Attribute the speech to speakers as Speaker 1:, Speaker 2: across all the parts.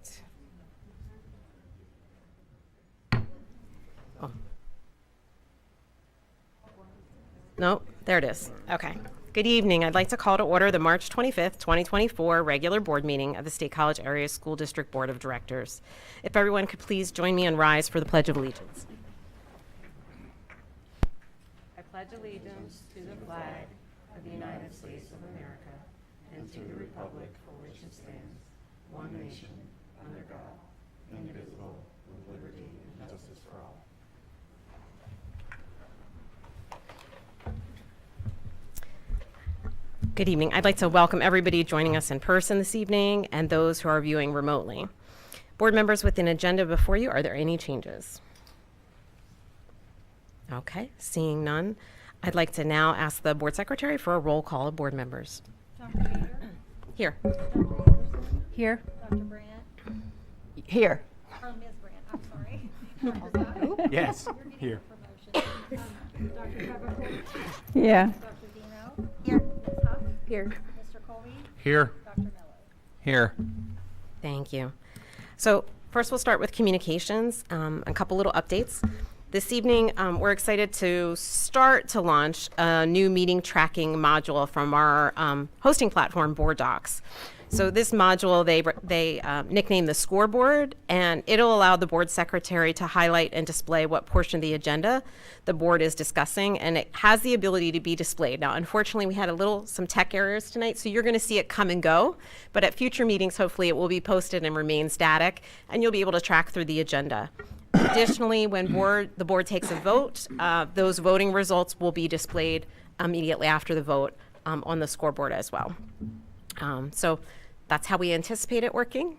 Speaker 1: right. Oh. No, there it is. Okay. Good evening. I'd like to call to order the March 25th, 2024 regular board meeting of the State College Area School District Board of Directors. If everyone could please join me and rise for the Pledge of Allegiance. I pledge allegiance to the flag of the United States of America and to the republic for which it stands, one nation, under God, indivisible, with liberty and justice for all. Good evening. I'd like to welcome everybody joining us in person this evening and those who are viewing remotely. Board members, with an agenda before you, are there any changes? Okay, seeing none, I'd like to now ask the board secretary for a roll call of board members.
Speaker 2: Dr. Bader?
Speaker 1: Here.
Speaker 2: Dr. Anderson?
Speaker 3: Here.
Speaker 2: Dr. Brandt?
Speaker 3: Here.
Speaker 2: Or Ms. Brandt, I'm sorry. Dr. Zuck?
Speaker 4: Yes,
Speaker 2: You're getting
Speaker 4: here.
Speaker 2: a promotion. Dr. Trevor?
Speaker 3: Yeah.
Speaker 2: Dr. Dino? Here. Ms. Huff?
Speaker 3: Here.
Speaker 2: Mr. Colby?
Speaker 4: Here.
Speaker 2: Dr. Miller?
Speaker 4: Here.
Speaker 1: Thank you. So first we'll start with communications, a couple little updates. This evening, we're excited to start to launch a new meeting tracking module from our hosting platform, Board Docs. So this module, they nicknamed the scoreboard, and it'll allow the board secretary to highlight and display what portion of the agenda the board is discussing, and it has the ability to be displayed. Now, unfortunately, we had some tech errors tonight, so you're going to see it come and go, but at future meetings, hopefully it will be posted and remain static, and you'll be able to track through the agenda. Additionally, when the board takes a vote, those voting results will be displayed immediately after the vote on the scoreboard as well. So that's how we anticipate it working.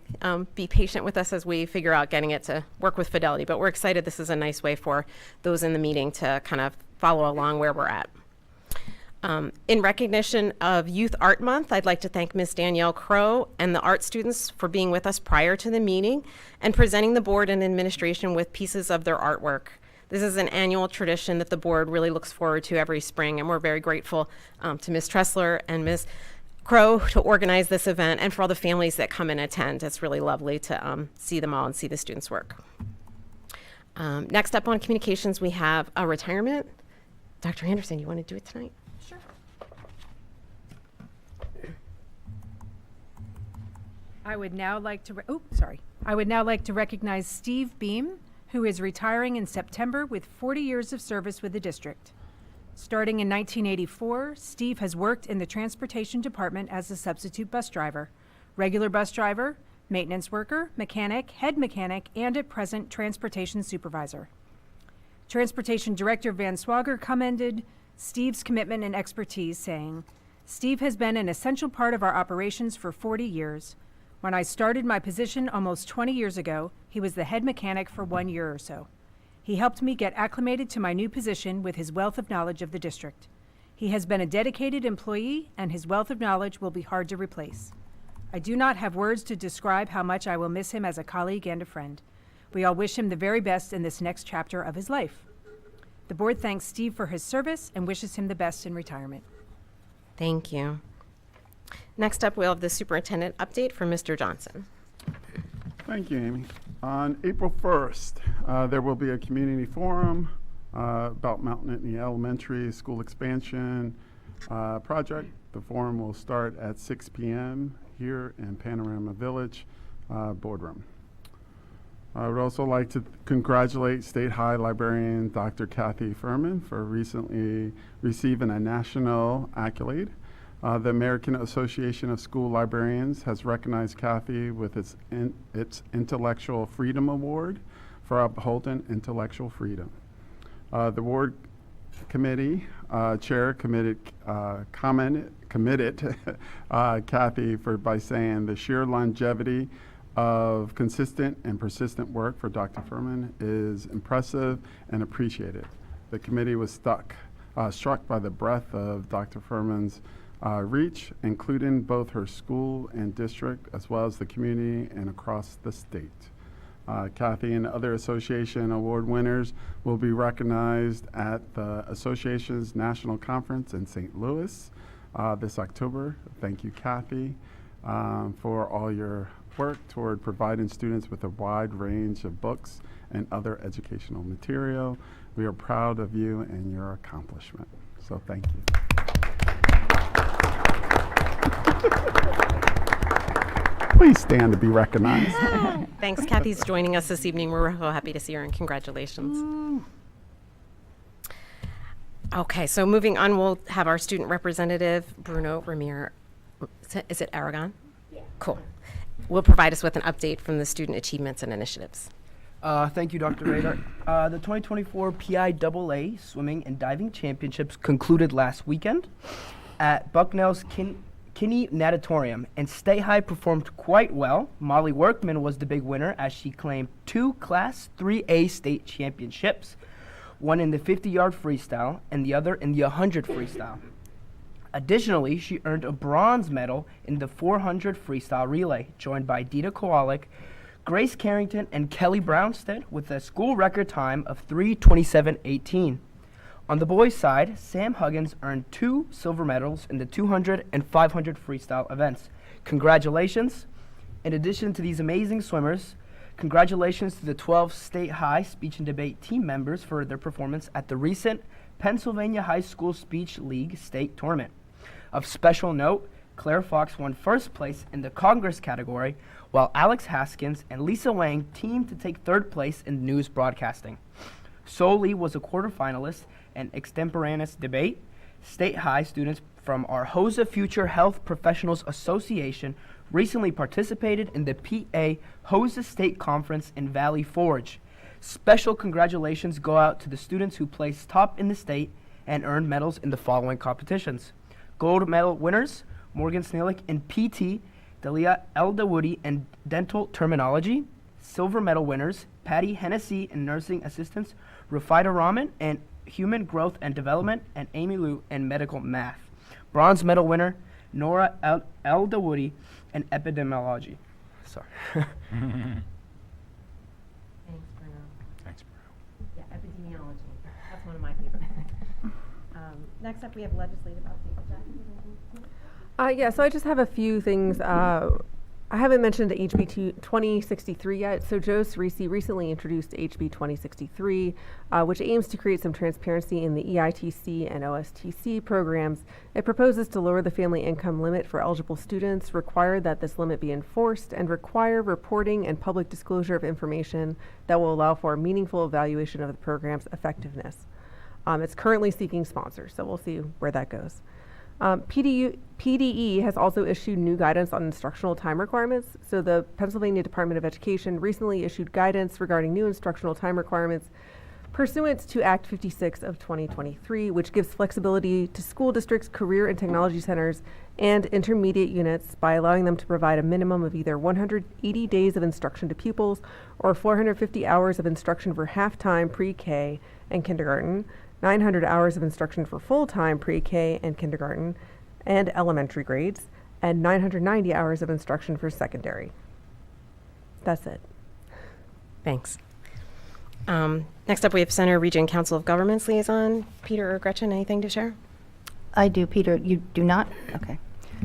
Speaker 1: Be patient with us as we figure out getting it to work with fidelity, but we're excited. This is a nice way for those in the meeting to kind of follow along where we're at. In recognition of Youth Art Month, I'd like to thank Ms. Danielle Crow and the art students for being with us prior to the meeting and presenting the board and administration with pieces of their artwork. This is an annual tradition that the board really looks forward to every spring, and we're very grateful to Ms. Tressler and Ms. Crow to organize this event and for all the families that come and attend. It's really lovely to see them all and see the students' work. Next up on communications, we have a retirement. Dr. Anderson, you want to do it tonight?
Speaker 2: Sure.
Speaker 3: I would now like to recognize Steve Beam, who is retiring in September with 40 years of service with the district. Starting in 1984, Steve has worked in the transportation department as a substitute bus driver, regular bus driver, maintenance worker, mechanic, head mechanic, and at present, transportation supervisor. Transportation Director Van Swagger commended Steve's commitment and expertise, saying, "Steve has been an essential part of our operations for 40 years. When I started my position almost 20 years ago, he was the head mechanic for 1 year or so. He helped me get acclimated to my new position with his wealth of knowledge of the district. He has been a dedicated employee, and his wealth of knowledge will be hard to replace. I do not have words to describe how much I will miss him as a colleague and a friend. We all wish him the very best in this next chapter of his life." The board thanks Steve for his service and wishes him the best in retirement.
Speaker 1: Thank you. Next up, we'll have the superintendent update from Mr. Johnson.
Speaker 5: Thank you, Amy. On April 1st, there will be a community forum about Mount Nittany Elementary School expansion project. The forum will start at 6 p.m. here in Panorama Village boardroom. I would also like to congratulate State High Librarian Dr. Kathy Furman for recently receiving a national accolade. The American Association of School Librarians has recognized Kathy with its Intellectual Freedom Award for upholding intellectual freedom. The board committee chair commended Kathy by saying the sheer longevity of consistent and persistent work for Dr. Furman is impressive and appreciated. The committee was struck by the breadth of Dr. Furman's reach, including both her school and district, as well as the community and across the state. Kathy and other association award winners will be recognized at the association's national conference in St. Louis this October. Thank you, Kathy, for all your work toward providing students with a wide range of books and other educational material. We are proud of you and your accomplishment. So thank you. Please stand to be recognized.
Speaker 1: Thanks. Kathy's joining us this evening. We're so happy to see her, and congratulations. Okay, so moving on, we'll have our student representative, Bruno Ramir. Is it Aragon? Yeah. Cool. Will provide us with an update from the student achievements and initiatives.
Speaker 4: Thank you, Dr. Radar. The 2024 PIAA Swimming and Diving Championships concluded last weekend at Bucknell's Kinney Natatorium, and Stay High performed quite well. Molly Workman was the big winner as she claimed 2 Class 3A state championships, one in the 50-yard freestyle and the other in the 100 freestyle. Additionally, she earned a bronze medal in the 400 freestyle relay, joined by Dita Kowalik, Grace Carrington, and Kelly Brownstead with a school record time of 3:27:18. On the boys' side, Sam Huggins earned 2 silver medals in the 200 and 500 freestyle events. Congratulations. In addition to these amazing swimmers, congratulations to the 12 State High Speech and Debate team members for their performance at the recent Pennsylvania High School Speech League state tournament. Of special note, Claire Fox won first place in the Congress category, while Alex Haskins and Lisa Wang teamed to take third place in news broadcasting. Sol Lee was a quarterfinalist in extemporaneous debate. State High students from our HOSA Future Health Professionals Association recently participated in the PA HOSA State Conference in Valley Forge. Special congratulations go out to the students who placed top in the state and earned medals in the following competitions. Gold medal winners, Morgan Snellick in PT, Delia Eldawoody in Dental Terminology. Silver medal winners, Patty Hennessy in Nursing Assistance, Rafida Rahman in Human Growth and Development, and Amy Liu in Medical Math. Bronze medal winner, Nora Eldawoody in Epidemiology. Sorry.
Speaker 1: Thanks, Bruno.
Speaker 6: Thanks, Bruno.
Speaker 1: Yeah, epidemiology. That's one of my favorites. Next up, we have legislative updates. Jackie, you have anything?
Speaker 7: Yeah, so I just have a few things. I haven't mentioned the HB 2063 yet. So Joe Cerisi recently introduced HB 2063, which aims to create some transparency in the EITC and OSTC programs. It proposes to lower the family income limit for eligible students, require that this limit be enforced, and require reporting and public disclosure of information that will allow for a meaningful evaluation of the program's effectiveness. It's currently seeking sponsors, so we'll see where that goes. PDE has also issued new guidance on instructional time requirements. So the Pennsylvania Department of Education recently issued guidance regarding new instructional time requirements pursuant to Act 56 of 2023, which gives flexibility to school districts, career and technology centers, and intermediate units by allowing them to provide a minimum of either 180 days of instruction to pupils or 450 hours of instruction for half-time pre-K and kindergarten, 900 hours of instruction for full-time pre-K and kindergarten and elementary grades, and 990 hours of instruction for secondary. That's it.
Speaker 1: Thanks. Next up, we have Center Region Council of Governments Liaison. Peter or Gretchen, anything to share?
Speaker 8: I do, Peter. You do not? Okay.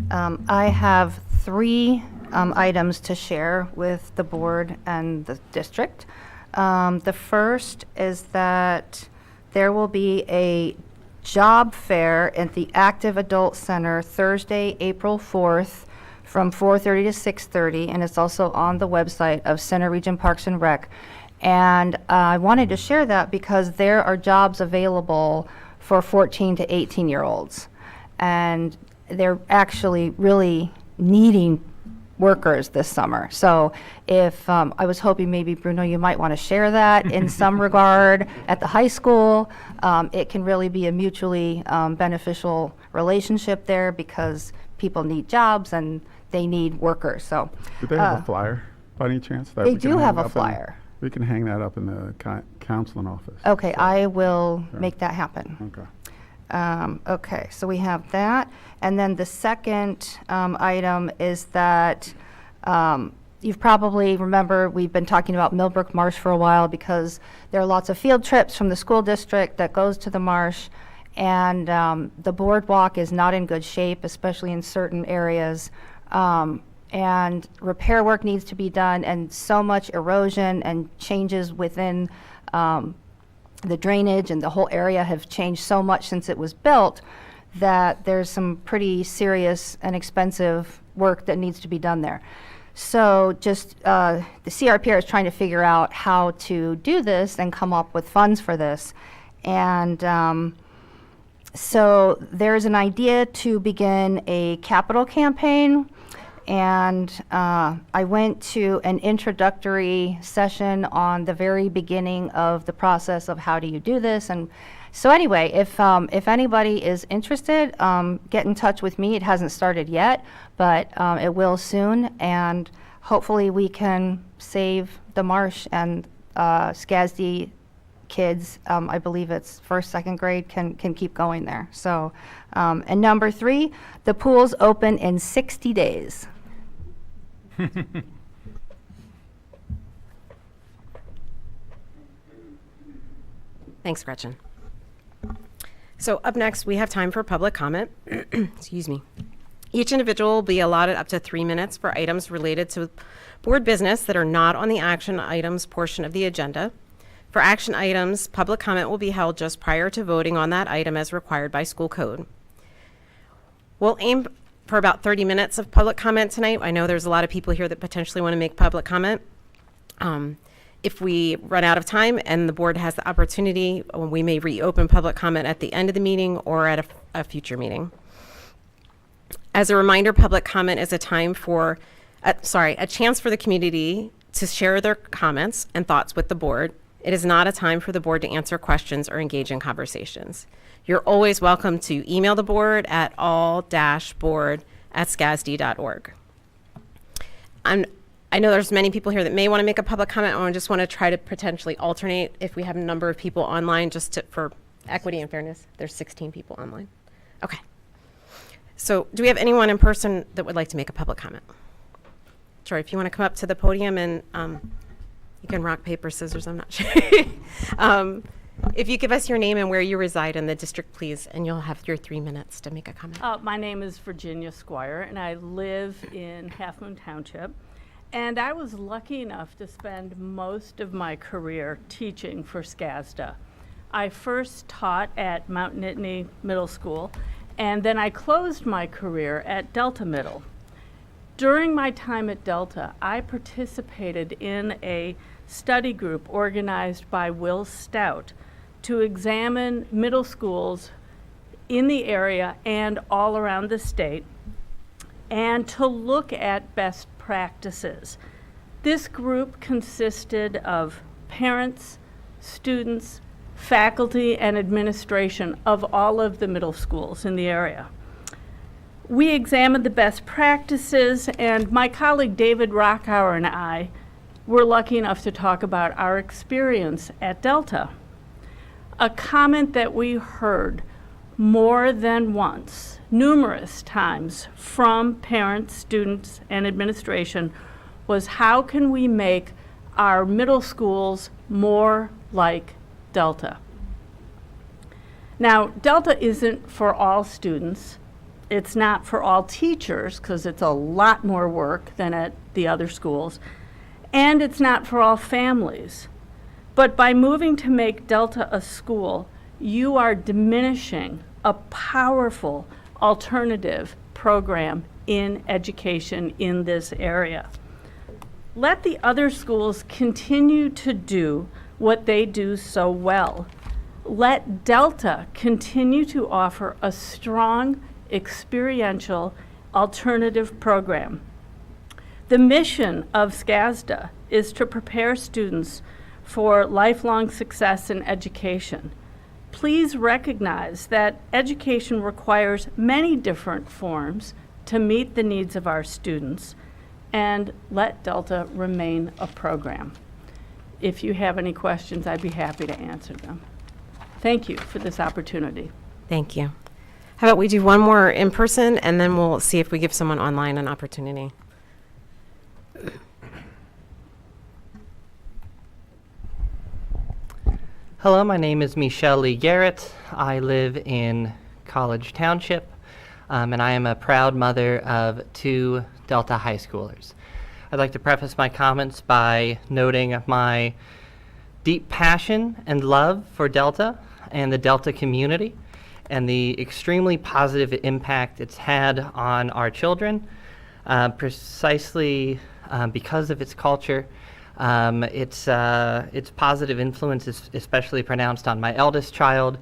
Speaker 8: I have 3 items to share with the board and the district. The first is that there will be a job fair at the Active Adult Center Thursday, April 4th from 4:30 to 6:30, and it's also on the website of Center Region Parks and Rec. And I wanted to share that because there are jobs available for 14 to 18-year-olds. And they're actually really needing workers this summer. So if I was hoping maybe, Bruno, you might want to share that in some regard at the high school. It can really be a mutually beneficial relationship there because people need jobs and they need workers. So
Speaker 5: Do they have a flyer by any chance? That
Speaker 8: they
Speaker 5: we can
Speaker 8: do
Speaker 5: hang
Speaker 8: have a
Speaker 5: up in?
Speaker 8: flyer.
Speaker 5: We can hang that up in the counseling office.
Speaker 8: Okay,
Speaker 5: So,
Speaker 8: I will make that happen.
Speaker 5: Okay.
Speaker 8: Okay, so we have that. And then the second item is that you've probably remember we've been talking about Millbrook Marsh for a while because there are lots of field trips from the school district that goes to the marsh. And the boardwalk is not in good shape, especially in certain areas. and repair work needs to be done, and so much erosion and changes within the drainage and the whole area have changed so much since it was built that there's some pretty serious and expensive work that needs to be done there. So just the CRPR is trying to figure out how to do this and come up with funds for this. And so there's an idea to begin a capital campaign. And I went to an introductory session on the very beginning of the process of how do you do this. And so anyway, if anybody is interested, get in touch with me. It hasn't started yet, but it will soon. And hopefully we can save the marsh, and SCASD kids, I believe it's first, second grade, can keep going there. So, and number 3, the pool's open in 60 days.
Speaker 1: Thanks, Gretchen. So up next, we have time for public comment. Excuse me. Each individual will be allotted up to 3 minutes for items related to board business that are not on the action items portion of the agenda. For action items, public comment will be held just prior to voting on that item as required by school code. We'll aim for about 30 minutes of public comment tonight. I know there's a lot of people here that potentially want to make public comment. If we run out of time and the board has the opportunity, we may reopen public comment at the end of the meeting or at a future meeting. As a reminder, public comment is a time for, a chance for the community to share their comments and thoughts with the board. It is not a time for the board to answer questions or engage in conversations. You're always welcome to email the board at all-board@scasd.org. And I know there's many people here that may want to make a public comment, and I just want to try to potentially alternate if we have a number of people online, just for equity and fairness. There's 16 people online. Okay. So do we have anyone in person that would like to make a public comment? Sure, if you want to come up to the podium and you can rock, paper, scissors, I'm not sure. If you give us your name and where you reside in the district, please, and you'll have your 3 minutes to make a comment.
Speaker 6: My name is Virginia Squire, and I live in Half Moon Township. And I was lucky enough to spend most of my career teaching for SCASDA. I first taught at Mount Nittany Middle School, and then I closed my career at Delta Middle. During my time at Delta, I participated in a study group organized by Will Stout to examine middle schools in the area and all around the state, and to look at best practices. This group consisted of parents, students, faculty, and administration of all of the middle schools in the area. We examined the best practices, and my colleague David Rockauer and I were lucky enough to talk about our experience at Delta. A comment that we heard more than once, numerous times, from parents, students, and administration was, how can we make our middle schools more like Delta? Now, Delta isn't for all students. It's not for all teachers, because it's a lot more work than at the other schools. And it's not for all families. But by moving to make Delta a school, you are diminishing a powerful alternative program in education in this area. Let the other schools continue to do what they do so well. Let Delta continue to offer a strong, experiential, alternative program. The mission of SCASDA is to prepare students for lifelong success in education. Please recognize that education requires many different forms to meet the needs of our students, and let Delta remain a program. If you have any questions, I'd be happy to answer them. Thank you for this opportunity.
Speaker 1: Thank you. How about we do one more in person, and then we'll see if we give someone online an opportunity.
Speaker 9: Hello, my name is Michelle Lee Garrett. I live in College Township, and I am a proud mother of 2 Delta high schoolers. I'd like to preface my comments by noting my deep passion and love for Delta and the Delta community and the extremely positive impact it's had on our children, precisely because of its culture. Its positive influence is especially pronounced on my eldest child,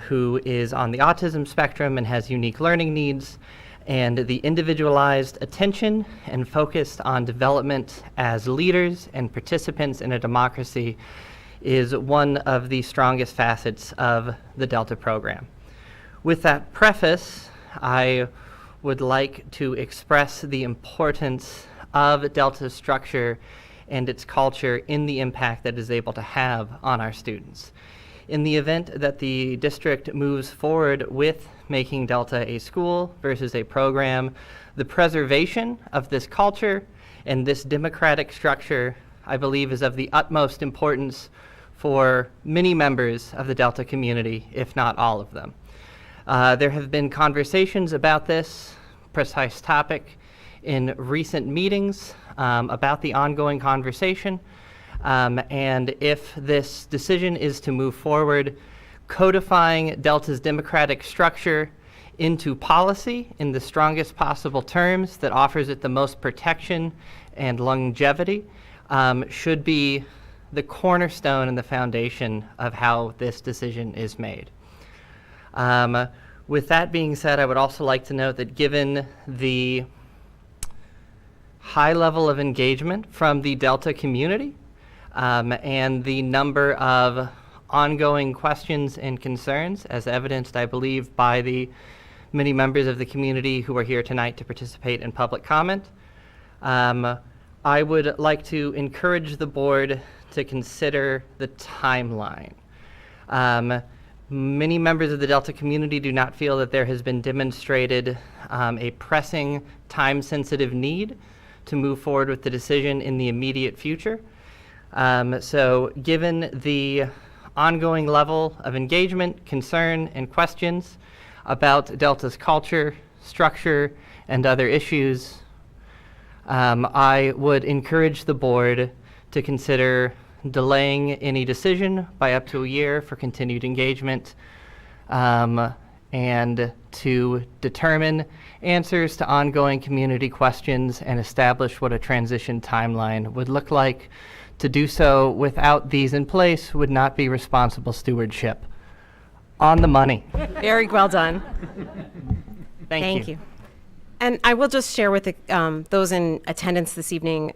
Speaker 9: who is on the autism spectrum and has unique learning needs, and the individualized attention and focus on development as leaders and participants in a democracy is one of the strongest facets of the Delta program. With that preface, I would like to express the importance of Delta's structure and its culture in the impact that it is able to have on our students. In the event that the district moves forward with making Delta a school versus a program, the preservation of this culture and this democratic structure, I believe, is of the utmost importance for many members of the Delta community, if not all of them. There have been conversations about this precise topic in recent meetings about the ongoing conversation. And if this decision is to move forward, codifying Delta's democratic structure into policy in the strongest possible terms that offers it the most protection and longevity should be the cornerstone and the foundation of how this decision is made. With that being said, I would also like to note that given the high level of engagement from the Delta community and the number of ongoing questions and concerns, as evidenced, I believe, by the many members of the community who are here tonight to participate in public comment, I would like to encourage the board to consider the timeline. Many members of the Delta community do not feel that there has been demonstrated a pressing, time-sensitive need to move forward with the decision in the immediate future. So given the ongoing level of engagement, concern, and questions about Delta's culture, structure, and other issues, I would encourage the board to consider delaying any decision by up to a year for continued engagement, and to determine answers to ongoing community questions and establish what a transition timeline would look like. To do so without these in place would not be responsible stewardship. On the money.
Speaker 1: Very well done.
Speaker 9: Thank you.
Speaker 1: And I will just share with those in attendance this evening,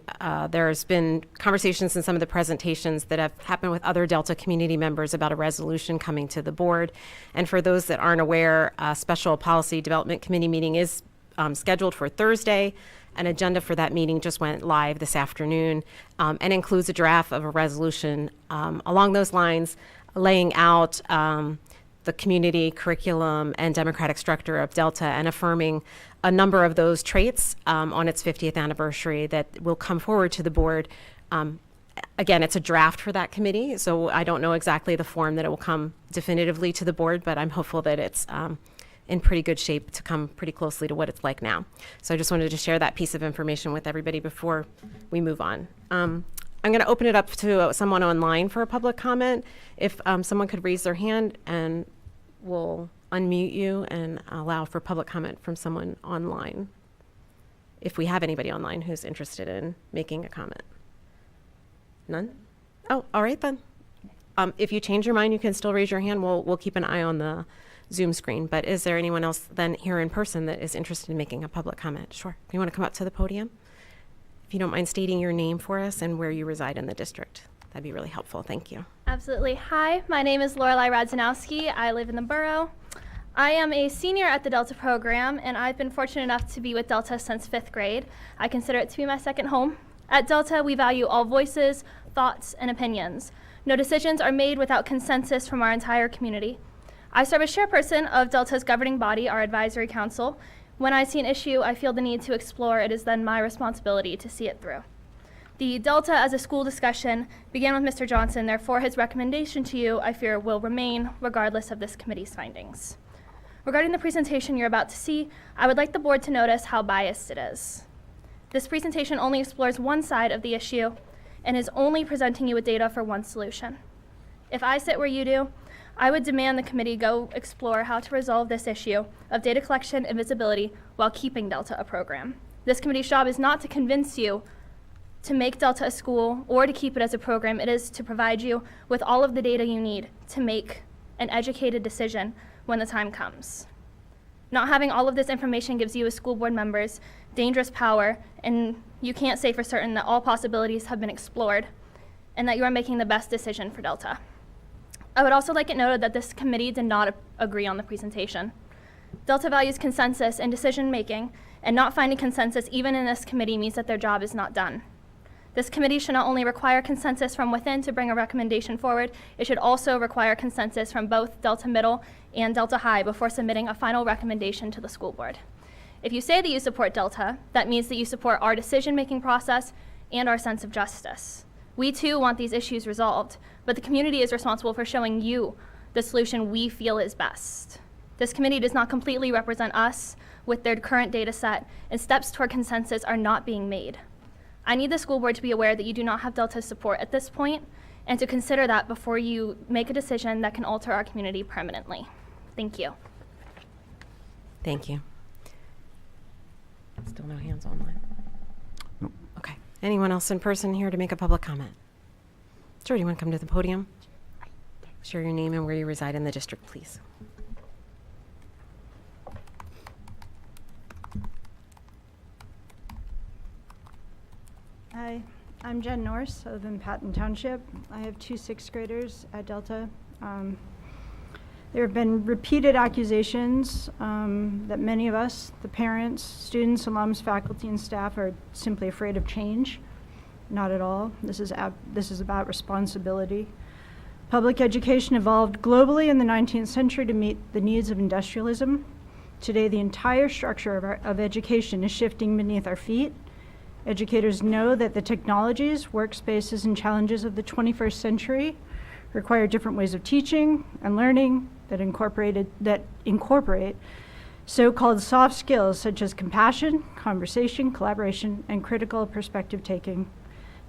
Speaker 1: there's been conversations in some of the presentations that have happened with other Delta community members about a resolution coming to the board. And for those that aren't aware, a special policy development committee meeting is scheduled for Thursday. An agenda for that meeting just went live this afternoon and includes a draft of a resolution along those lines, laying out the community curriculum and democratic structure of Delta and affirming a number of those traits on its 50th anniversary that will come forward to the board. Again, it's a draft for that committee, so I don't know exactly the form that it will come definitively to the board, but I'm hopeful that it's in pretty good shape to come pretty closely to what it's like now. So I just wanted to share that piece of information with everybody before we move on. I'm going to open it up to someone online for a public comment. If someone could raise their hand, and we'll unmute you and allow for public comment from someone online, if we have anybody online who's interested in making a comment. None? Oh, all right then. If you change your mind, you can still raise your hand. We'll keep an eye on the Zoom screen. But is there anyone else then here in person that is interested in making a public comment? Sure. You want to come up to the podium? If you don't mind stating your name for us and where you reside in the district, that'd be really helpful. Thank you.
Speaker 10: Absolutely. Hi, my name is Lorelei Radzanowski. I live in the borough. I am a senior at the Delta program, and I've been fortunate enough to be with Delta since 5th grade. I consider it to be my second home. At Delta, we value all voices, thoughts, and opinions. No decisions are made without consensus from our entire community. I serve as chairperson of Delta's governing body, our advisory council. When I see an issue I feel the need to explore, it is then my responsibility to see it through. The Delta as a school discussion began with Mr. Johnson, therefore his recommendation to you, I fear, will remain regardless of this committee's findings. Regarding the presentation you're about to see, I would like the board to notice how biased it is. This presentation only explores one side of the issue and is only presenting you with data for one solution. If I sit where you do, I would demand the committee go explore how to resolve this issue of data collection and visibility while keeping Delta a program. This committee's job is not to convince you to make Delta a school or to keep it as a program. It is to provide you with all of the data you need to make an educated decision when the time comes. Not having all of this information gives you as school board members dangerous power, and you can't say for certain that all possibilities have been explored and that you are making the best decision for Delta. I would also like it noted that this committee did not agree on the presentation. Delta values consensus and decision making, and not finding consensus even in this committee means that their job is not done. This committee should not only require consensus from within to bring a recommendation forward, it should also require consensus from both Delta Middle and Delta High before submitting a final recommendation to the school board. If you say that you support Delta, that means that you support our decision-making process and our sense of justice. We too want these issues resolved, but the community is responsible for showing you the solution we feel is best. This committee does not completely represent us with their current data set, and steps toward consensus are not being made. I need the school board to be aware that you do not have Delta's support at this point, and to consider that before you make a decision that can alter our community permanently. Thank you.
Speaker 1: Thank you. Still no hands online?
Speaker 5: Nope.
Speaker 1: Okay. Anyone else in person here to make a public comment? Sure, do you want to come to the podium? Share your name and where you reside in the district, please.
Speaker 2: Hi, I'm Jen Norse. I live in Patton Township. I have 2 6th graders at Delta. There have been repeated accusations that many of us, the parents, students, alums, faculty, and staff, are simply afraid of change. Not at all. This is about responsibility. Public education evolved globally in the 19th century to meet the needs of industrialism. Today, the entire structure of education is shifting beneath our feet. Educators know that the technologies, workspaces, and challenges of the 21st century require different ways of teaching and learning that incorporate so-called soft skills such as compassion, conversation, collaboration, and critical perspective taking.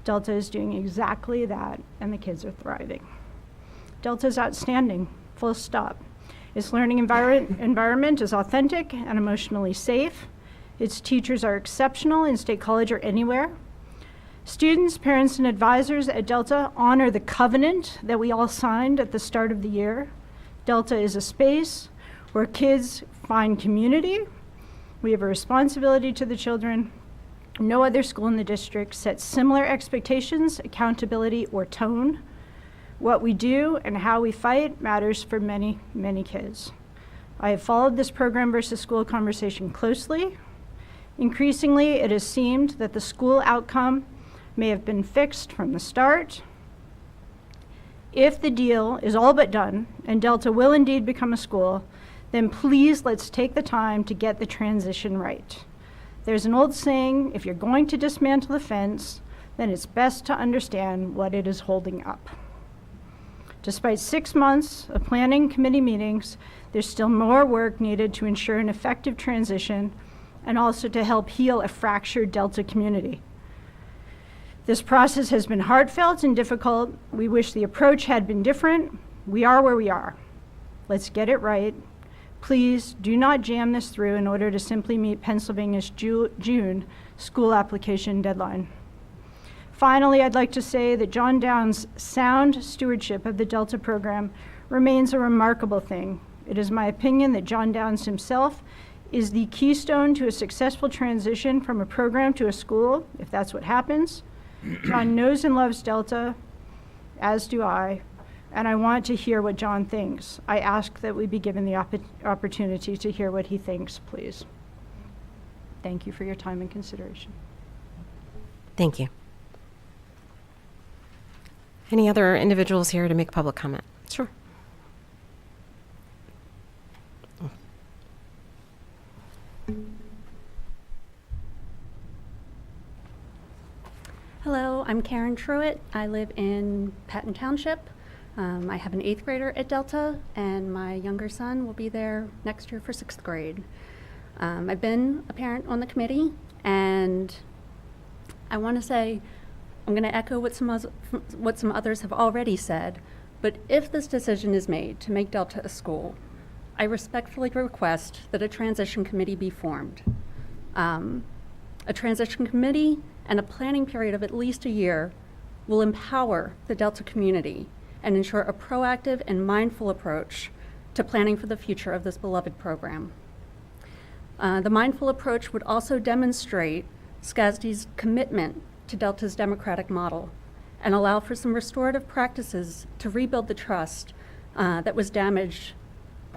Speaker 2: Delta is doing exactly that, and the kids are thriving. Delta is outstanding, full stop. Its learning environment is authentic and emotionally safe. Its teachers are exceptional in State College or anywhere. Students, parents, and advisors at Delta honor the covenant that we all signed at the start of the year. Delta is a space where kids find community. We have a responsibility to the children. No other school in the district sets similar expectations, accountability, or tone. What we do and how we fight matters for many, many kids. I have followed this program versus school conversation closely. Increasingly, it has seemed that the school outcome may have been fixed from the start. If the deal is all but done and Delta will indeed become a school, then please let's take the time to get the transition right. There's an old saying, if you're going to dismantle the fence, then it's best to understand what it is holding up. Despite 6 months of planning committee meetings, there's still more work needed to ensure an effective transition and also to help heal a fractured Delta community. This process has been heartfelt and difficult. We wish the approach had been different. We are where we are. Let's get it right. Please do not jam this through in order to simply meet Pennsylvania's June school application deadline. Finally, I'd like to say that John Downs' sound stewardship of the Delta program remains a remarkable thing. It is my opinion that John Downs himself is the keystone to a successful transition from a program to a school, if that's what happens. John knows and loves Delta, as do I, and I want to hear what John thinks. I ask that we be given the opportunity to hear what he thinks, please. Thank you for your time and consideration.
Speaker 1: Thank you. Any other individuals here to make public comment? Sure.
Speaker 11: Hello, I'm Karen Truitt. I live in Patton Township. I have an 8th grader at Delta, and my younger son will be there next year for 6th grade. I've been a parent on the committee, and I want to say, I'm going to echo what some others have already said, but if this decision is made to make Delta a school, I respectfully request that a transition committee be formed. A transition committee and a planning period of at least a year will empower the Delta community and ensure a proactive and mindful approach to planning for the future of this beloved program. The mindful approach would also demonstrate SCASD's commitment to Delta's democratic model and allow for some restorative practices to rebuild the trust that was damaged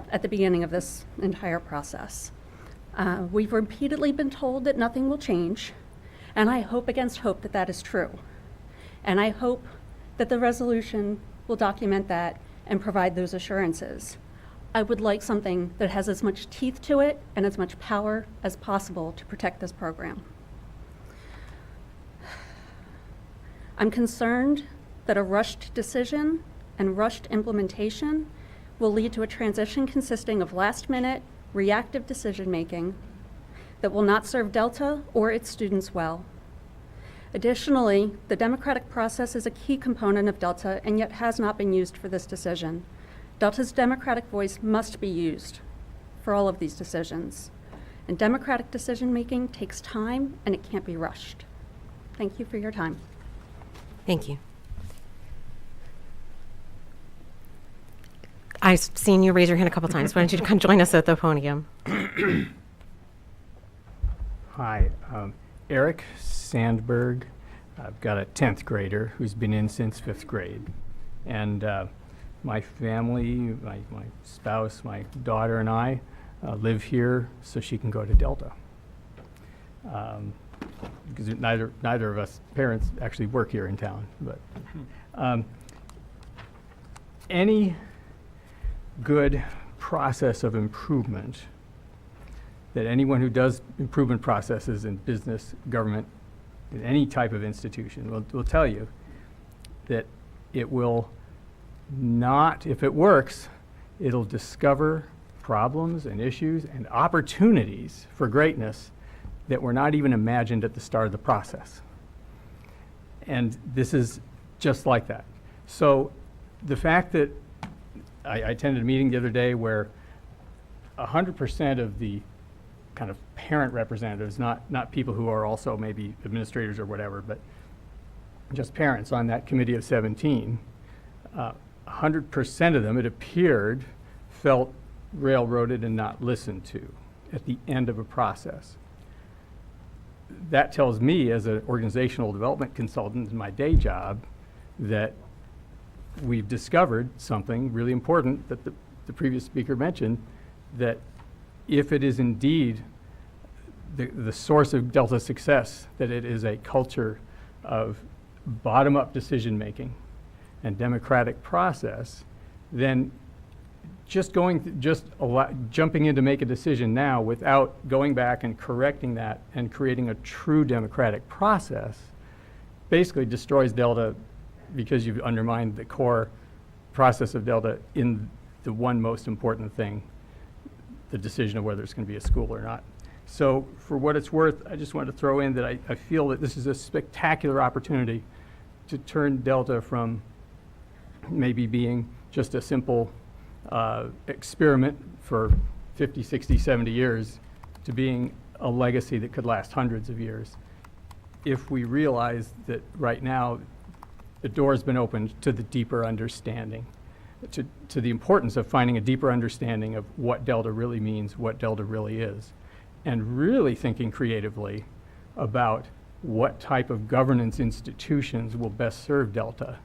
Speaker 11: at the beginning of this entire process. We've repeatedly been told that nothing will change, and I hope against hope that that is true. And I hope that the resolution will document that and provide those assurances. I would like something that has as much teeth to it and as much power as possible to protect this program. I'm concerned that a rushed decision and rushed implementation will lead to a transition consisting of last-minute, reactive decision-making that will not serve Delta or its students well. Additionally, the democratic process is a key component of Delta and yet has not been used for this decision. Delta's democratic voice must be used for all of these decisions. And democratic decision-making takes time and it can't be rushed. Thank you for your time.
Speaker 1: Thank you. I've seen you raise your hand a couple times. Why don't you come join us at the podium?
Speaker 12: Hi, Eric Sandberg. I've got a 10th grader who's been in since 5th grade. And my family, my spouse, my daughter and I live here so she can go to Delta. Because neither of us parents actually work here in town. But any good process of improvement that anyone who does improvement processes in business, government, in any type of institution will tell you that it will not, if it works, it'll discover problems and issues and opportunities for greatness that were not even imagined at the start of the process. And this is just like that. So the fact that I attended a meeting the other day where 100% of the kind of parent representatives, not people who are also maybe administrators or whatever, but just parents on that committee of 17, 100% of them, it appeared, felt railroaded and not listened to at the end of a process. That tells me, as an organizational development consultant in my day job, that we've discovered something really important that the previous speaker mentioned, that if it is indeed the source of Delta's success, that it is a culture of bottom-up decision-making and democratic process, then jumping in to make a decision now without going back and correcting that and creating a true democratic process basically destroys Delta, because you've undermined the core process of Delta in the one most important thing, the decision of whether it's going to be a school or not. So for what it's worth, I just wanted to throw in that I feel that this is a spectacular opportunity to turn Delta from maybe being just a simple experiment for 50, 60, 70 years to being a legacy that could last hundreds of years. If we realize that right now the door's been opened to the deeper understanding, to the importance of finding a deeper understanding of what Delta really means, what Delta really is, and really thinking creatively about what type of governance institutions will best serve Delta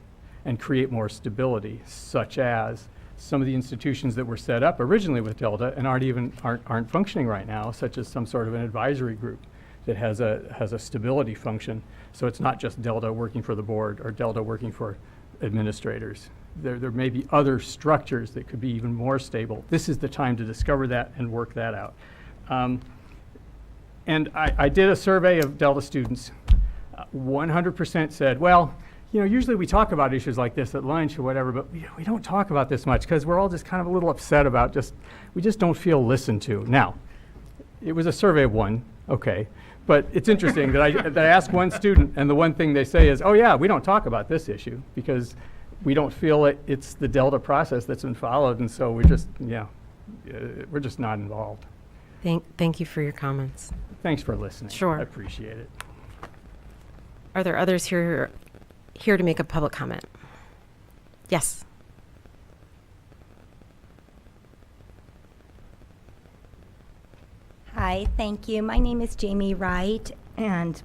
Speaker 12: and create more stability, such as some of the institutions that were set up originally with Delta and aren't functioning right now, such as some sort of an advisory group that has a stability function. So it's not just Delta working for the board or Delta working for administrators. There may be other structures that could be even more stable. This is the time to discover that and work that out. And I did a survey of Delta students. 100% said, well, usually we talk about issues like this at lunch or whatever, but we don't talk about this much because we're all just kind of a little upset about we just don't feel listened to. Now, it was a survey of one, okay, But it's interesting that I ask one student, and the one thing they say is, oh yeah, we don't talk about this issue because we don't feel it's the Delta process that's been followed, and so we're just not involved.
Speaker 1: Thank you for your comments.
Speaker 12: Thanks for listening.
Speaker 1: Sure.
Speaker 12: I appreciate it.
Speaker 1: Are there others here to make a public comment? Yes.
Speaker 13: Hi, thank you. My name is Jamie Wright, and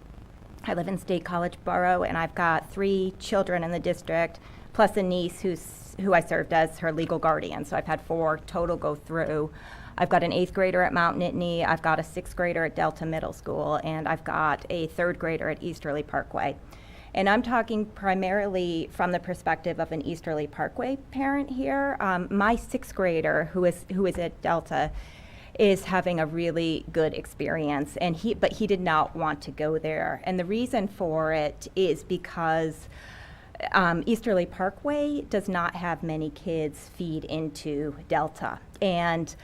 Speaker 13: I live in State College Borough, and I've got 3 children in the district, plus a niece who I served as her legal guardian. So I've had 4 total go through. I've got an 8th grader at Mount Nittany, I've got a 6th grader at Delta Middle School, and I've got a 3rd grader at Easterly Parkway. And I'm talking primarily from the perspective of an Easterly Parkway parent here. My 6th grader, who is at Delta, is having a really good experience, but he did not want to go there. And the reason for it is because Easterly Parkway does not have many kids feed into Delta. And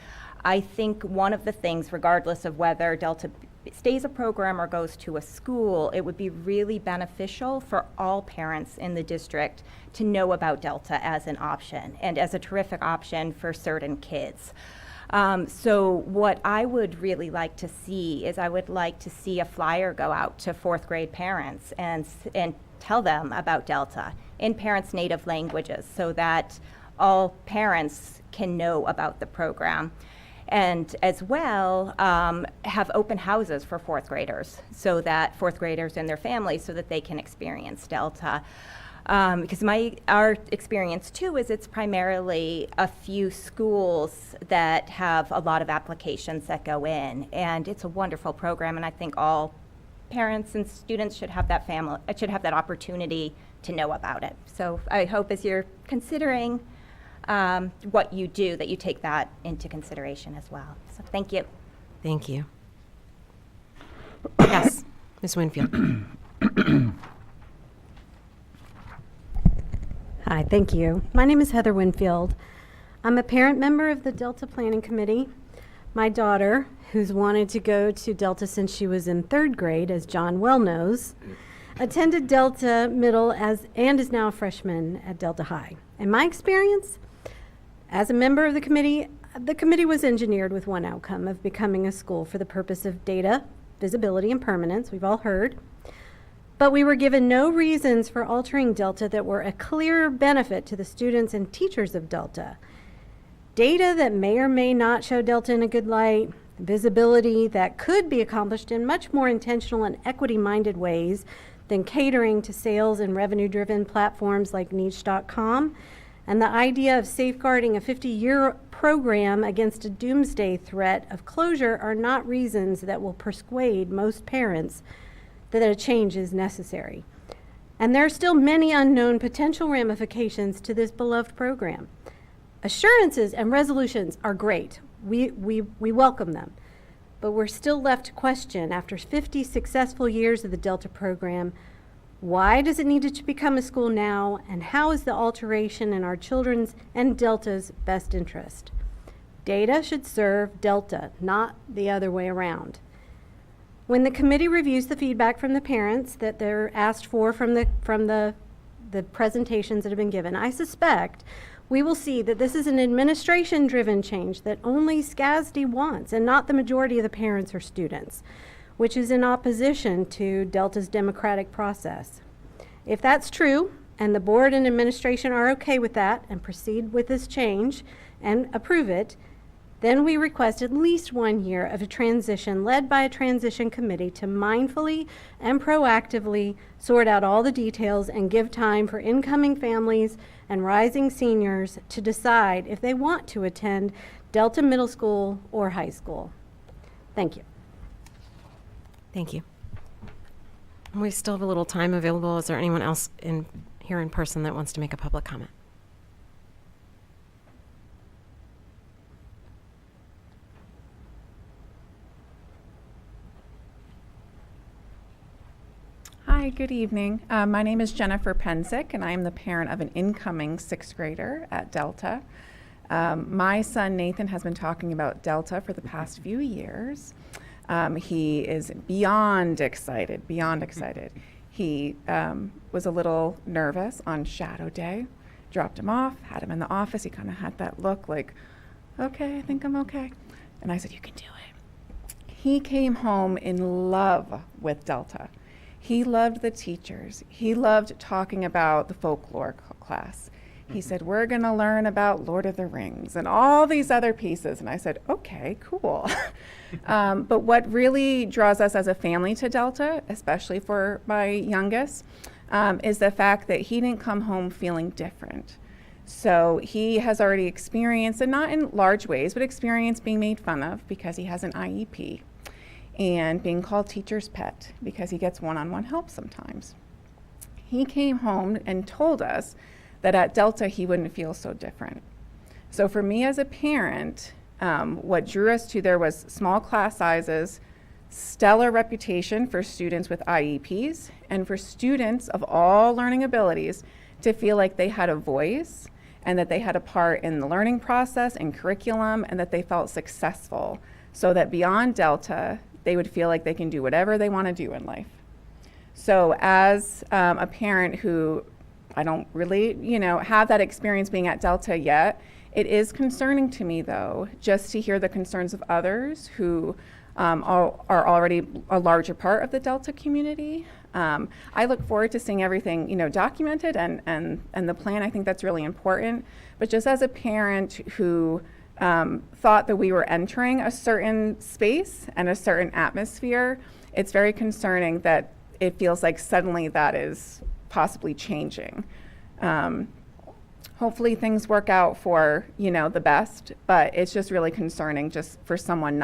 Speaker 13: I think one of the things, regardless of whether Delta stays a program or goes to a school, it would be really beneficial for all parents in the district to know about Delta as an option and as a terrific option for certain kids. So what I would really like to see is I would like to see a flyer go out to 4th grade parents and tell them about Delta in parents' native languages so that all parents can know about the program. And as well, have open houses for 4th graders so that 4th graders and their families so that they can experience Delta. Because our experience too is it's primarily a few schools that have a lot of applications that go in, and it's a wonderful program, and I think all parents and students should have that opportunity to know about it. So I hope as you're considering what you do, that you take that into consideration as well. So thank you.
Speaker 1: Thank you. Yes, Ms. Winfield.
Speaker 14: Hi, thank you. My name is Heather Winfield. I'm a parent member of the Delta Planning Committee. My daughter, who's wanted to go to Delta since she was in 3rd grade, as John well knows, attended Delta Middle and is now a freshman at Delta High. In my experience, as a member of the committee was engineered with one outcome of becoming a school for the purpose of data, visibility, and permanence, we've all heard. But we were given no reasons for altering Delta that were a clear benefit to the students and teachers of Delta. Data that may or may not show Delta in a good light, visibility that could be accomplished in much more intentional and equity-minded ways than catering to sales and revenue-driven platforms like niche.com, and the idea of safeguarding a 50-year program against a doomsday threat of closure are not reasons that will persuade most parents that a change is necessary. And there are still many unknown potential ramifications to this beloved program. Assurances and resolutions are great. We welcome them. But we're still left to question, after 50 successful years of the Delta program, why does it need to become a school now, and how is the alteration in our children's and Delta's best interest? Data should serve Delta, not the other way around. When the committee reviews the feedback from the parents that they're asked for from the presentations that have been given, I suspect we will see that this is an administration-driven change that only SCASD wants and not the majority of the parents or students, which is in opposition to Delta's democratic process. If that's true, and the board and administration are okay with that and proceed with this change and approve it, then we request at least 1 year of a transition led by a transition committee to mindfully and proactively sort out all the details and give time for incoming families and rising seniors to decide if they want to attend Delta Middle School or high school. Thank you.
Speaker 1: Thank you. We still have a little time available. Is there anyone else here in person that wants to make a public comment?
Speaker 15: Hi, good evening. My name is Jennifer Pensick, and I am the parent of an incoming 6th grader at Delta. My son Nathan has been talking about Delta for the past few years. He is beyond excited, beyond excited. He was a little nervous on shadow day. Dropped him off, had him in the office. He kind of had that look like, okay, I think I'm okay. And I said, you can do it. He came home in love with Delta. He loved the teachers. He loved talking about the folklore class. He said, we're going to learn about Lord of the Rings and all these other pieces. And I said, okay, cool. But what really draws us as a family to Delta, especially for my youngest, is the fact that he didn't come home feeling different. So he has already experienced, and not in large ways, but experienced being made fun of because he has an IEP, and being called teacher's pet because he gets one-on-one help sometimes. He came home and told us that at Delta he wouldn't feel so different. So for me as a parent, what drew us to there was small class sizes, stellar reputation for students with IEPs, and for students of all learning abilities to feel like they had a voice and that they had a part in the learning process and curriculum, and that they felt successful, so that beyond Delta, they would feel like they can do whatever they want to do in life. So as a parent who I don't really, have that experience being at Delta yet, it is concerning to me, though, just to hear the concerns of others who are already a larger part of the Delta community. I look forward to seeing everything, documented and the plan. I think that's really important. But just as a parent who thought that we were entering a certain space and a certain atmosphere, it's very concerning that it feels like suddenly that is possibly changing. Hopefully things work out for, the best, but it's just really concerning just for someone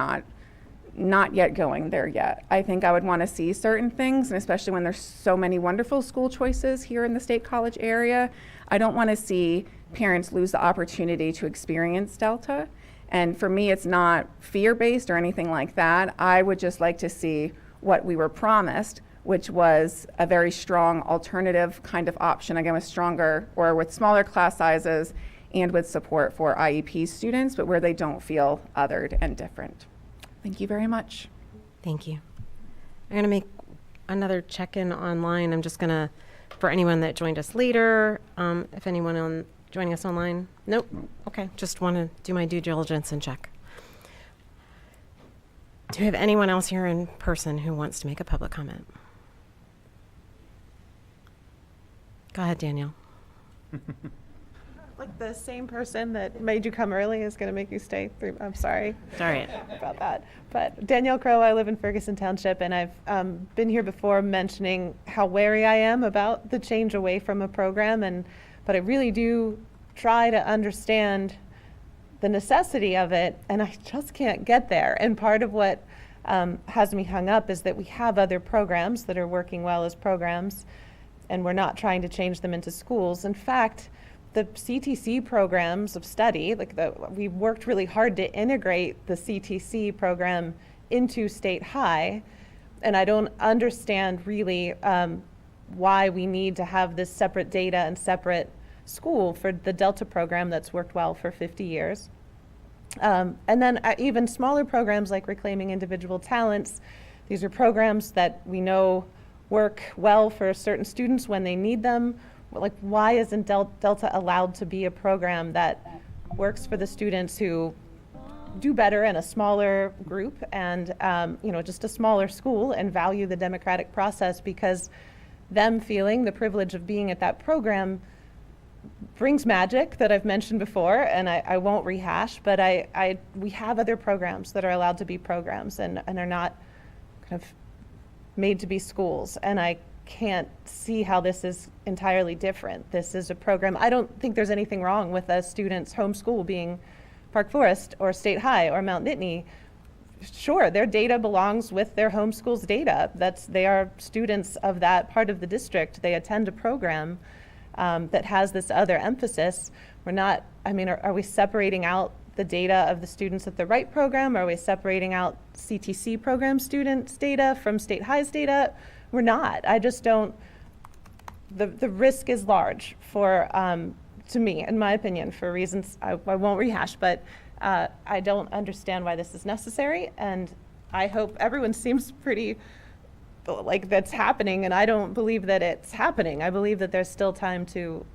Speaker 15: not yet going there yet. I think I would want to see certain things, and especially when there's so many wonderful school choices here in the State College area, I don't want to see parents lose the opportunity to experience Delta. And for me, it's not fear-based or anything like that. I would just like to see what we were promised, which was a very strong alternative kind of option, again with stronger or with smaller class sizes and with support for IEP students, but where they don't feel othered and different. Thank you very much.
Speaker 1: Thank you. I'm going to make another check-in online. I'm just going to, for anyone that joined us later, if anyone joining us online, nope. Okay, just want to do my due diligence and check. Do we have anyone else here in person who wants to make a public comment? Go ahead, Danielle.
Speaker 16: Like the same person that made you come early is going to make you stay through. I'm sorry.
Speaker 1: All right.
Speaker 16: About that. But Danielle Crow, I live in Ferguson Township, and I've been here before mentioning how wary I am about the change away from a program, but I really do try to understand the necessity of it, and I just can't get there. And part of what has me hung up is that we have other programs that are working well as programs, and we're not trying to change them into schools. In fact, the CTC programs of study, we worked really hard to integrate the CTC program into State High, and I don't understand really why we need to have this separate data and separate school for the Delta program that's worked well for 50 years. And then even smaller programs like Reclaiming Individual Talents, these are programs that we know work well for certain students when they need them. Like, why isn't Delta allowed to be a program that works for the students who do better in a smaller group and just a smaller school and value the democratic process, because them feeling the privilege of being at that program brings magic that I've mentioned before, and I won't rehash, but we have other programs that are allowed to be programs and are not kind of made to be schools, and I can't see how this is entirely different. This is a program. I don't think there's anything wrong with a student's home school being Park Forest or State High or Mount Nittany. Sure, their data belongs with their home school's data. They are students of that part of the district. They attend a program that has this other emphasis. We're not, are we separating out the data of the students at the right program? Are we separating out CTC program students' data from State High's data? We're not. I just don't, the risk is large for, to me, in my opinion, for reasons I won't rehash, but I don't understand why this is necessary, and I hope everyone seems pretty like that's happening, and I don't believe that it's happening. I believe that there's still time to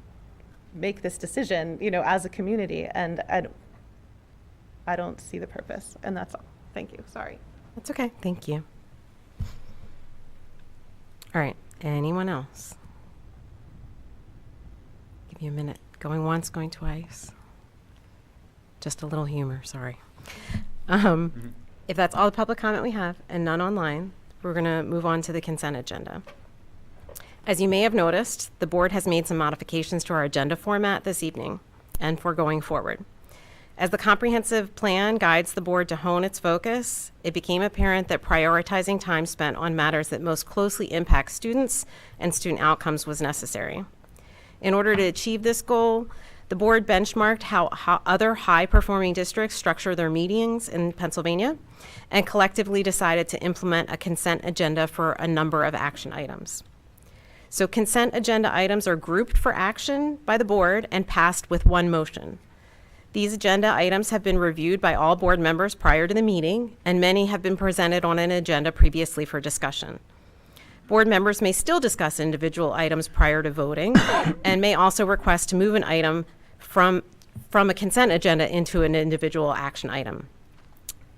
Speaker 16: make this decision, you know, as a community, and I don't see the purpose, and that's all. Thank you. Sorry.
Speaker 1: That's okay. Thank you. All right. Anyone else? Give you a minute. Going once, going twice. Just a little humor. Sorry. If that's all the public comment we have and none online, we're going to move on to the consent agenda. As you may have noticed, the board has made some modifications to our agenda format this evening and for going forward. As the comprehensive plan guides the board to hone its focus, it became apparent that prioritizing time spent on matters that most closely impact students and student outcomes was necessary. In order to achieve this goal, the board benchmarked how other high-performing districts structure their meetings in Pennsylvania and collectively decided to implement a consent agenda for a number of action items. So consent agenda items are grouped for action by the board and passed with one motion. These agenda items have been reviewed by all board members prior to the meeting, and many have been presented on an agenda previously for discussion. Board members may still discuss individual items prior to voting and may also request to move an item from a consent agenda into an individual action item.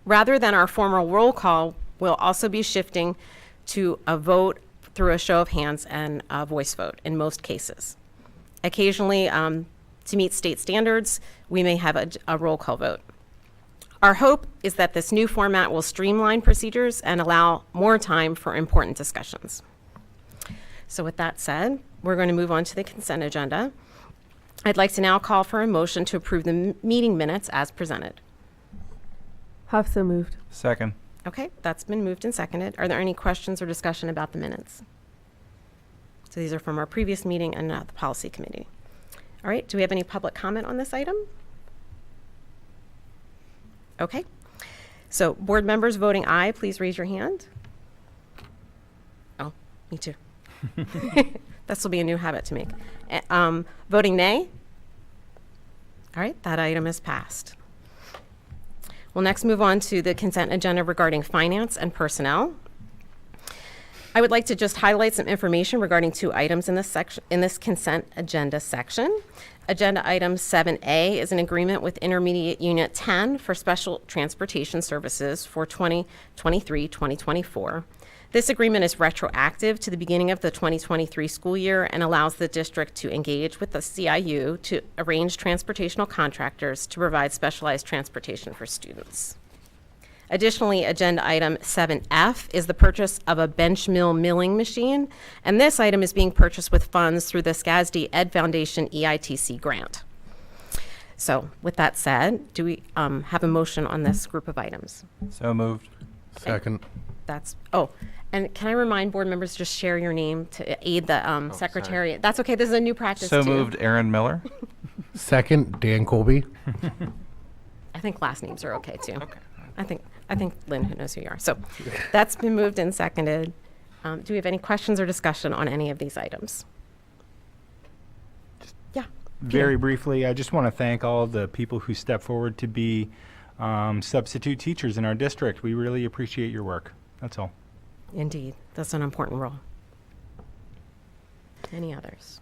Speaker 1: Rather than our formal roll call, we'll also be shifting to a vote through a show of hands and a voice vote in most cases. Occasionally, to meet state standards, we may have a roll call vote. Our hope is that this new format will streamline procedures and allow more time for important discussions. So with that said, we're going to move on to the consent agenda. I'd like to now call for a motion to approve the meeting minutes as presented.
Speaker 7: Huff, so moved.
Speaker 17: Second.
Speaker 1: Okay, that's been moved and seconded. Are there any questions or discussion about the minutes? So these are from our previous meeting and the policy committee. All right, do we have any public comment on this item? Okay, so board members voting aye, please raise your hand. Oh, me too. This will be a new habit to make. Voting nay? All right, that item is passed. We'll next move on to the consent agenda regarding finance and personnel. I would like to just highlight some information regarding two items in this section, in this consent agenda section. Agenda item 7A is an agreement with Intermediate Unit 10 for special transportation services for 2023-2024. This agreement is retroactive to the beginning of the 2023 school year and allows the district to engage with the CIU to arrange transportational contractors to provide specialized transportation for students. Additionally, agenda item 7F is the purchase of a bench mill milling machine, and this item is being purchased with funds through the SCASD Ed Foundation EITC grant. So with that said, do we have a motion on this group of items?
Speaker 17: So moved.
Speaker 18: Second.
Speaker 1: And can I remind board members to just share your name to aid the secretariat? That's okay, this is a new practice
Speaker 17: So
Speaker 1: too.
Speaker 17: moved, Aaron Miller.
Speaker 18: Second, Dan Colby.
Speaker 1: I think last names are okay too. Okay. I think Lynn knows who you are. So that's been moved and seconded. Do we have any questions or discussion on any of these items? Yeah.
Speaker 19: Very briefly, I just want to thank all of the people who stepped forward to be substitute teachers in our district. We really appreciate your work. That's all.
Speaker 1: Indeed, that's an important role. Any others?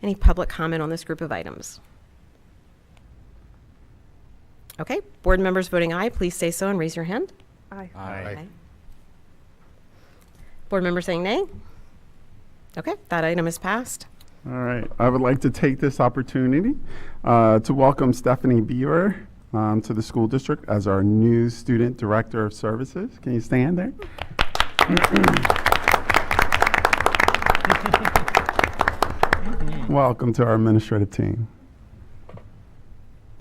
Speaker 1: Any public comment on this group of items? Okay, board members voting aye, please say so and raise your hand.
Speaker 7: Aye.
Speaker 1: Aye. Board members saying nay? Okay, that item is passed.
Speaker 5: All right. I would like to take this opportunity to welcome Stephanie Beaver to the school district as our new student director of services. Can you stand there? Welcome to our administrative team.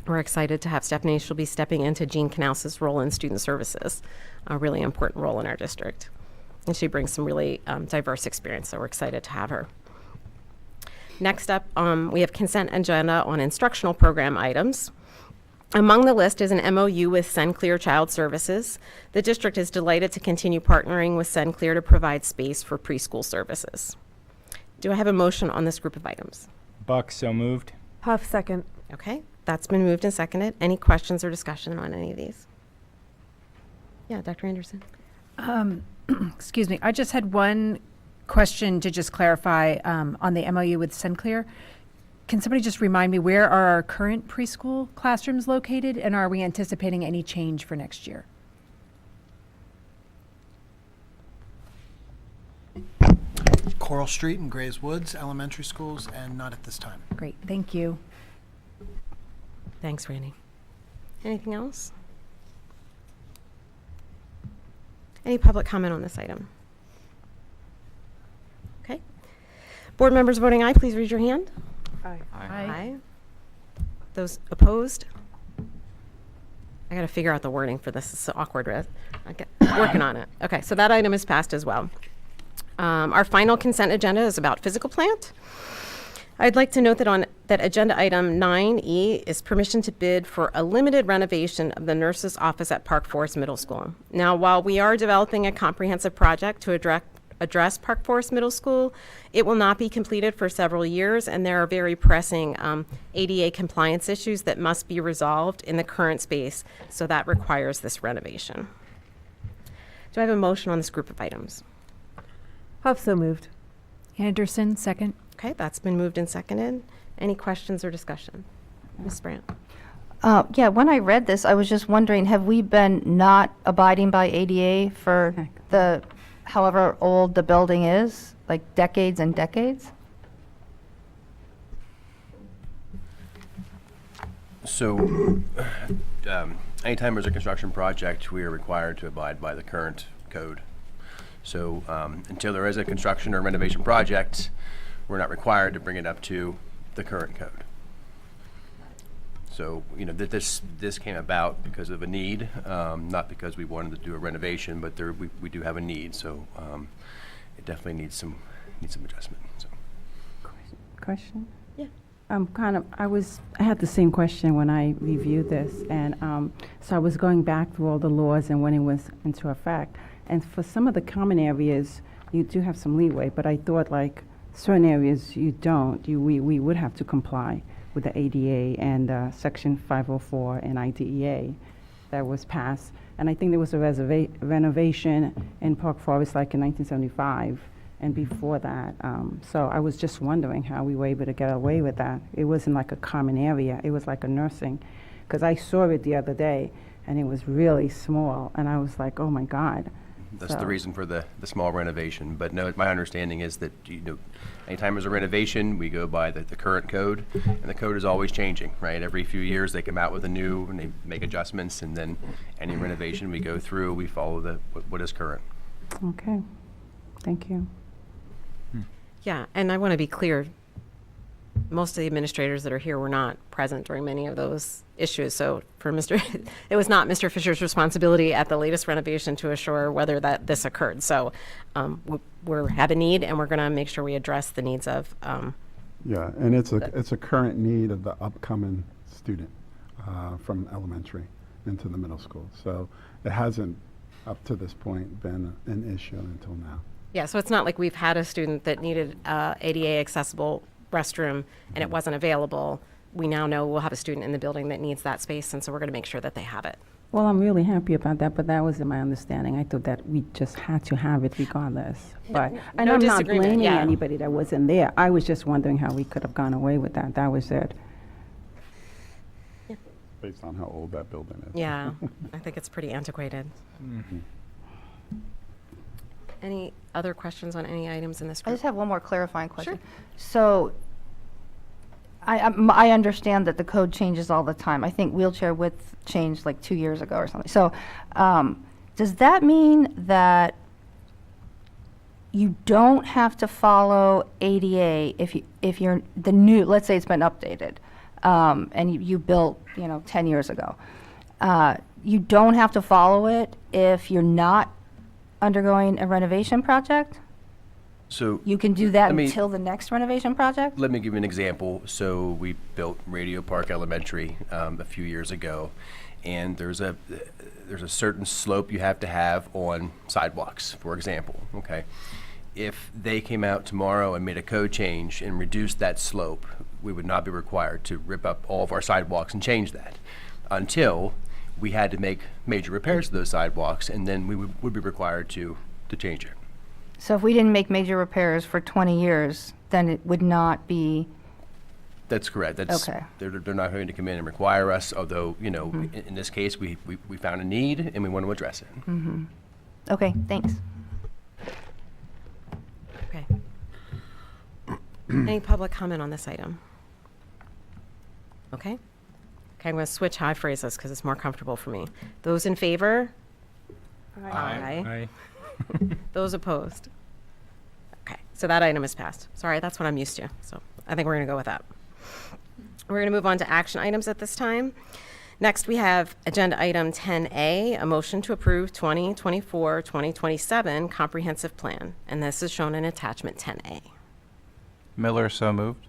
Speaker 1: We're excited to have Stephanie. She'll be stepping into Jean Knaus's role in student services, a really important role in our district. And she brings some really diverse experience, so we're excited to have her. Next up, we have consent agenda on instructional program items. Among the list is an MOU with SendClear Child Services. The district is delighted to continue partnering with SendClear to provide space for preschool services. Do I have a motion on this group of items?
Speaker 19: Buck, so moved.
Speaker 7: Huff, second.
Speaker 1: Okay, that's been moved and seconded. Any questions or discussion on any of these? Yeah, Dr. Anderson.
Speaker 3: Excuse me, I just had one question to just clarify on the MOU with Sinclair. Can somebody just remind me, where are our current preschool classrooms located, and are we anticipating any change for next year?
Speaker 17: Coral Street and Grays Woods elementary schools, and not at this time.
Speaker 3: Great, thank you.
Speaker 1: Thanks, Randy. Anything else? Any public comment on this item? Okay. Board members voting aye, please raise your hand.
Speaker 7: Aye.
Speaker 1: Aye. Those opposed? I got to figure out the wording for this. It's so awkward. Working on it. Okay, so that item is passed as well. Our final consent agenda is about physical plant. I'd like to note that agenda item 9E is permission to bid for a limited renovation of the nurse's office at Park Forest Middle School. Now, while we are developing a comprehensive project to address Park Forest Middle School, it will not be completed for several years, and there are very pressing ADA compliance issues that must be resolved in the current space, so that requires this renovation. Do I have a motion on this group of items?
Speaker 7: Huff, so moved.
Speaker 3: Anderson, second.
Speaker 1: Okay, that's been moved and seconded. Any questions or discussion? Ms. Brandt?
Speaker 8: Yeah, when I read this, I was just wondering, have we been not abiding by ADA for the, however old the building is, like decades and decades?
Speaker 20: So, anytime there's a construction project, we are required to abide by the current code. So, until there is a construction or renovation project, we're not required to bring it up to the current code. So, you know, this came about because of a need, not because we wanted to do a renovation, but we do have a need. So, it definitely needs some adjustment. So.
Speaker 21: Question?
Speaker 1: Yeah.
Speaker 21: I had the same question when I reviewed this, and so I was going back through all the laws and when it was into effect. And for some of the common areas, you do have some leeway, but I thought like certain areas you don't. We would have to comply with the ADA and Section 504 and IDEA that was passed. And I think there was a renovation in Park Forest like in 1975 and before that. So I was just wondering how we were able to get away with that. It wasn't like a common area. It was like a nursing. Because I saw it the other day, and it was really small. And I was like, oh, my God.
Speaker 20: That's the reason for the small renovation. But no, my understanding is that, you know, anytime there's a renovation, we go by the current code, and the code is always changing, right? Every few years they come out with a new, and they make adjustments, and then any renovation we go through, we follow what is current.
Speaker 21: Okay. Thank you.
Speaker 1: Yeah, and I want to be clear, most of the administrators that are here were not present during many of those issues. So for it was not Mr. Fisher's responsibility at the latest renovation to assure whether this occurred. So we have a need, and we're going to make sure we address the needs of.
Speaker 5: Yeah, and it's a current need of the upcoming student from elementary into the middle school. So it hasn't, up to this point, been an issue until now.
Speaker 1: Yeah, so it's not like we've had a student that needed ADA accessible restroom and it wasn't available. We now know we'll have a student in the building that needs that space, and so we're going to make sure that they have it.
Speaker 21: Well, I'm really happy about that, but that wasn't my understanding. I thought that we just had to have it regardless. But and
Speaker 1: no
Speaker 21: I'm not
Speaker 1: disagreement,
Speaker 21: blaming
Speaker 1: yeah.
Speaker 21: anybody that wasn't there. I was just wondering how we could have gone away with that. That was it.
Speaker 5: Based on how old that building is.
Speaker 1: Yeah, I think it's pretty antiquated.
Speaker 5: Mm-hmm.
Speaker 1: Any other questions on any items in this
Speaker 8: I
Speaker 1: group?
Speaker 8: just have one more clarifying question. So I understand that the code changes all the time. I think wheelchair width changed like 2 years ago or something. So does that mean that you don't have to follow ADA if you're the new, let's say it's been updated, and you built 10 years ago. You don't have to follow it if you're not undergoing a renovation project?
Speaker 20: So
Speaker 8: You can do that until the next renovation project?
Speaker 20: Let me give you an example. So we built Radio Park Elementary a few years ago, and there's a certain slope you have to have on sidewalks, for example. Okay, if they came out tomorrow and made a code change and reduced that slope, we would not be required to rip up all of our sidewalks and change that until we had to make major repairs to those sidewalks, and then we would be required to change it.
Speaker 8: So if we didn't make major repairs for 20 years, then it would not be,
Speaker 20: That's correct. That's,
Speaker 8: Okay.
Speaker 20: they're not going to come in and require us, although, you know, in this case, we found a need and we want to address it.
Speaker 8: okay, thanks.
Speaker 1: Okay. Any public comment on this item? Okay. Okay, I'm going to switch how I phrase this because it's more comfortable for me. Those in favor? Aye. Those opposed? Okay, so that item is passed. Sorry, that's what I'm used to, so I think we're going to go with that. We're going to move on to action items at this time. Next, we have agenda item 10A, a motion to approve 2024-2027 comprehensive plan, and this is shown in attachment 10A.
Speaker 4: Miller, so moved.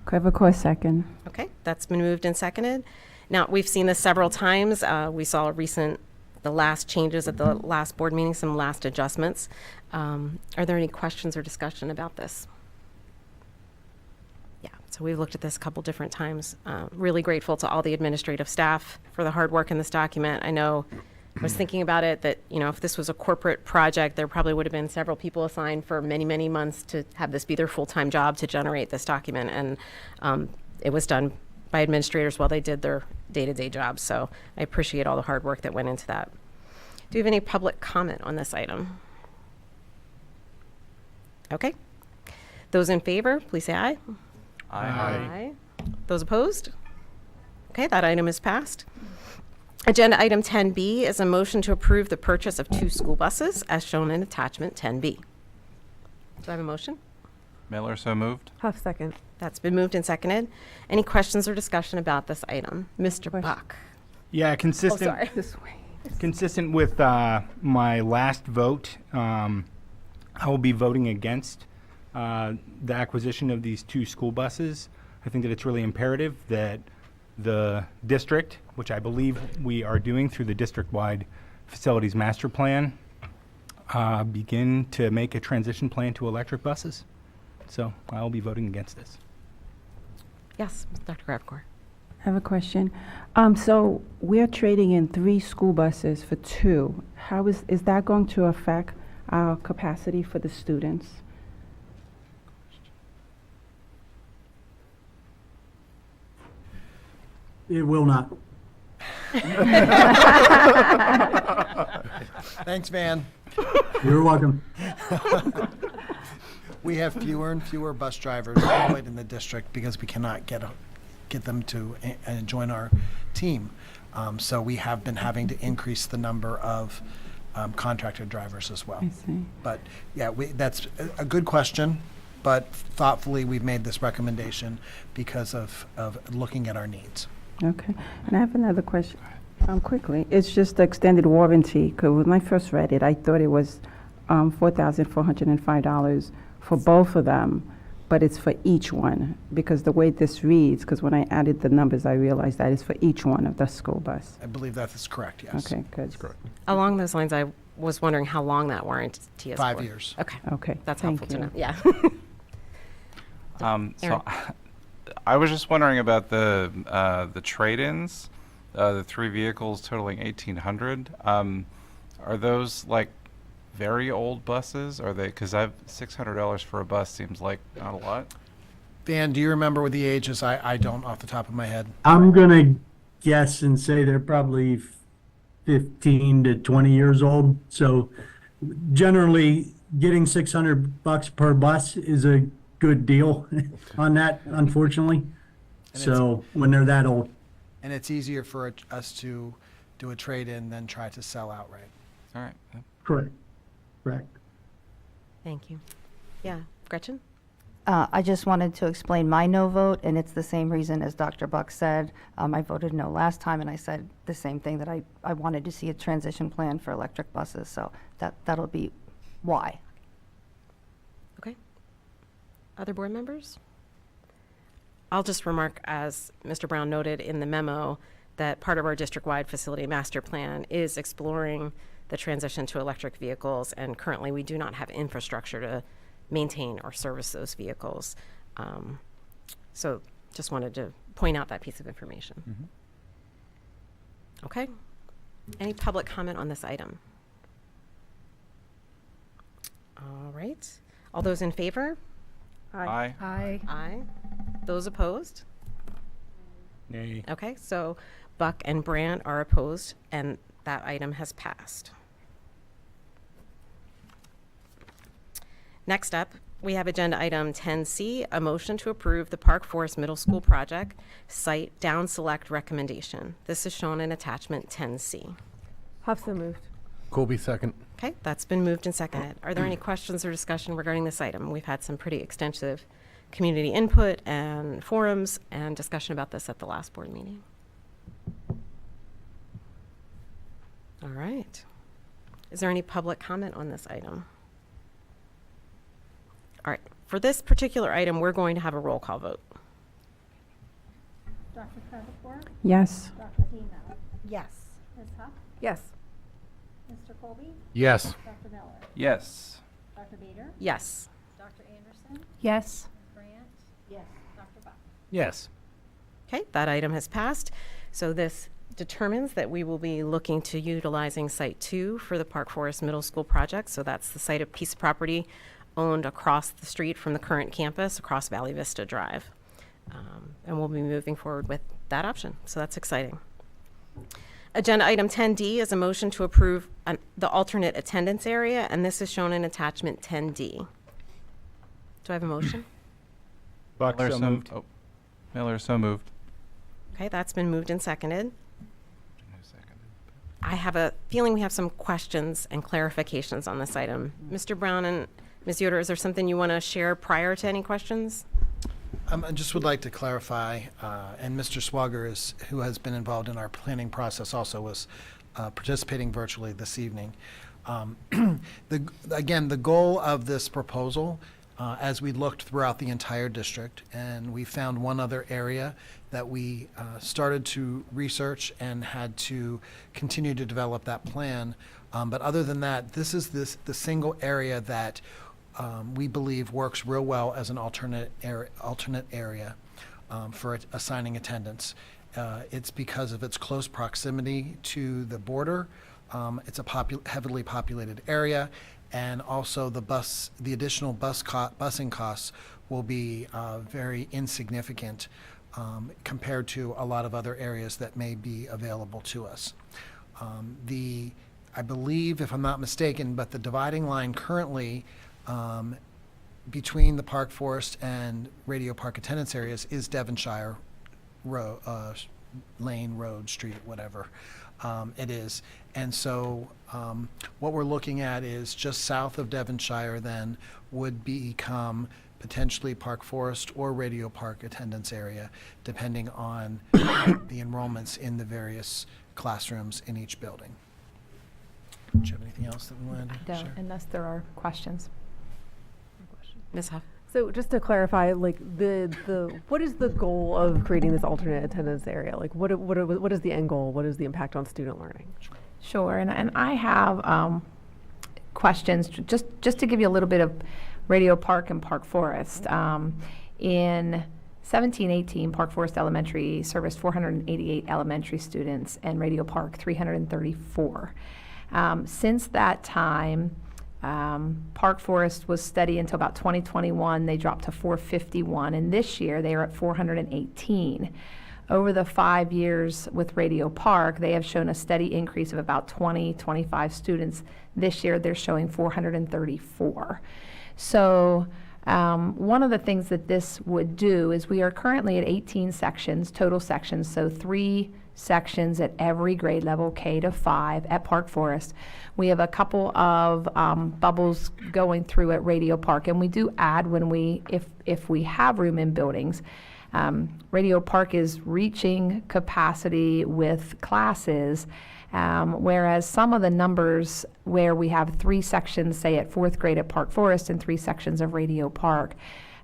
Speaker 21: Quaverico, second.
Speaker 1: Okay, that's been moved and seconded. Now, we've seen this several times. We saw the last changes at the last board meeting, some last adjustments. Are there any questions or discussion about this? Yeah, so we've looked at this a couple different times. Really grateful to all the administrative staff for the hard work in this document. I know I was thinking about it that, you know, if this was a corporate project, there probably would have been several people assigned for many, many months to have this be their full-time job to generate this document. And it was done by administrators while they did their day-to-day jobs. So I appreciate all the hard work that went into that. Do you have any public comment on this item? Okay. Those in favor, please say aye. Aye. Those opposed? Okay, that item is passed. Agenda item 10B is a motion to approve the purchase of 2 school buses as shown in attachment 10B. Do I have a motion?
Speaker 4: Miller, so moved.
Speaker 7: Huff, second.
Speaker 1: That's been moved and seconded. Any questions or discussion about this item? Mr. Buck.
Speaker 19: Yeah, consistent.
Speaker 1: Oh, sorry.
Speaker 19: Consistent with my last vote, I will be voting against the acquisition of these 2 school buses. I think that it's really imperative that the district, which I believe we are doing through the district-wide facilities master plan, begin to make a transition plan to electric buses. So I'll be voting against this.
Speaker 1: Yes, Dr. Grabcore.
Speaker 21: I have a question. So we're trading in 3 school buses for 2. How is that going to affect our capacity for the students?
Speaker 22: It will not.
Speaker 17: Thanks, Van.
Speaker 22: You're welcome.
Speaker 17: We have fewer and fewer bus drivers employed in the district because we cannot get them to join our team. So we have been having to increase the number of contracted drivers as well.
Speaker 21: I see.
Speaker 17: But yeah, that's a good question, but thoughtfully we've made this recommendation because of looking at our needs.
Speaker 21: Okay. And I have another question. Quickly, it's just the extended warranty, because when I first read it, I thought it was $4,405 for both of them, but it's for each one, because the way this reads, because when I added the numbers, I realized that it's for each one of the school bus.
Speaker 17: I believe that is correct, yes.
Speaker 21: Okay, good.
Speaker 17: That's correct.
Speaker 1: Along those lines, I was wondering how long that warranty is
Speaker 17: 5
Speaker 1: for.
Speaker 17: years.
Speaker 1: Okay.
Speaker 21: Okay,
Speaker 1: That's
Speaker 21: thank
Speaker 1: helpful to
Speaker 21: you.
Speaker 1: know. Yeah.
Speaker 4: So
Speaker 1: Aaron.
Speaker 4: I was just wondering about the trade-ins, the 3 vehicles totaling 1,800. Are those like very old buses? Are they? Because $600 for a bus seems like not a lot.
Speaker 17: Van, do you remember what the age is? I don't off the top of my head.
Speaker 22: I'm going to guess and say they're probably 15 to 20 years old. So generally getting $600 per bus is a good deal on that, unfortunately. So when they're that old.
Speaker 17: And it's easier for us to do a trade-in than try to sell outright.
Speaker 4: All right.
Speaker 22: Correct. Correct.
Speaker 1: Thank you. Yeah. Gretchen?
Speaker 8: I just wanted to explain my no vote, and it's the same reason as Dr. Buck said. I voted no last time, and I said the same thing, that I wanted to see a transition plan for electric buses, so that'll be why.
Speaker 1: Okay. Other board members? I'll just remark, as Mr. Brown noted in the memo, that part of our district-wide facility master plan is exploring the transition to electric vehicles, and currently we do not have infrastructure to maintain or service those vehicles. So just wanted to point out that piece of information. Okay. Any public comment on this item? All right. All those in favor?
Speaker 4: Aye.
Speaker 3: Aye.
Speaker 1: Aye. Those opposed?
Speaker 19: Nay.
Speaker 1: Okay, so Buck and Brandt are opposed, and that item has passed. Next up, we have agenda item 10C, a motion to approve the Park Forest Middle School project site down select recommendation. This is shown in attachment 10C.
Speaker 7: Huff so moved.
Speaker 18: Colby, second.
Speaker 1: Okay, that's been moved and seconded. Are there any questions or discussion regarding this item? We've had some pretty extensive community input and forums and discussion about this at the last board meeting. All right. Is there any public comment on this item? All right, for this particular item, we're going to have a roll call vote.
Speaker 2: Dr. Trevor?
Speaker 21: Yes.
Speaker 2: Dr. Dino?
Speaker 13: Yes.
Speaker 2: Ms. Huff?
Speaker 7: Yes.
Speaker 2: Mr. Colby?
Speaker 18: Yes.
Speaker 2: Dr. Miller?
Speaker 4: Yes.
Speaker 2: Dr. Bader?
Speaker 1: Yes.
Speaker 2: Dr. Anderson?
Speaker 3: Yes.
Speaker 2: Ms. Brandt? Yes. Dr. Buck?
Speaker 19: Yes.
Speaker 1: Okay, that item has passed. So this determines that we will be looking to utilizing Site 2 for the Park Forest Middle School project. So that's the site of piece of property owned across the street from the current campus, across Valley Vista Drive. And we'll be moving forward with that option. So that's exciting. Agenda item 10D is a motion to approve the alternate attendance area, and this is shown in attachment 10D. Do I have a motion?
Speaker 19: Buck
Speaker 4: Miller
Speaker 19: so moved.
Speaker 4: Oh, Miller so moved.
Speaker 1: Okay, that's been moved and seconded. I have a feeling we have some questions and clarifications on this item. Mr. Brown and Ms. Yoder, is there something you want to share prior to any questions?
Speaker 17: I just would like to clarify, and Mr. Swager, who has been involved in our planning process, also was participating virtually this evening. Again, the goal of this proposal, as we looked throughout the entire district, and we found one other area that we started to research and had to continue to develop that plan. But other than that, this is the single area that we believe works real well as an alternate area for assigning attendance. It's because of its close proximity to the border. It's a heavily populated area, and also the additional busing costs will be very insignificant compared to a lot of other areas that may be available to us. I believe, if I'm not mistaken, but the dividing line currently between the Park Forest and Radio Park attendance areas is Devonshire Lane, Road, Street, whatever it is. And so what we're looking at is just south of Devonshire then would become potentially Park Forest or Radio Park attendance area, depending on the enrollments in the various classrooms in each building. Do you have anything else that we wanted to
Speaker 7: Don't,
Speaker 17: share?
Speaker 7: unless there are questions.
Speaker 1: Ms. Huff?
Speaker 7: So just to clarify, like what is the goal of creating this alternate attendance area? Like what is the end goal? What is the impact on student learning?
Speaker 6: Sure, and I have questions just to give you a little bit of Radio Park and Park Forest. In 1718, Park Forest Elementary serviced 488 elementary students, and Radio Park 334. Since that time, Park Forest was steady until about 2021. They dropped to 451, and this year they are at 418. Over the 5 years with Radio Park, they have shown a steady increase of about 25 students. This year they're showing 434. So one of the things that this would do is we are currently at 18 sections, total sections, so 3 sections at every grade level, K to 5 at Park Forest. We have a couple of bubbles going through at Radio Park, and we do add when if we have room in buildings. Radio Park is reaching capacity with classes, whereas some of the numbers where we have 3 sections, say at 4th grade at Park Forest and 3 sections of Radio Park,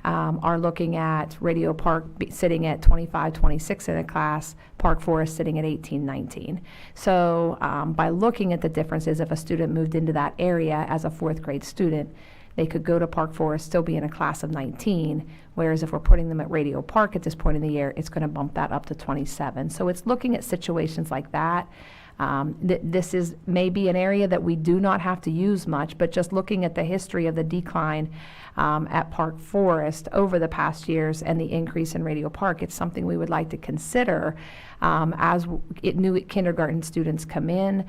Speaker 6: are looking at Radio Park sitting at 25, 26 in a class, Park Forest sitting at 18, 19. So by looking at the differences, if a student moved into that area as a 4th grade student, they could go to Park Forest, still be in a class of 19, whereas if we're putting them at Radio Park at this point in the year, it's going to bump that up to 27. So it's looking at situations like that. This is maybe an area that we do not have to use much, but just looking at the history of the decline at Park Forest over the past years and the increase in Radio Park, it's something we would like to consider as new kindergarten students come in,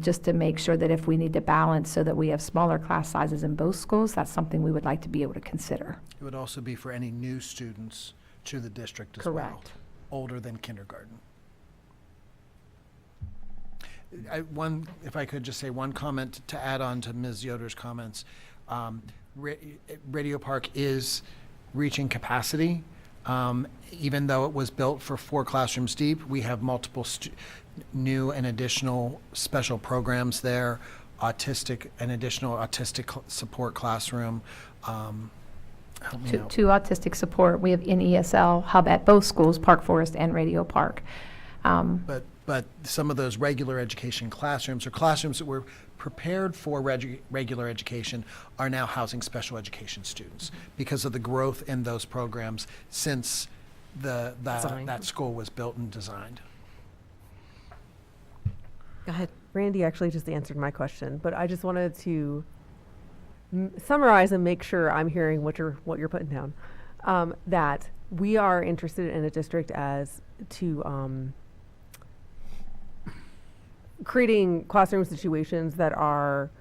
Speaker 6: just to make sure that if we need to balance so that we have smaller class sizes in both schools, that's something we would like to be able to consider.
Speaker 17: It would also be for any new students to the district as well.
Speaker 6: Correct.
Speaker 17: Older than kindergarten. If I could just say one comment to add on to Ms. Yoder's comments. Radio Park is reaching capacity. Even though it was built for 4 classrooms deep, we have multiple new and additional special programs there, an additional autistic support classroom. Help me out.
Speaker 6: To autistic support, we have an ESL hub at both schools, Park Forest and Radio Park.
Speaker 17: But some of those regular education classrooms, or classrooms that were prepared for regular education, are now housing special education students because of the growth in those programs since that school was built and designed.
Speaker 1: Go ahead.
Speaker 7: Randy actually just answered my question, but I just wanted to summarize and make sure I'm hearing what you're putting down. That we are interested in a district as to creating classroom situations that are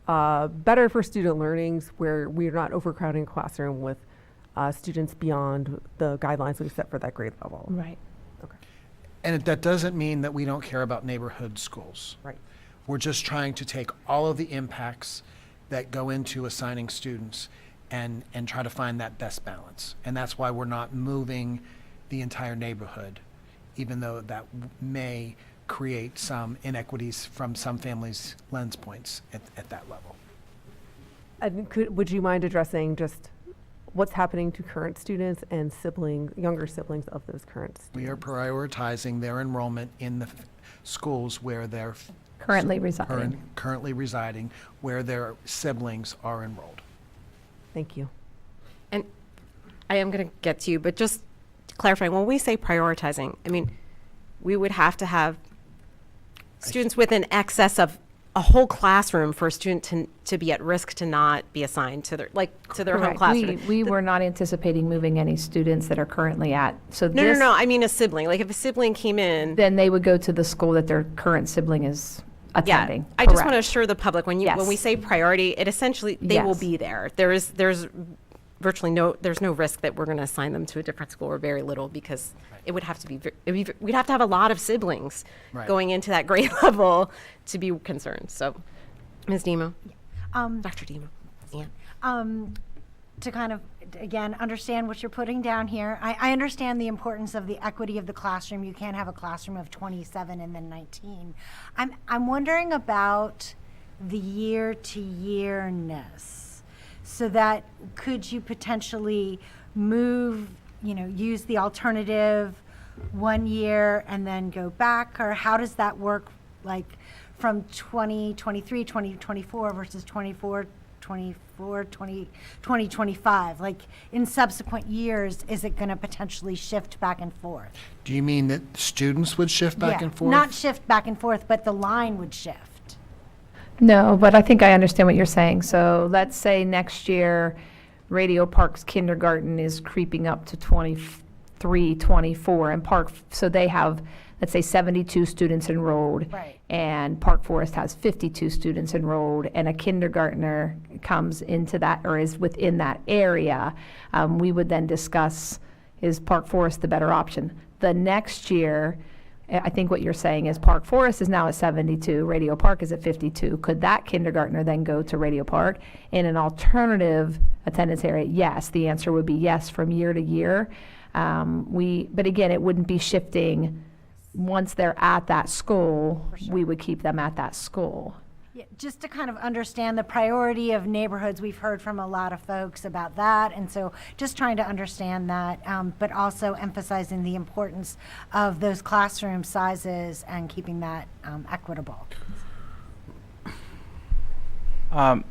Speaker 7: better for student learnings, where we're not overcrowding a classroom with students beyond the guidelines we've set for that grade level.
Speaker 6: Right.
Speaker 7: Okay.
Speaker 17: And that doesn't mean that we don't care about neighborhood schools.
Speaker 7: Right.
Speaker 17: We're just trying to take all of the impacts that go into assigning students and try to find that best balance. And that's why we're not moving the entire neighborhood, even though that may create some inequities from some families' lens points at that level.
Speaker 7: And would you mind addressing just what's happening to current students and younger siblings of those current students?
Speaker 17: We are prioritizing their enrollment in the schools where they're
Speaker 6: Currently residing.
Speaker 17: Currently residing, where their siblings are enrolled.
Speaker 7: Thank you.
Speaker 1: And I am going to get to you, but just clarifying, when we say prioritizing, I mean, we would have to have students with an excess of a whole classroom for a student to be at risk to not be assigned to their home
Speaker 6: Correct.
Speaker 1: classroom.
Speaker 6: We were not anticipating moving any students that are currently at, so
Speaker 1: No, I mean a sibling. Like if a sibling came in.
Speaker 6: Then they would go to the school that their current sibling is attending.
Speaker 1: I just want to
Speaker 6: Correct.
Speaker 1: assure the public when we say priority, it essentially, they will
Speaker 6: Yes.
Speaker 1: be there. There's virtually there's no risk that we're going to assign them to a different school, or very little, because it would have to be, we'd have to have a lot of siblings
Speaker 17: Right.
Speaker 1: going into that grade level to be concerned. So, Ms. Demo, Dr. Demo, yeah.
Speaker 9: To kind of, again, understand what you're putting down here. I understand the importance of the equity of the classroom. You can't have a classroom of 27 and then 19. I'm wondering about the year-to-yearness. So that could you potentially move, use the alternative 1 year and then go back? Or how does that work, like from 2023, 2024 versus 2025, like in subsequent years, is it going to potentially shift back and forth?
Speaker 17: Do you mean that students would shift back and forth?
Speaker 9: Not shift back and forth, but the line would shift.
Speaker 6: No, but I think I understand what you're saying. So let's say next year, Radio Park's kindergarten is creeping up to 23, 24, and so they have, let's say, 72 students enrolled.
Speaker 9: Right.
Speaker 6: And Park Forest has 52 students enrolled, and a kindergartner comes into that, or is within that area. We would then discuss, is Park Forest the better option? The next year, I think what you're saying is Park Forest is now at 72, Radio Park is at 52. Could that kindergartner then go to Radio Park in an alternative attendance area? Yes, the answer would be yes from year to year. But again, it wouldn't be shifting. Once they're at that school, we would keep them at that school.
Speaker 9: Yeah, just to kind of understand the priority of neighborhoods, we've heard from a lot of folks about that, and so just trying to understand that, but also emphasizing the importance of those classroom sizes and keeping that equitable.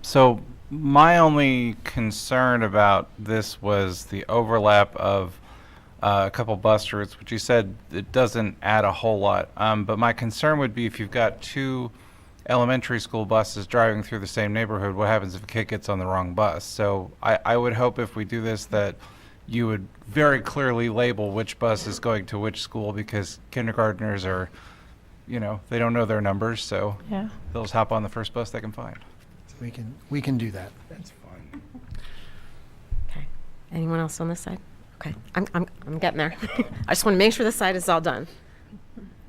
Speaker 4: So my only concern about this was the overlap of a couple bus routes, which you said it doesn't add a whole lot. But my concern would be if you've got two elementary school buses driving through the same neighborhood, what happens if a kid gets on the wrong bus? So I would hope if we do this that you would very clearly label which bus is going to which school, because kindergartners are, they don't know their numbers, so
Speaker 6: Yeah.
Speaker 4: they'll just hop on the first bus they can find.
Speaker 17: We can do that.
Speaker 4: That's fun.
Speaker 1: Okay. Anyone else on this side? Okay. I'm getting there. I just want to make sure this side is all done.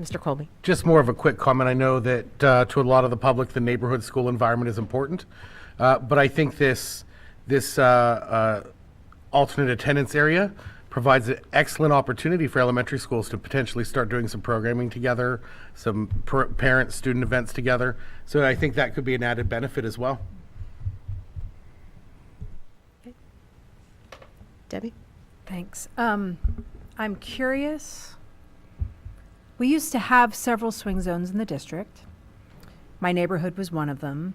Speaker 1: Mr. Colby.
Speaker 18: Just more of a quick comment. I know that to a lot of the public, the neighborhood school environment is important, but I think this alternate attendance area provides an excellent opportunity for elementary schools to potentially start doing some programming together, some parent-student events together. So I think that could be an added benefit as well.
Speaker 1: Debbie?
Speaker 3: Thanks. I'm curious. We used to have several swing zones in the district. My neighborhood was one of them.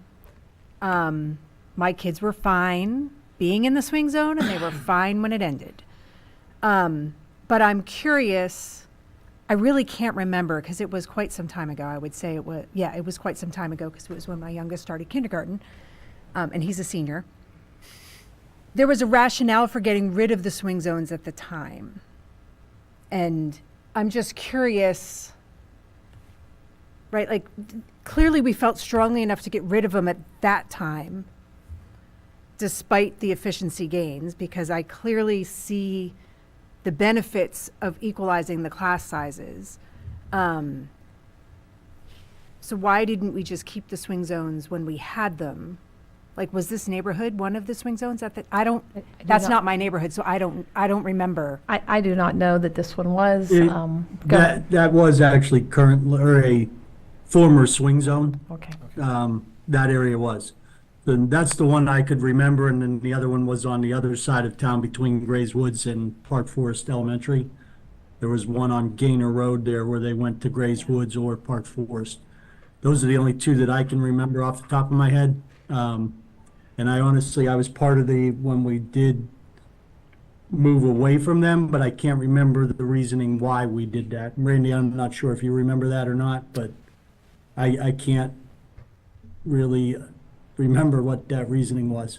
Speaker 3: My kids were fine being in the swing zone, and they were fine when it ended. But I'm curious. I really can't remember because it was quite some time ago. I would say it was quite some time ago because it was when my youngest started kindergarten, and he's a senior. There was a rationale for getting rid of the swing zones at the time. And I'm just curious, right? Like, clearly we felt strongly enough to get rid of them at that time, despite the efficiency gains, because I clearly see the benefits of equalizing the class sizes. So why didn't we just keep the swing zones when we had them? Like, was this neighborhood one of the swing zones at the, that's not my neighborhood, so I don't remember.
Speaker 6: I do not know that this one was.
Speaker 22: That was actually a former swing zone.
Speaker 6: Okay.
Speaker 22: That area was. Then that's the one I could remember, and then the other one was on the other side of town between Grays Woods and Park Forest Elementary. There was one on Gaynor Road there where they went to Grays Woods or Park Forest. Those are the only two that I can remember off the top of my head. And I was part of when we did move away from them, but I can't remember the reasoning why we did that. Randy, I'm not sure if you remember that or not, but I can't really remember what that reasoning was.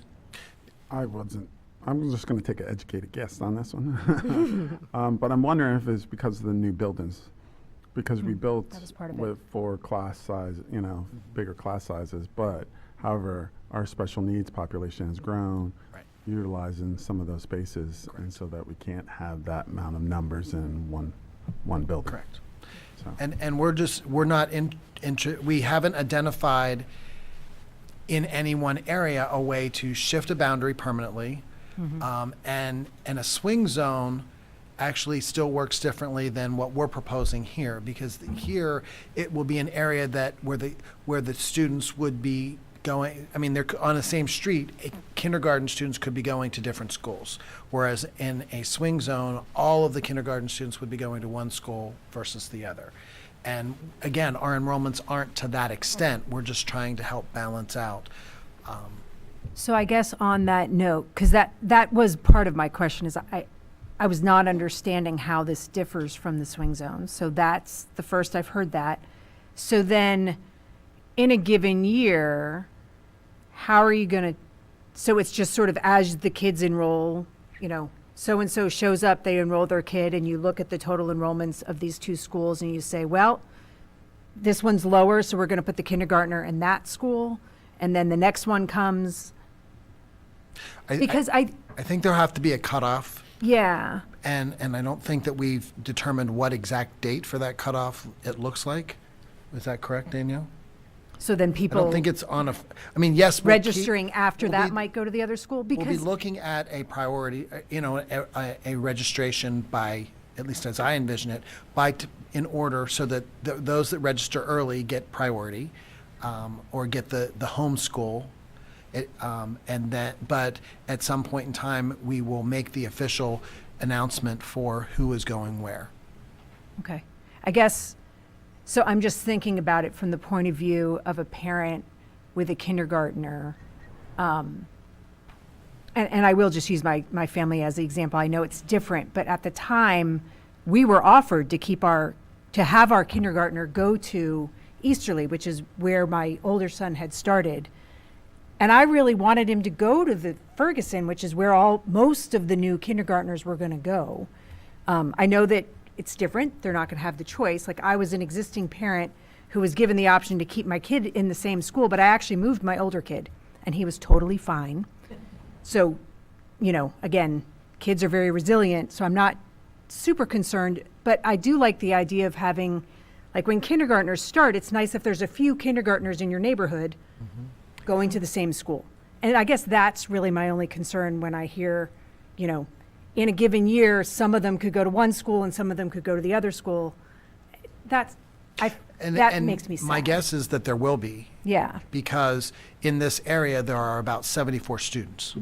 Speaker 5: I'm just going to take an educated guess on this one. But I'm wondering if it's because of the new buildings. Because we built with for class size, bigger class sizes, but however, our special needs population has grown, utilizing some of those spaces, and so that we can't have that amount of numbers in one building.
Speaker 17: Correct.
Speaker 5: So.
Speaker 17: And we're not we haven't identified in any one area a way to shift a boundary permanently, and a swing zone actually still works differently than what we're proposing here, because here it will be an area that where the students would be going. I mean, they're on the same street. Kindergarten students could be going to different schools, whereas in a swing zone, all of the kindergarten students would be going to one school versus the other. And again, our enrollments aren't to that extent. We're just trying to help balance out.
Speaker 3: So I guess on that note, because that was part of my question, is I was not understanding how this differs from the swing zones. So that's the first I've heard that. So then in a given year, how are you going to, so it's just sort of as the kids enroll, so-and-so shows up, they enroll their kid, and you look at the total enrollments of these two schools and you say, well, this one's lower, so we're going to put the kindergartner in that school, and then the next one comes. I
Speaker 17: think there'll have to be a cutoff.
Speaker 3: Yeah.
Speaker 17: And I don't think that we've determined what exact date for that cutoff it looks like. Is that correct, Danielle?
Speaker 3: So then people.
Speaker 17: I don't think it's on yes.
Speaker 3: Registering after that might go to the other school, because.
Speaker 17: We'll be looking at a priority, a registration by, at least as I envision it, in order so that those that register early get priority, or get the home school. But at some point in time, we will make the official announcement for who is going where.
Speaker 3: Okay. I guess, so I'm just thinking about it from the point of view of a parent with a kindergartner. I and I will just use my family as the example. I know it's different, but at the time, we were offered to have our kindergartner go to Easterly, which is where my older son had started. And I really wanted him to go to the Ferguson, which is where most of the new kindergartners were going to go. I know that it's different. They're not going to have the choice. Like, I was an existing parent who was given the option to keep my kid in the same school, but I actually moved my older kid, and he was totally fine. So, again, kids are very resilient, so I'm not super concerned, but I do like the idea of having, like, when kindergartners start, it's nice if there's a few kindergartners in your neighborhood going to the same school. And I guess that's really my only concern when I hear, in a given year, some of them could go to one school and some of them could go to the other school. That makes me sad.
Speaker 17: My guess is that there will be.
Speaker 3: Yeah.
Speaker 17: Because in this area, there are about 74 students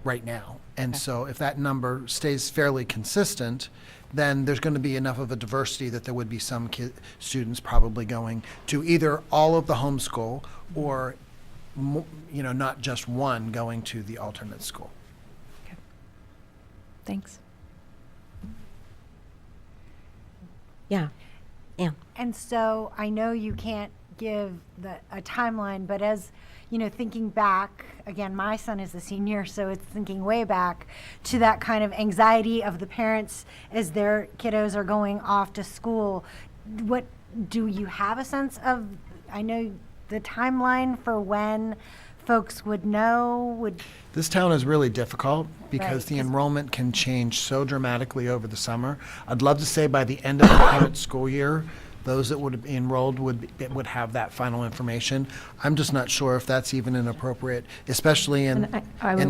Speaker 17: right now. And so if that number stays fairly consistent, then there's going to be enough of a diversity that there would be some students probably going to either all of the homeschool or, not just one going to the alternate school.
Speaker 3: Okay. Thanks.
Speaker 1: Yeah. Yeah.
Speaker 9: And so I know you can't give a timeline, but as thinking back, again, my son is a senior, so it's thinking way back to that kind of anxiety of the parents as their kiddos are going off to school. What do you have a sense of? I know the timeline for when folks would know.
Speaker 17: This town is really difficult because
Speaker 9: Right.
Speaker 17: the enrollment can change so dramatically over the summer. I'd love to say by the end of the current school year, those that would be enrolled would have that final information. I'm just not sure if that's even inappropriate, especially in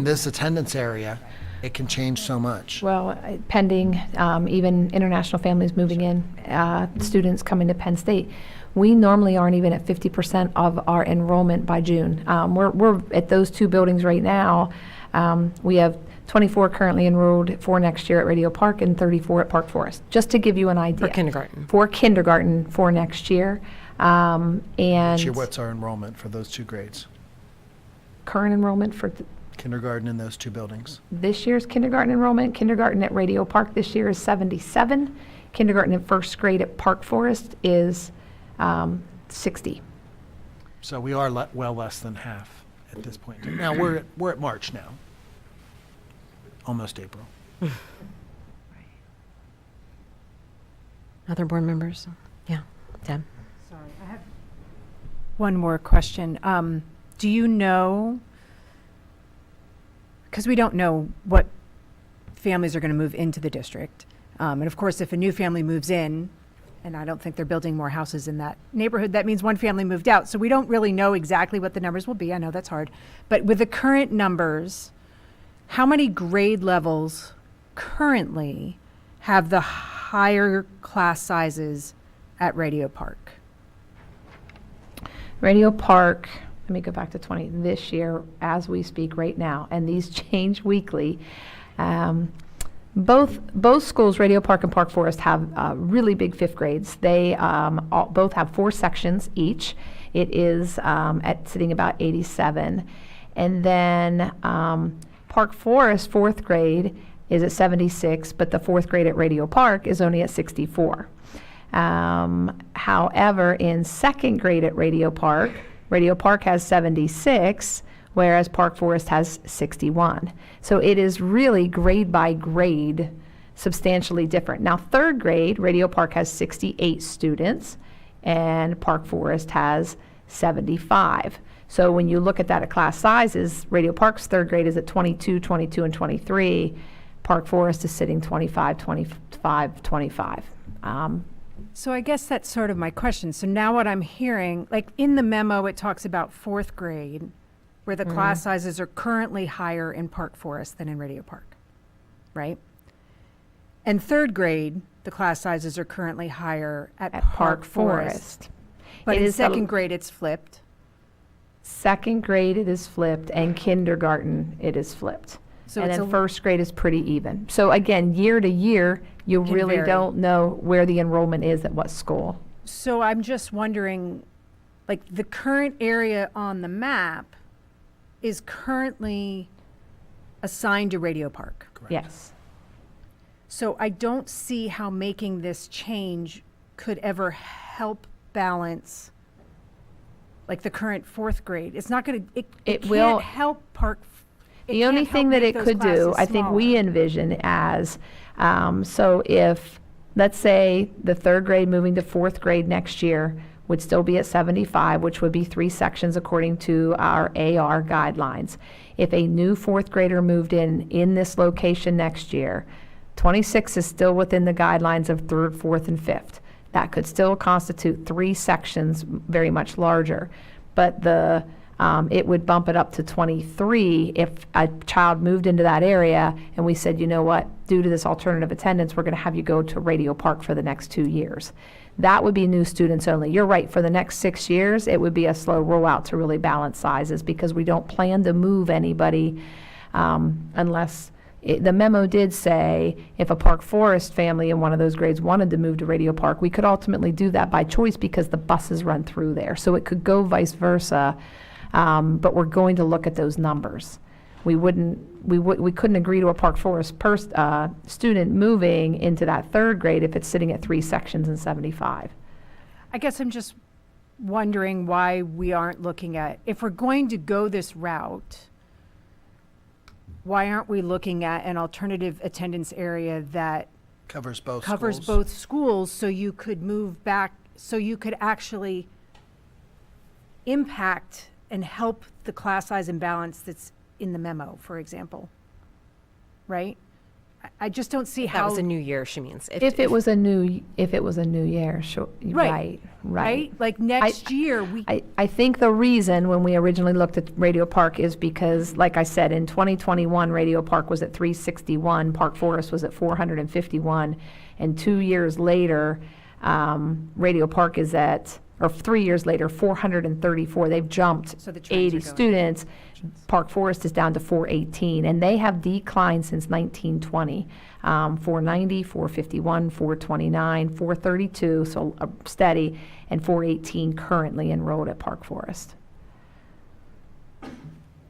Speaker 17: this attendance area. It can change so much.
Speaker 6: Well, pending even international families moving in, students coming to Penn State, we normally aren't even at 50% of our enrollment by June. We're at those two buildings right now. We have 24 currently enrolled for next year at Radio Park and 34 at Park Forest, just to give you an idea.
Speaker 1: For kindergarten.
Speaker 6: For kindergarten for next year. And
Speaker 17: What's our enrollment for those two grades?
Speaker 6: current enrollment for
Speaker 17: Kindergarten in those two buildings.
Speaker 6: this year's kindergarten enrollment, kindergarten at Radio Park this year is 77. Kindergarten in first grade at Park Forest is 60.
Speaker 17: So we are well less than half at this point. Now, we're at March now. Almost April.
Speaker 1: Other board members? Yeah. Deb?
Speaker 3: Sorry, I have one more question. Do you know, because we don't know what families are going to move into the district, and of course, if a new family moves in, and I don't think they're building more houses in that neighborhood, that means one family moved out. So we don't really know exactly what the numbers will be. I know that's hard. But with the current numbers, how many grade levels currently have the higher class sizes at Radio Park?
Speaker 6: Radio Park, let me go back to 20, this year, as we speak right now, and these change weekly. Both schools, Radio Park and Park Forest, have really big fifth grades. They both have 4 sections each. It is sitting about 87. And then Park Forest, 4th grade, is at 76, but the 4th grade at Radio Park is only at 64. However, in 2nd grade at Radio Park has 76, whereas Park Forest has 61. So it is really grade by grade substantially different. Now, 3rd grade, Radio Park has 68 students, and Park Forest has 75. So when you look at that at class sizes, Radio Park's 3rd grade is at 22, 22, and 23. Park Forest is sitting 25, 25, 25.
Speaker 3: So I guess that's sort of my question. So now what I'm hearing, like in the memo, it talks about 4th grade, where the class sizes are currently higher in Park Forest than in Radio Park, right? And 3rd grade, the class sizes are currently higher at Park Forest. But
Speaker 6: It
Speaker 3: in
Speaker 6: is
Speaker 3: 2nd grade, it's flipped.
Speaker 6: 2nd grade, it is flipped, and kindergarten, it is flipped.
Speaker 3: So
Speaker 6: And
Speaker 3: it's
Speaker 6: then
Speaker 3: a-
Speaker 6: 1st grade is pretty even. So again, year to year, you
Speaker 3: Can
Speaker 6: really
Speaker 3: vary.
Speaker 6: don't know where the enrollment is at what school.
Speaker 3: So I'm just wondering, like the current area on the map is currently assigned to Radio Park.
Speaker 6: Yes.
Speaker 3: So I don't see how making this change could ever help balance like the current fourth grade. It's not going to, it
Speaker 6: It will-
Speaker 3: can't help Park.
Speaker 6: The only thing that it could do, I think we
Speaker 3: in.
Speaker 6: envision as, so if, let's say, the third grade moving to fourth grade next year would still be at 75, which would be 3 sections according to our AR guidelines. If a new fourth grader moved in this location next year, 26 is still within the guidelines of third, fourth, and fifth. That could still constitute 3 sections, very much larger. But it would bump it up to 23 if a child moved into that area and we said, you know what, due to this alternative attendance, we're going to have you go to Radio Park for the next 2 years. That would be new students only. You're right, for the next 6 years, it would be a slow rollout to really balance sizes because we don't plan to move anybody unless, the memo did say if a Park Forest family in one of those grades wanted to move to Radio Park, we could ultimately do that by choice because the buses run through there. So it could go vice versa. But we're going to look at those numbers. We couldn't agree to a Park Forest student moving into that third grade if it's sitting at 3 sections and 75.
Speaker 3: I guess I'm just wondering why we aren't looking at, if we're going to go this route, why aren't we looking at an alternative attendance area that
Speaker 17: Covers both
Speaker 3: covers
Speaker 17: schools.
Speaker 3: both schools so you could move back, so you could actually impact and help the class size imbalance that's in the memo, for example, right? I just don't see how.
Speaker 1: That was a new year, she means.
Speaker 6: If it was a new year, sure, right.
Speaker 3: Like next year,
Speaker 6: I think the reason when we originally looked at Radio Park is because, like I said, in 2021, Radio Park was at 361, Park Forest was at 451, and 2 years later, Radio Park is at, or 3 years later, 434. They've jumped
Speaker 3: So the trends
Speaker 6: 80
Speaker 3: are going
Speaker 6: students. Park Forest is down to 418, and they have declined since 1920. 490, 451, 429, 432, so steady, and 418 currently enrolled at Park Forest.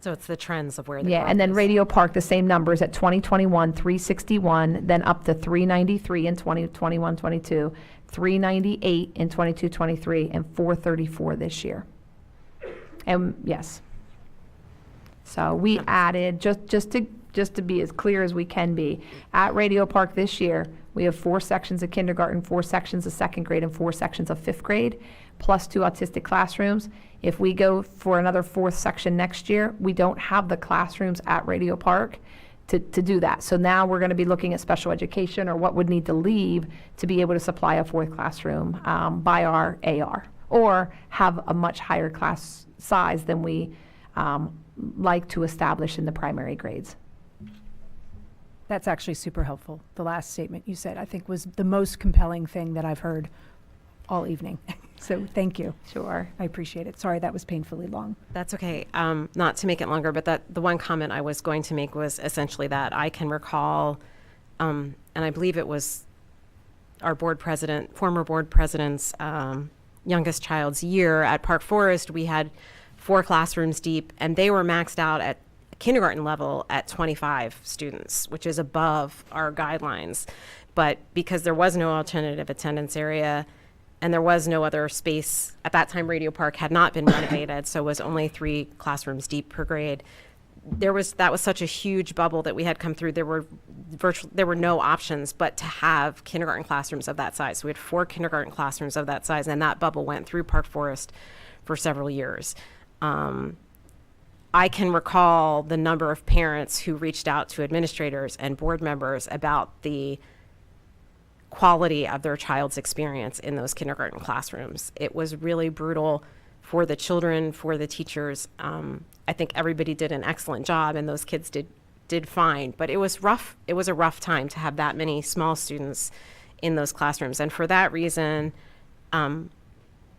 Speaker 1: So it's the trends of where the
Speaker 6: Yeah,
Speaker 1: growth
Speaker 6: and then
Speaker 1: is.
Speaker 6: Radio Park, the same numbers at 2021, 361, then up to 393 in 2021, 22, 398 in 22, 23, and 434 this year. And yes. So we added, just to be as clear as we can be, at Radio Park this year, we have 4 sections of kindergarten, 4 sections of second grade, and 4 sections of fifth grade, plus 2 autistic classrooms. If we go for another 4th section next year, we don't have the classrooms at Radio Park to do that. So now we're going to be looking at special education or what would need to leave to be able to supply a 4th classroom by our AR, or have a much higher class size than we like to establish in the primary grades.
Speaker 3: That's actually super helpful. The last statement you said, I think, was the most compelling thing that I've heard all evening. So thank you.
Speaker 6: Sure.
Speaker 3: I appreciate it. Sorry, that was painfully long.
Speaker 1: That's okay. Not to make it longer, but the one comment I was going to make was essentially that I can recall, and I believe it was our former board president's youngest child's year at Park Forest. We had 4 classrooms deep, and they were maxed out at kindergarten level at 25 students, which is above our guidelines. But because there was no alternative attendance area and there was no other space, at that time Radio Park had not been renovated, so it was only 3 classrooms deep per grade. That was such a huge bubble that we had come through. There were no options but to have kindergarten classrooms of that size. So we had 4 kindergarten classrooms of that size, and that bubble went through Park Forest for several years. I can recall the number of parents who reached out to administrators and board members about the quality of their child's experience in those kindergarten classrooms. It was really brutal for the children, for the teachers. I think everybody did an excellent job, and those kids did fine. But it was rough. It was a rough time to have that many small students in those classrooms. And for that reason, I'm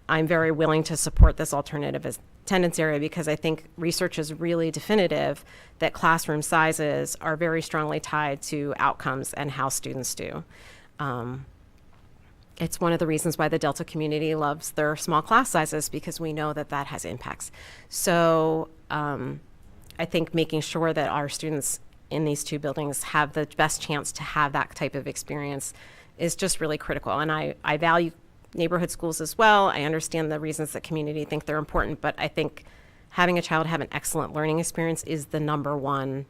Speaker 1: very willing to support this alternative attendance area, because I think research is really definitive that classroom sizes are very strongly tied to outcomes and how students do. It's one of the reasons why the Delta community loves their small class sizes, because we know that that has impacts. So I think making sure that our students in these two buildings have the best chance to have that type of experience is just really critical. And I value neighborhood schools as well. I understand the reasons that community think they're important, but I think having a child have an excellent learning experience is the number one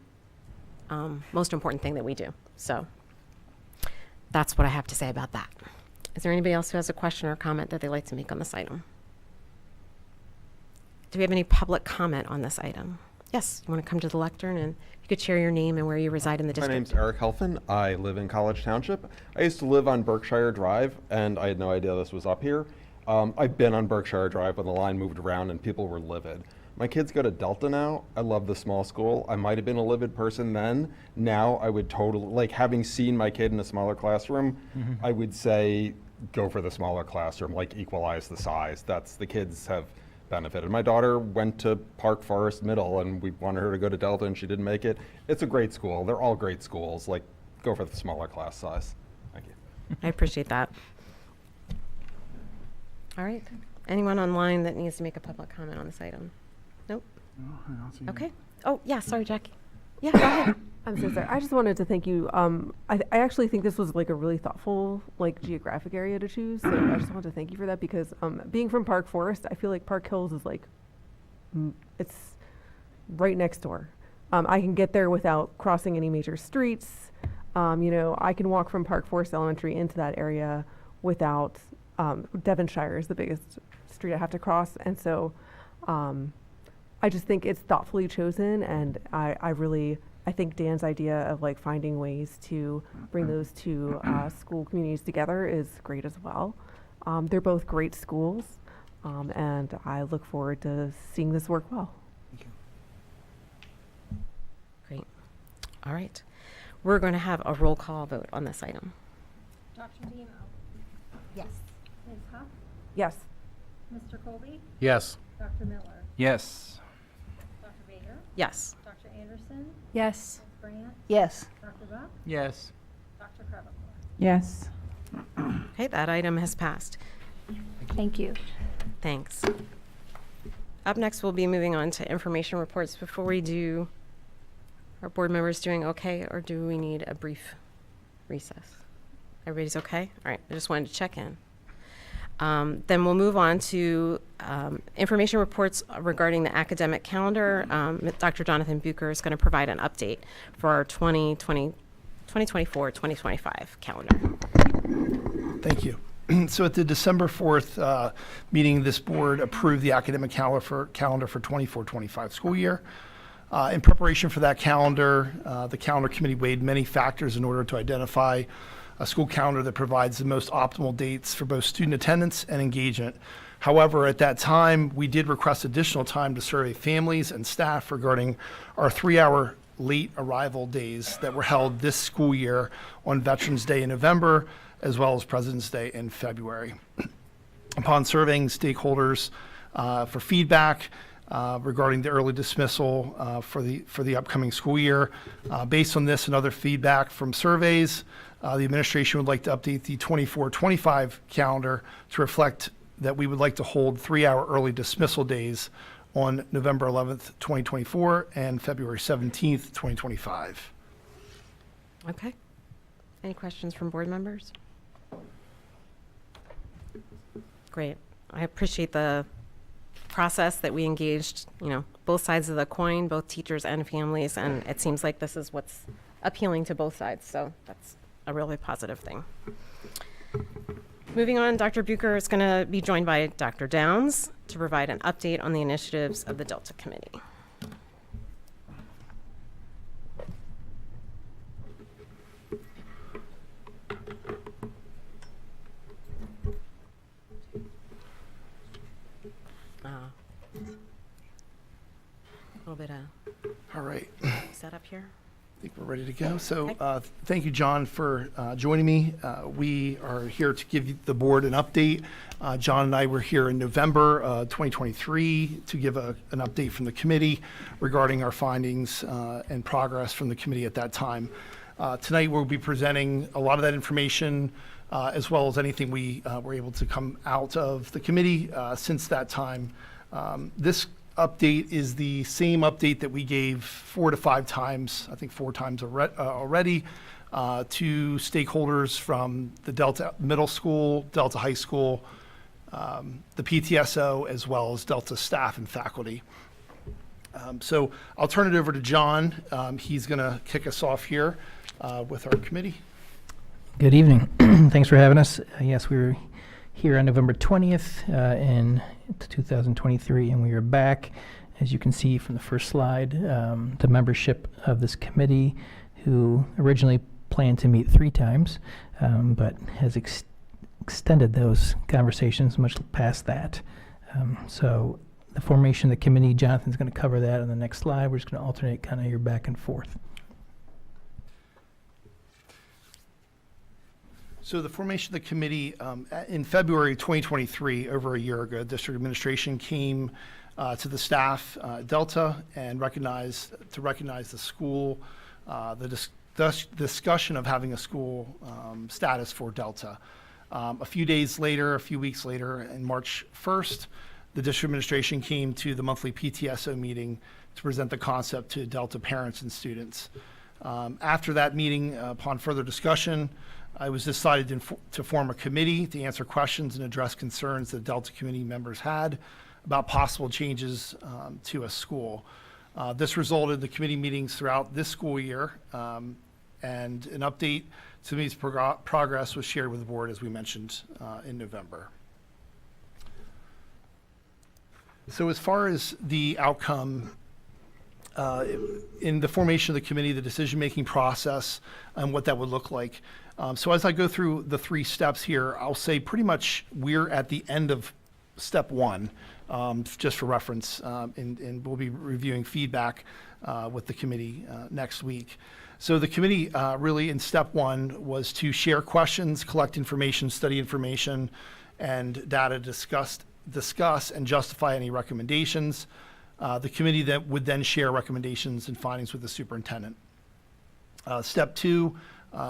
Speaker 1: most important thing that we do. So that's what I have to say about that. Is there anybody else who has a question or comment that they'd like to make on this item? Do we have any public comment on this item? Yes, you want to come to the lectern and you could share your name and where you reside in the district.
Speaker 10: My name's Eric Helfin. I live in College Township. I used to live on Berkshire Drive, and I had no idea this was up here. I've been on Berkshire Drive when the line moved around and people were livid. My kids go to Delta now. I love the small school. I might have been a livid person then. Now I would totally, like having seen my kid in a smaller classroom, I would say go for the smaller classroom, like equalize the size. The kids have benefited. My daughter went to Park Forest Middle and we wanted her to go to Delta and she didn't make it. It's a great school. They're all great schools. Like, go for the smaller class size. Thank you.
Speaker 1: I appreciate that. All right. Anyone online that needs to make a public comment on this item? Nope. Okay. Oh, yeah, sorry, Jackie. Yeah, go ahead.
Speaker 7: I'm so sorry. I just wanted to thank you. I actually think this was like a really thoughtful, like, geographic area to choose. So I just wanted to thank you for that because being from Park Forest, I feel like Park Hills is like, it's right next door. I can get there without crossing any major streets. I can walk from Park Forest Elementary into that area without, Devonshire is the biggest street I have to cross. And so I just think it's thoughtfully chosen, and I think Dan's idea of like finding ways to bring those two school communities together is great as well. They're both great schools, and I look forward to seeing this work well.
Speaker 1: Great. All right. We're going to have a roll call vote on this item.
Speaker 11: Dr. Demo?
Speaker 9: Yes.
Speaker 11: Ms. Huff?
Speaker 7: Yes.
Speaker 11: Mr. Colby?
Speaker 18: Yes.
Speaker 11: Dr. Miller?
Speaker 4: Yes.
Speaker 11: Dr. Bader?
Speaker 1: Yes.
Speaker 11: Dr. Anderson?
Speaker 3: Yes.
Speaker 11: Ms. Brandt?
Speaker 8: Yes.
Speaker 11: Dr. Buck?
Speaker 19: Yes.
Speaker 11: Dr. Crevacor?
Speaker 21: Yes.
Speaker 1: Okay, that item has passed.
Speaker 8: Thank you.
Speaker 1: Thanks. Up next, we'll be moving on to information reports. Before we do, are board members doing okay, or do we need a brief recess? Everybody's okay? All right, I just wanted to check in. Then we'll move on to information reports regarding the academic calendar. Dr. Jonathan Bucher is going to provide an update for our 2024-2025 calendar.
Speaker 23: Thank you. So at the December 4th meeting, this board approved the academic calendar for 24-25 school year. In preparation for that calendar, the calendar committee weighed many factors in order to identify a school calendar that provides the most optimal dates for both student attendance and engagement. However, at that time, we did request additional time to survey families and staff regarding our 3-hour late arrival days that were held this school year on Veterans Day in November, as well as President's Day in February. Upon surveying stakeholders for feedback regarding the early dismissal for the upcoming school year, based on this and other feedback from surveys, the administration would like to update the 24-25 calendar to reflect that we would like to hold 3-hour early dismissal days on November 11th, 2024 and February 17th, 2025.
Speaker 1: Okay. Any questions from board members? Great. I appreciate the process that we engaged, both sides of the coin, both teachers and families, and it seems like this is what's appealing to both sides, so that's a really positive thing. Moving on, Dr. Bucher is going to be joined by Dr. Downs to provide an update on the initiatives of the Delta Committee. A little bit of
Speaker 23: All right.
Speaker 1: setup here.
Speaker 23: I think we're ready to go. So thank you, John, for joining me. We are here to give the board an update. John and I were here in November 2023 to give an update from the committee regarding our findings and progress from the committee at that time. Tonight we'll be presenting a lot of that information as well as anything we were able to come out of the committee since that time. This update is the same update that we gave 4 to 5 times, I think 4 times already, to stakeholders from the Delta Middle School, Delta High School, the PTSO, as well as Delta staff and faculty. So I'll turn it over to John. He's going to kick us off here with our committee.
Speaker 12: Good evening. Thanks for having us. Yes, we were here on November 20th in 2023, and we are back, as you can see from the first slide, the membership of this committee, who originally planned to meet 3 times, but has extended those conversations much past that. So the formation of the committee, Jonathan's going to cover that on the next slide. We're just going to alternate kind of your back and forth.
Speaker 23: So the formation of the committee, in February 2023, over a year ago, district administration came to the staff Delta and recognize the school, the discussion of having a school status for Delta. A few weeks later, in March 1st, the district administration came to the monthly PTSO meeting to present the concept to Delta parents and students. After that meeting, upon further discussion, it was decided to form a committee to answer questions and address concerns that Delta committee members had about possible changes to a school. This resulted in the committee meetings throughout this school year, and an update to the committee's progress was shared with the board, as we mentioned, in November. So as far as the outcome, in the formation of the committee, the decision-making process, and what that would look like. So as I go through the 3 steps here, I'll say pretty much we're at the end of step 1, just for reference, and we'll be reviewing feedback with the committee next week. So the committee really in step 1 was to share questions, collect information, study information, and data, discuss and justify any recommendations. The committee that would then share recommendations and findings with the superintendent. Step 2,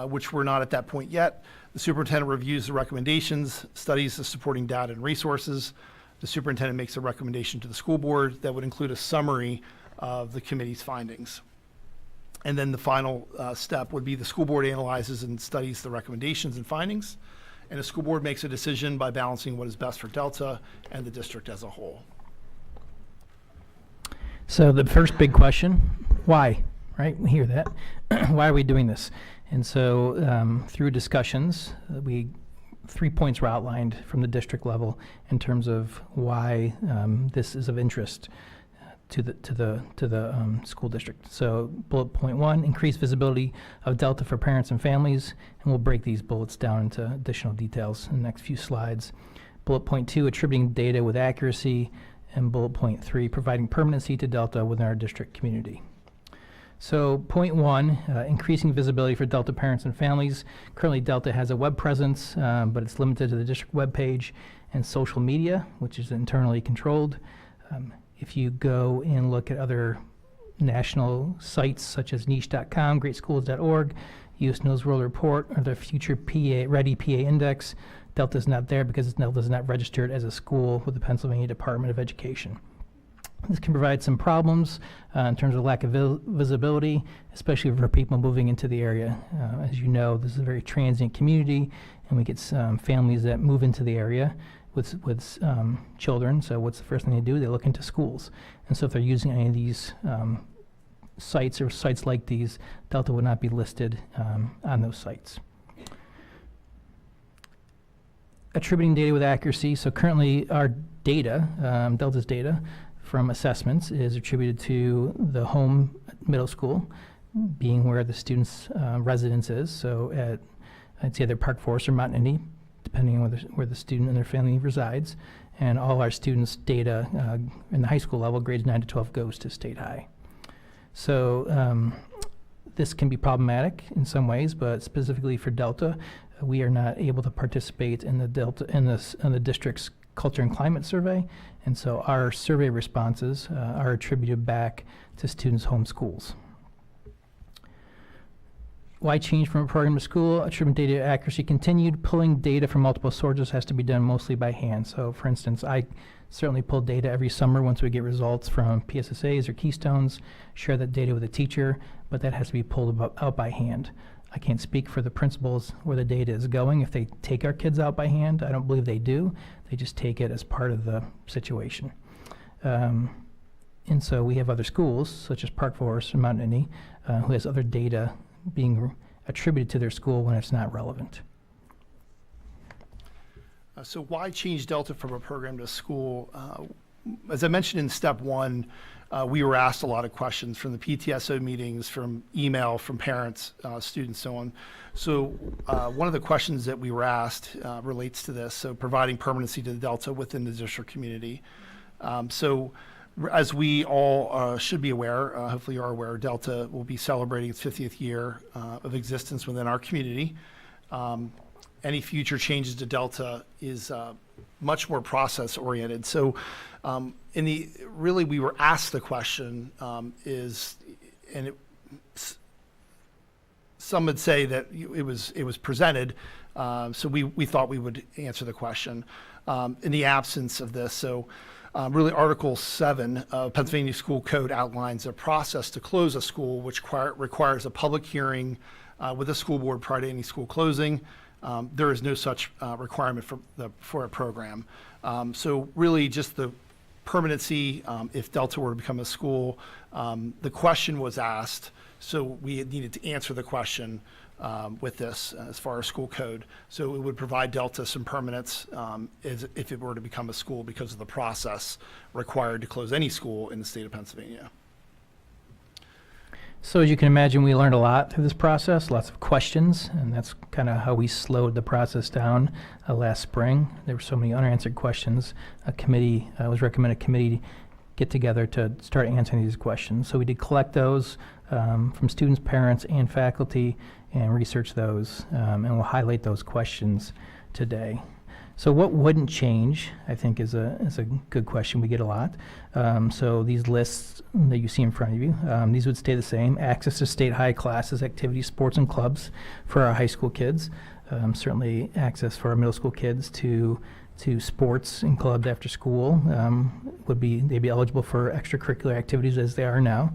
Speaker 23: which we're not at that point yet, the superintendent reviews the recommendations, studies the supporting data and resources. The superintendent makes a recommendation to the school board that would include a summary of the committee's findings. And then the final step would be the school board analyzes and studies the recommendations and findings, and the school board makes a decision by balancing what is best for Delta and the district as a whole.
Speaker 12: So the first big question, why, right? We hear that. Why are we doing this? And so through discussions, 3 points were outlined from the district level in terms of why this is of interest to the school district. So bullet point 1, increase visibility of Delta for parents and families, and we'll break these bullets down into additional details in the next few slides. Bullet point 2, attributing data with accuracy, and bullet point 3, providing permanency to Delta within our district community. So point 1, increasing visibility for Delta parents and families. Currently Delta has a web presence, but it's limited to the district webpage and social media, which is internally controlled. If you go and look at other national sites such as niche.com, greatschools.org, US News World Report, or the Future Ready PA Index, Delta's not there because Delta's not registered as a school with the Pennsylvania Department of Education. This can provide some problems in terms of lack of visibility, especially for people moving into the area. As you know, this is a very transient community, and we get some families that move into the area with children. So what's the first thing they do? They look into schools. And so if they're using any of these sites or sites like these, Delta would not be listed on those sites. Attributing data with accuracy. So currently our data, Delta's data from assessments, is attributed to the home middle school, being where the student's residence is. So I'd say either Park Forest or Mount Indy, depending on where the student and their family resides. And all our students' data in the high school level, grades 9 to 12, goes to State High. So this can be problematic in some ways, but specifically for Delta, we are not able to participate in the district's culture and climate survey, and so our survey responses are attributed back to students' home schools. Why change from a program to school? Attribute data accuracy continued. Pulling data from multiple sources has to be done mostly by hand. So, for instance, I certainly pull data every summer once we get results from PSSAs or Keystones, share that data with a teacher, but that has to be pulled out by hand. I can't speak for the principals where the data is going. If they take our kids out by hand, I don't believe they do. They just take it as part of the situation. And so we have other schools, such as Park Forest and Mount Nittany, who has other data being attributed to their school when it's not relevant.
Speaker 23: So why change Delta from a program to school? As I mentioned in step one, we were asked a lot of questions from the PTSO meetings, from email, from parents, students, so on. So one of the questions that we were asked relates to this, so providing permanency to the Delta within the district community. So as we all should be aware, hopefully you are aware, Delta will be celebrating its 50th year of existence within our community. Any future changes to Delta is much more process oriented. So we were asked the question some would say that it was presented, so we thought we would answer the question in the absence of this. So really Article 7 of Pennsylvania School Code outlines a process to close a school, which requires a public hearing with the school board prior to any school closing. There is no such requirement for a program. So really just the permanency, if Delta were to become a school, the question was asked, so we needed to answer the question with this as far as school code. So it would provide Delta some permanence if it were to become a school because of the process required to close any school in the state of Pennsylvania.
Speaker 12: So as you can imagine, we learned a lot through this process, lots of questions, and that's kind of how we slowed the process down last spring. There were so many unanswered questions. It was recommended a committee get together to start answering these questions. So we did collect those from students, parents, and faculty, and research those, and we'll highlight those questions today. So what wouldn't change, I think, is a good question. We get a lot. So these lists that you see in front of you, these would stay the same. Access to state high classes, activities, sports, and clubs for our high school kids. Certainly access for our middle school kids to sports and clubs after school. They'd be eligible for extracurricular activities as they are now.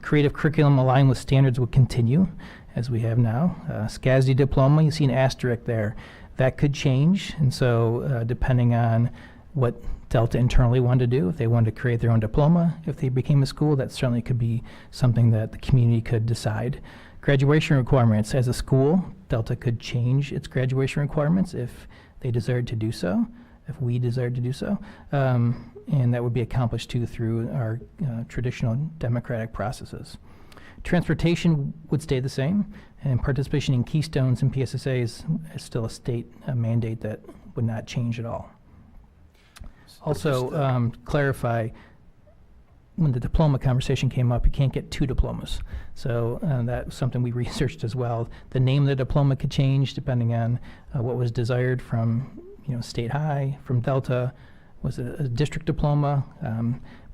Speaker 12: Creative curriculum aligned with standards would continue as we have now. SCASD diploma, you see an asterisk there. That could change, and so depending on what Delta internally wanted to do, if they wanted to create their own diploma, if they became a school, that certainly could be something that the community could decide. Graduation requirements, as a school, Delta could change its graduation requirements if they desired to do so, if we desired to do so, and that would be accomplished too through our traditional democratic processes. Transportation would stay the same, and participation in Keystones and PSSAs is still a state mandate that would not change at all. Also, clarify, when the diploma conversation came up, you can't get two diplomas. So that was something we researched as well. The name of the diploma could change depending on what was desired from State High, from Delta. Was it a district diploma?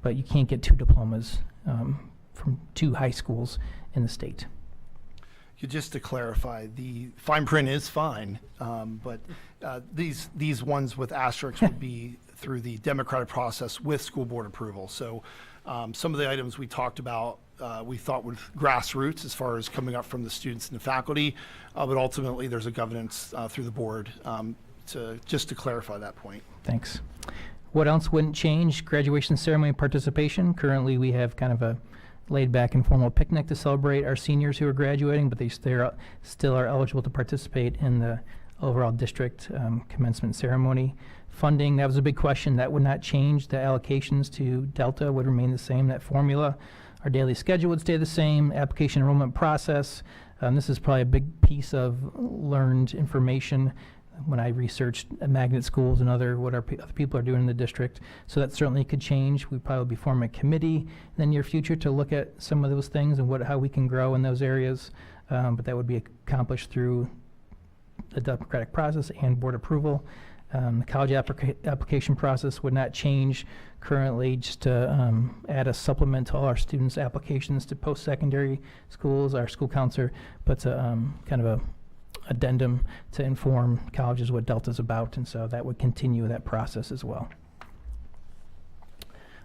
Speaker 12: But you can't get two diplomas from two high schools in the state.
Speaker 23: Just to clarify, the fine print is fine, but these ones with asterisks would be through the democratic process with school board approval. So some of the items we talked about, we thought with grassroots as far as coming up from the students and the faculty, but ultimately there's a governance through the board just to clarify that point.
Speaker 12: Thanks. What else wouldn't change? Graduation ceremony participation. Currently we have kind of a laid back informal picnic to celebrate our seniors who are graduating, but they still are eligible to participate in the overall district commencement ceremony. Funding, that was a big question. That would not change. The allocations to Delta would remain the same, that formula. Our daily schedule would stay the same. Application enrollment process. This is probably a big piece of learned information when I researched magnet schools and other people are doing in the district. So that certainly could change. We'd probably be forming a committee in the near future to look at some of those things and how we can grow in those areas. But that would be accomplished through the democratic process and board approval. The college application process would not change currently, just to add a supplement to all our students' applications to post-secondary schools. Our school counselor puts a kind of a addendum to inform colleges what Delta's about, and so that would continue that process as well.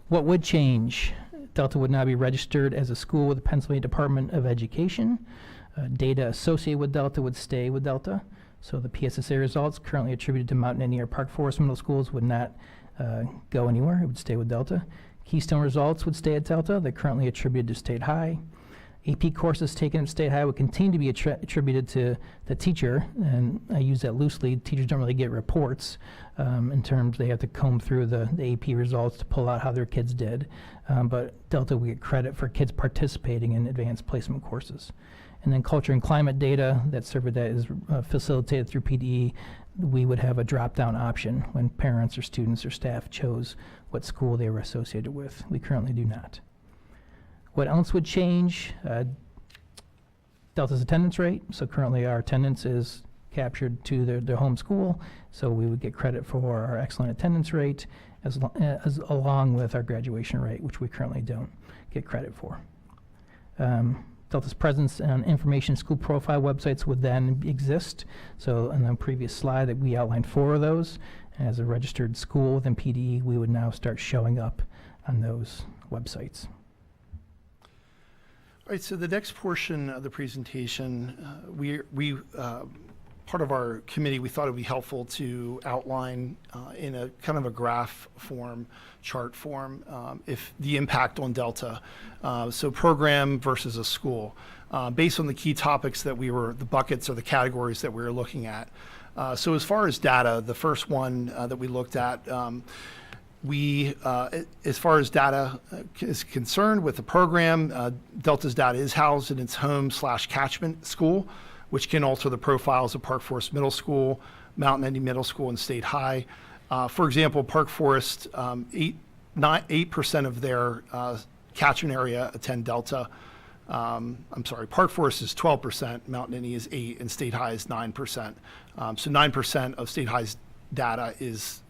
Speaker 12: What would change? Delta would now be registered as a school with the Pennsylvania Department of Education. Data associated with Delta would stay with Delta. So the PSSA results currently attributed to Mount Airy or Park Forest Middle Schools would not go anywhere. It would stay with Delta. Keystone results would stay at Delta. They're currently attributed to State High. AP courses taken at State High would continue to be attributed to the teacher, and I use that loosely. Teachers don't really get reports in terms they have to comb through the AP results to pull out how their kids did, but Delta would get credit for kids participating in advanced placement courses. And then culture and climate data, that survey that is facilitated through PDE, we would have a drop-down option when parents or students or staff chose what school they were associated with. We currently do not. What else would change? Delta's attendance rate. So currently our attendance is captured to their home school, so we would get credit for our excellent attendance rate as along with our graduation rate, which we currently don't get credit for. Delta's presence on information school profile websites would then exist. So in the previous slide that we outlined 4 of those. As a registered school within PDE, we would now start showing up on those websites.
Speaker 23: All right, so the next portion of the presentation, part of our committee, we thought it would be helpful to outline in a kind of a graph form, chart form, if the impact on Delta. So program versus a school, based on the key topics that the buckets or the categories that we were looking at. So as far as data, the first one that we looked at, as far as data is concerned with the program, Delta's data is housed in its home/catchment school, which can alter the profiles of Park Forest Middle School, Mountain Ending Middle School, and State High. For example, Park Forest, 8% of their catchment area attend Delta. Park Forest is 12%, Mountain Ending is 8%, and State High is 9%. So 9% of State High's data is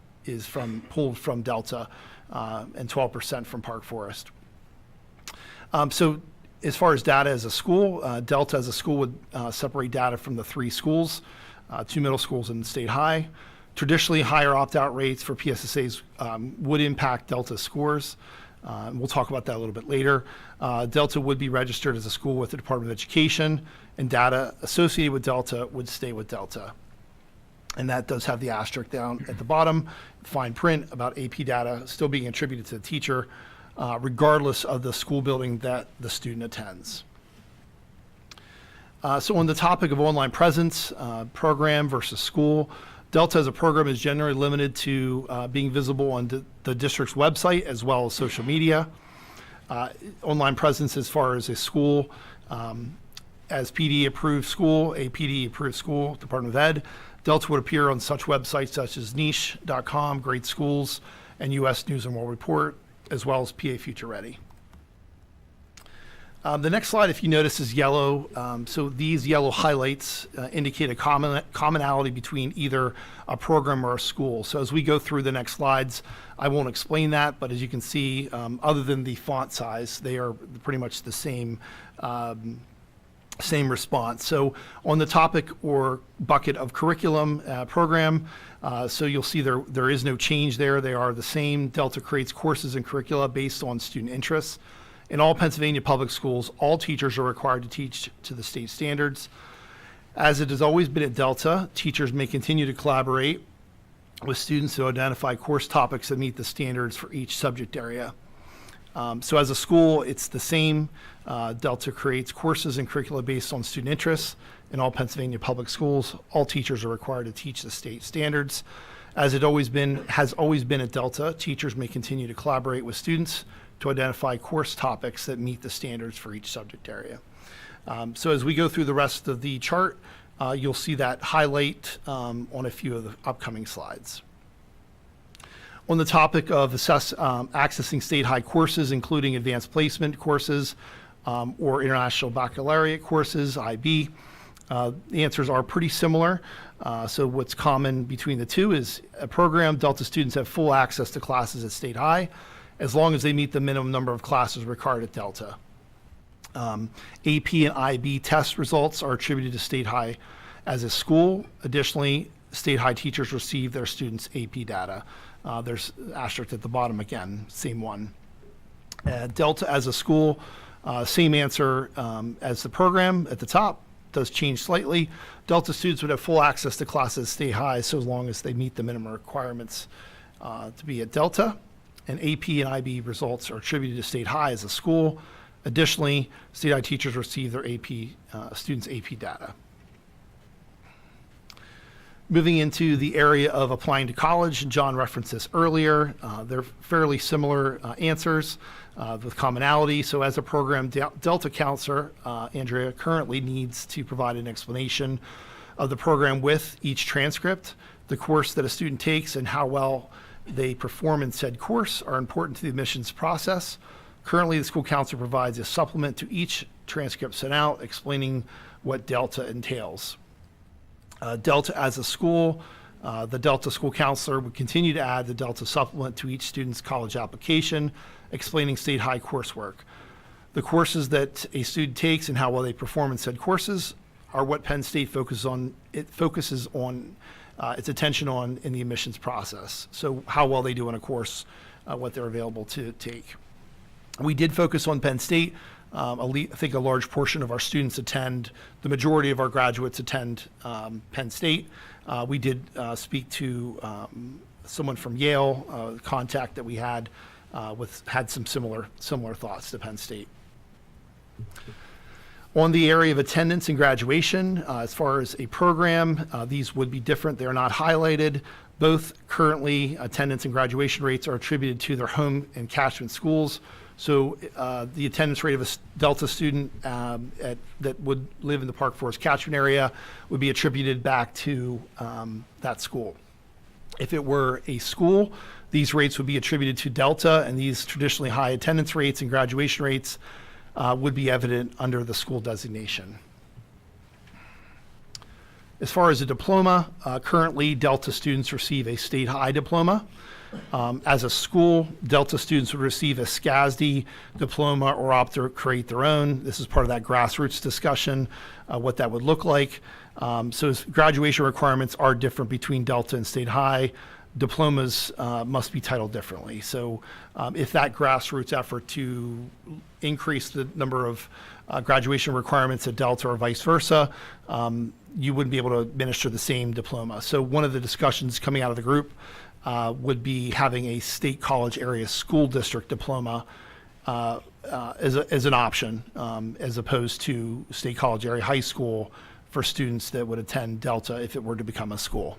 Speaker 23: pulled from Delta, and 12% from Park Forest. So as far as data as a school, Delta as a school would separate data from the 3 schools, 2 middle schools and State High. Traditionally, higher opt-out rates for PSSAs would impact Delta's scores. We'll talk about that a little bit later. Delta would be registered as a school with the Department of Education, and data associated with Delta would stay with Delta. And that does have the asterisk down at the bottom, fine print about AP data still being attributed to the teacher, regardless of the school building that the student attends. So on the topic of online presence, program versus school, Delta as a program is generally limited to being visible on the district's website as well as social media. Online presence as far as a school, as PD approved school, a PD approved school, Department of Ed, Delta would appear on such websites such as niche.com, Great Schools, and U.S. News and World Report, as well as PA Future Ready. The next slide, if you notice, is yellow. So these yellow highlights indicate a commonality between either a program or a school. So as we go through the next slides, I won't explain that, but as you can see, other than the font size, they are pretty much the same response. So on the topic or bucket of curriculum program, so you'll see there is no change there. They are the same. Delta creates courses and curricula based on student interests. In all Pennsylvania public schools, all teachers are required to teach to the state standards. As it has always been at Delta, teachers may continue to collaborate with students to identify course topics that meet the standards for each subject area. So as a school, it's the same. Delta creates courses and curricula based on student interests. In all Pennsylvania public schools, all teachers are required to teach the state standards. As it has always been at Delta, teachers may continue to collaborate with students to identify course topics that meet the standards for each subject area. So as we go through the rest of the chart, you'll see that highlight on a few of the upcoming slides. On the topic of accessing state high courses, including advanced placement courses or international baccalaureate courses, IB, The answers are pretty similar. So what's common between the two is a program, Delta students have full access to classes at State High as long as they meet the minimum number of classes required at Delta. AP and IB test results are attributed to State High as a school. Additionally, State High teachers receive their students' AP data. There's asterisk at the bottom again, same one. Delta as a school, same answer as the program at the top, does change slightly. Delta students would have full access to classes at State High so long as they meet the minimum requirements to be at Delta. And AP and IB results are attributed to State High as a school. Additionally, State High teachers receive their students' AP data. Moving into the area of applying to college, John referenced this earlier. They're fairly similar answers with commonality. So as a program Delta counselor, Andrea currently needs to provide an explanation of the program with each transcript. The course that a student takes and how well they perform in said course are important to the admissions process. Currently, the school counselor provides a supplement to each transcript sent out explaining what Delta entails. Delta as a school, the Delta school counselor would continue to add the Delta supplement to each student's college application, explaining State High coursework. The courses that a student takes and how well they perform in said courses are what Penn State focuses on. It focuses on its attention on in the admissions process. So how well they do in a course, what they're available to take. We did focus on Penn State. I think a large portion of our students attend, the majority of our graduates attend Penn State. We did speak to someone from Yale, contact that we had had some similar thoughts to Penn State. On the area of attendance and graduation, as far as a program, these would be different. They're not highlighted. Both currently attendance and graduation rates are attributed to their home and catchment schools. So the attendance rate of a Delta student that would live in the Park Forest catchment area would be attributed back to that school. If it were a school, these rates would be attributed to Delta, and these traditionally high attendance rates and graduation rates would be evident under the school designation. As far as a diploma, currently Delta students receive a State High diploma. As a school, Delta students would receive a SCASD diploma or opt to create their own. This is part of that grassroots discussion, what that would look like. So graduation requirements are different between Delta and State High. Diplomas must be titled differently. So if that grassroots effort to increase the number of graduation requirements at Delta or vice versa, you wouldn't be able to administer the same diploma. So one of the discussions coming out of the group would be having a state college area school district diploma as an option, as opposed to state college area high school for students that would attend Delta if it were to become a school.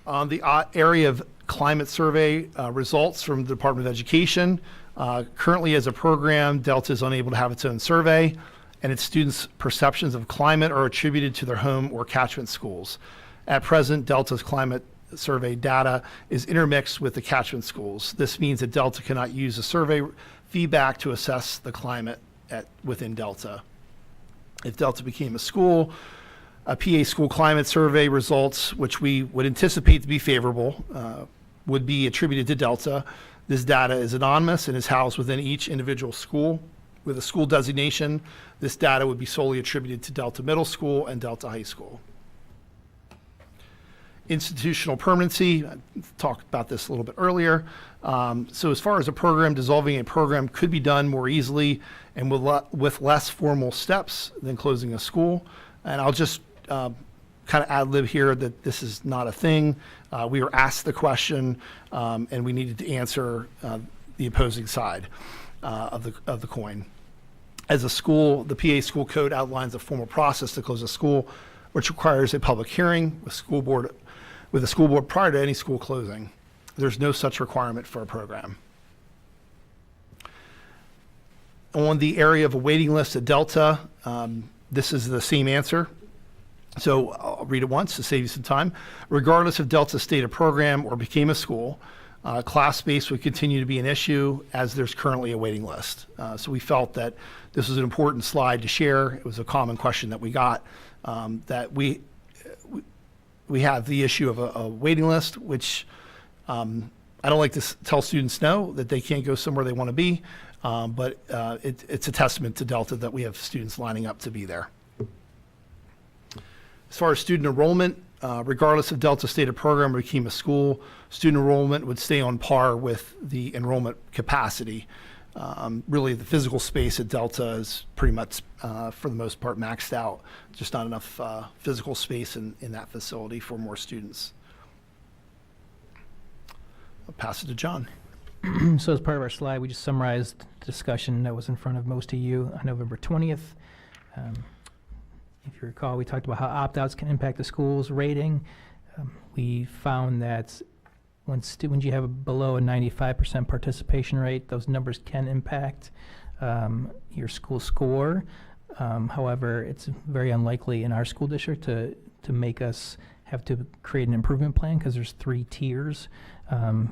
Speaker 23: On the area of climate survey results from the Department of Education, currently as a program, Delta is unable to have its own survey, and its students' perceptions of climate are attributed to their home or catchment schools. At present, Delta's climate survey data is intermixed with the catchment schools. This means that Delta cannot use the survey feedback to assess the climate within Delta. If Delta became a school, a PA school climate survey results, which we would anticipate to be favorable, would be attributed to Delta. This data is anonymous and is housed within each individual school. With a school designation, this data would be solely attributed to Delta Middle School and Delta High School. Institutional permanency, I talked about this a little bit earlier. So as far as a program, dissolving a program could be done more easily and with less formal steps than closing a school. And I'll just kind of ad-lib here that this is not a thing. We were asked the question and we needed to answer the opposing side of the coin. As a school, the PA school code outlines a formal process to close a school, which requires a public hearing with the school board prior to any school closing. There's no such requirement for a program. On the area of a waiting list at Delta, this is the same answer. So I'll read it once to save you some time. Regardless if Delta stayed a program or became a school, Class space would continue to be an issue as there's currently a waiting list. So we felt that this was an important slide to share. It was a common question that we got, that we have the issue of a waiting list, which I don't like to tell students no, that they can't go somewhere they want to be, but it's a testament to Delta that we have students lining up to be there. As far as student enrollment, regardless of Delta's stated program or Yakima School, student enrollment would stay on par with the enrollment capacity. Really, the physical space at Delta is pretty much, for the most part, maxed out. Just not enough physical space in that facility for more students. I'll pass it to John.
Speaker 12: So as part of our slide, we just summarized the discussion that was in front of most of you on November 20th. If you recall, we talked about how opt-outs can impact the school's rating. We found that when you have below a 95% participation rate, those numbers can impact your school score. However, it's very unlikely in our school district to make us have to create an improvement plan, because there's 3 tiers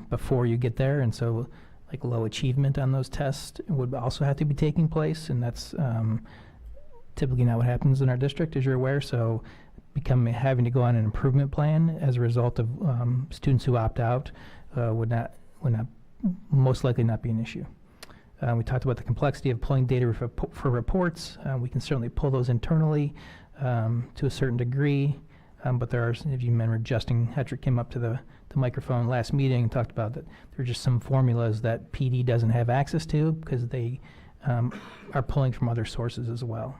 Speaker 12: before you get there, and so like low achievement on those tests would also have to be taking place, and that's typically not what happens in our district, as you're aware. So having to go on an improvement plan as a result of students who opt out would not most likely not be an issue. We talked about the complexity of pulling data for reports. We can certainly pull those internally to a certain degree, but there are, if you remember, Justin Hetrick came up to the microphone last meeting and talked about that there are just some formulas that PD doesn't have access to because they are pulling from other sources as well.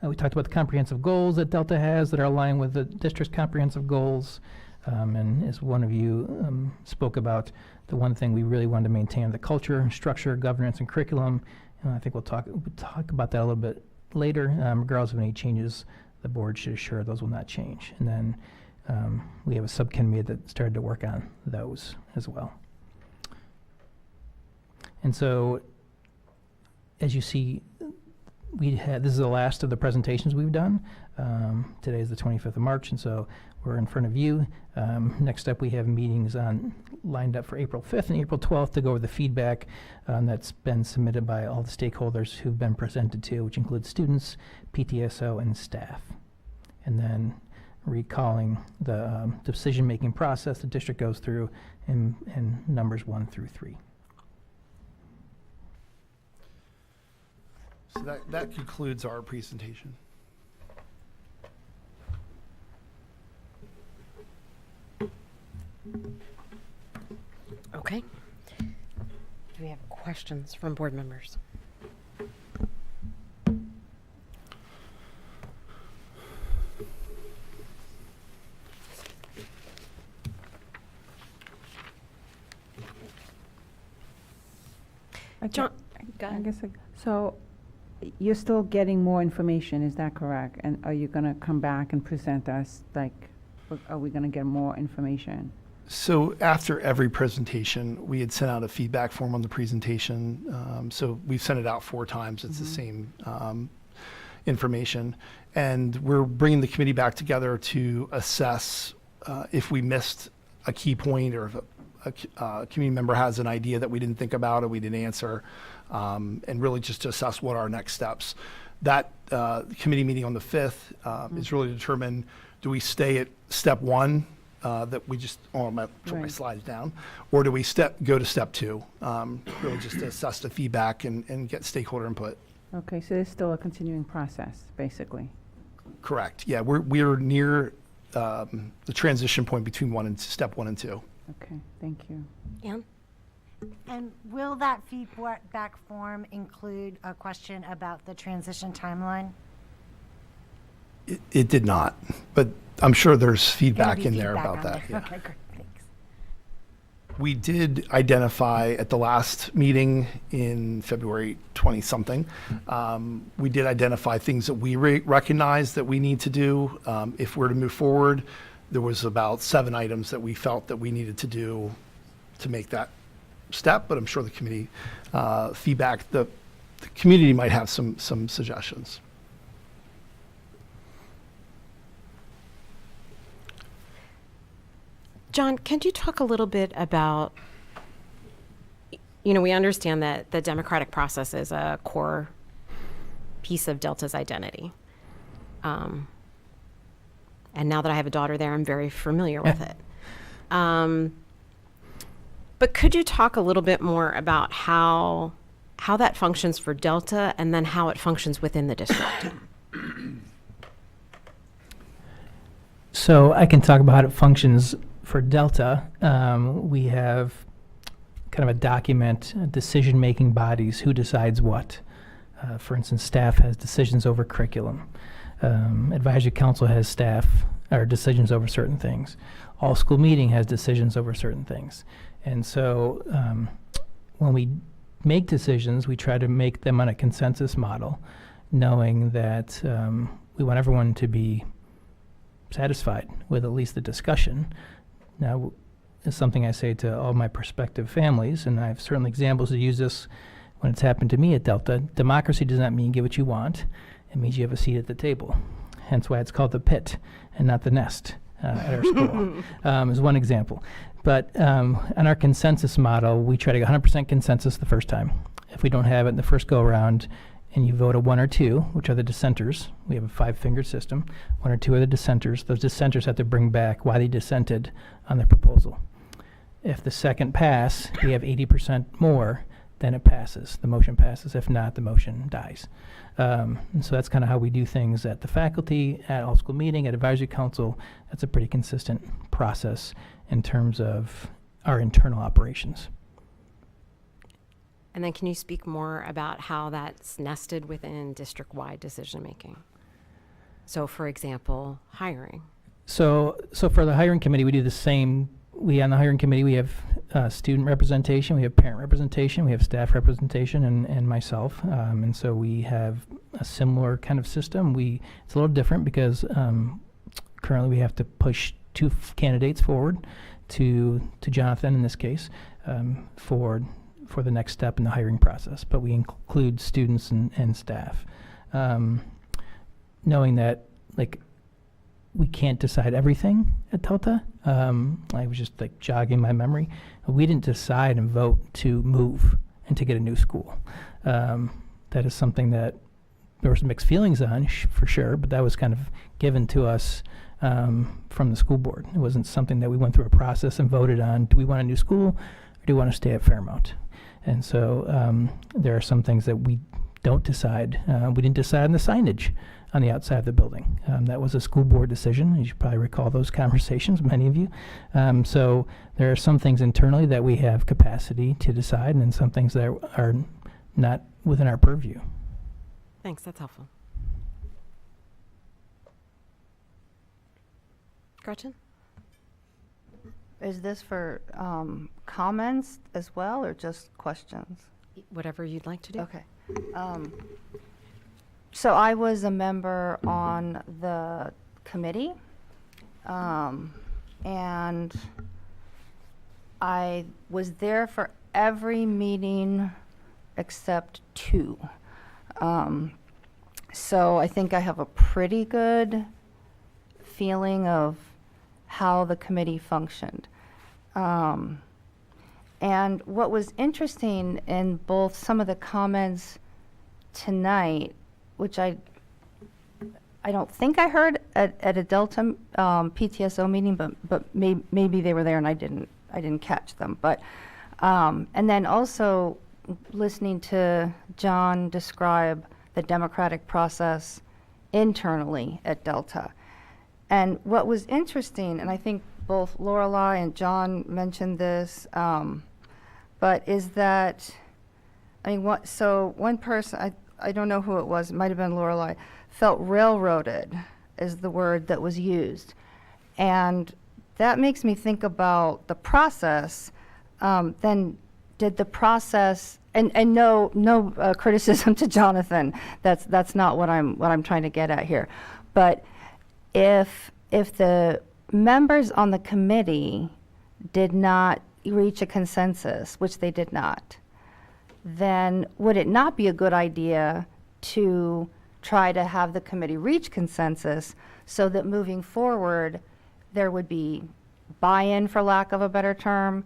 Speaker 12: We talked about the comprehensive goals that Delta has that are aligned with the district's comprehensive goals. And as one of you spoke about, the one thing we really wanted to maintain, the culture, structure, governance, and curriculum. And I think we'll talk about that a little bit later. Regardless of any changes, the board should assure those will not change. And then we have a subcommittee that started to work on those as well. And so, as you see, this is the last of the presentations we've done. Today is the 25th of March, and so we're in front of you. Next up, we have meetings lined up for April 5th and April 12th to go over the feedback that's been submitted by all the stakeholders who've been presented to, which includes students, PTSO, and staff. And then recalling the decision-making process the district goes through in numbers 1 through 3.
Speaker 23: So that concludes our presentation.
Speaker 1: Okay. Do we have questions from board members? John,
Speaker 21: I guess, so you're still getting more information, is that correct? And are you going to come back and present us, like, are we going to get more information?
Speaker 23: So after every presentation, we had sent out a feedback form on the presentation. So we've sent it out 4 times. It's the same information. And we're bringing the committee back together to assess if we missed a key point, or if a community member has an idea that we didn't think about or we didn't answer, and really just to assess what are our next steps. That committee meeting on the 5th is really to determine, do we stay at step 1, that we just, put my slides down, or do we go to step 2, really just to assess the feedback and get stakeholder input.
Speaker 21: Okay, so it's still a continuing process, basically.
Speaker 23: Correct. Yeah, we're near the transition point between step 1 and 2.
Speaker 21: Okay, thank you.
Speaker 1: Ann?
Speaker 9: And will that feedback form include a question about the transition timeline?
Speaker 23: It did not, but I'm sure there's
Speaker 9: There'll
Speaker 23: feedback
Speaker 9: be
Speaker 23: in there
Speaker 9: feedback
Speaker 23: about
Speaker 9: on
Speaker 23: that.
Speaker 9: there.
Speaker 23: Yeah.
Speaker 9: Okay, great, thanks.
Speaker 23: We did identify at the last meeting in February 20-something, we did identify things that we recognized that we need to do if we're to move forward. There was about 7 items that we felt that we needed to do to make that step, but I'm sure the committee feedback, the community might have some suggestions.
Speaker 1: John, can you talk a little bit about, we understand that the democratic process is a core piece of Delta's identity. And now that I have a daughter there, I'm very familiar with it. But could you talk a little bit more about how that functions for Delta and then how it functions within the district?
Speaker 12: So I can talk about how it functions for Delta. We have kind of a document, decision-making bodies, who decides what. For instance, staff has decisions over curriculum. Advisory council has staff or decisions over certain things. All school meeting has decisions over certain things. And so when we make decisions, we try to make them on a consensus model, knowing that we want everyone to be satisfied with at least the discussion. Now, it's something I say to all my prospective families, and I have certainly examples to use this when it's happened to me at Delta. Democracy does not mean get what you want. It means you have a seat at the table. Hence why it's called the pit and not the nest at our school, is one example. But on our consensus model, we try to get 100% consensus the first time. If we don't have it in the first go-around, and you vote a 1 or 2, which are the dissenters, we have a 5-fingered system, 1 or 2 are the dissenters. Those dissenters have to bring back why they dissented on their proposal. If the second pass, we have 80% more, then it passes. The motion passes. If not, the motion dies. And so that's kind of how we do things at the faculty, at all school meeting, at advisory council. That's a pretty consistent process in terms of our internal operations.
Speaker 1: And then can you speak more about how that's nested within district-wide decision-making? So, for example, hiring.
Speaker 12: So for the hiring committee, we do the same. On the hiring committee, we have student representation, we have parent representation, we have staff representation, and myself. And so we have a similar kind of system. It's a little different because currently we have to push 2 candidates forward to Jonathan in this case for the next step in the hiring process. But we include students and staff, knowing that we can't decide everything at Delta. I was just jogging my memory. We didn't decide and vote to move and to get a new school. That is something that there were some mixed feelings on, for sure, but that was kind of given to us from the school board. It wasn't something that we went through a process and voted on. Do we want a new school or do we want to stay at Fairmount? And so there are some things that we don't decide. We didn't decide on the signage on the outside of the building. That was a school board decision. You should probably recall those conversations, many of you. So there are some things internally that we have capacity to decide, and then some things that are not within our purview.
Speaker 1: Thanks, that's helpful. Gretchen?
Speaker 8: Is this for comments as well, or just questions?
Speaker 1: Whatever you'd like to do.
Speaker 8: Okay. So I was a member on the committee, and I was there for every meeting except 2. So I think I have a pretty good feeling of how the committee functioned. And what was interesting in both some of the comments tonight, which I don't think I heard at a Delta PTSO meeting, but maybe they were there and I didn't catch them. But and then also listening to John describe the democratic process internally at Delta. And what was interesting, and I think both Lorelei and John mentioned this, but is that, so one person, I don't know who it was, it might have been Lorelei, felt railroaded is the word that was used. And that makes me think about the process. Then did the process, and no criticism to Jonathan, that's not what I'm trying to get at here. But if the members on the committee did not reach a consensus, which they did not, then would it not be a good idea to try to have the committee reach consensus so that moving forward there would be buy-in, for lack of a better term,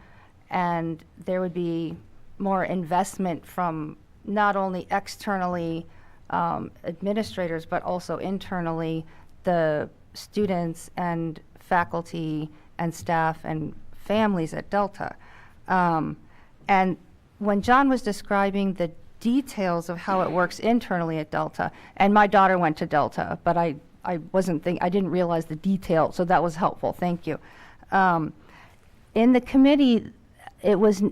Speaker 8: and there would be more investment from not only externally administrators, but also internally the students and faculty and staff and families at Delta. And when John was describing the details of how it works internally at Delta, and my daughter went to Delta, but I didn't realize the detail, so that was helpful. Thank you. In the committee, it was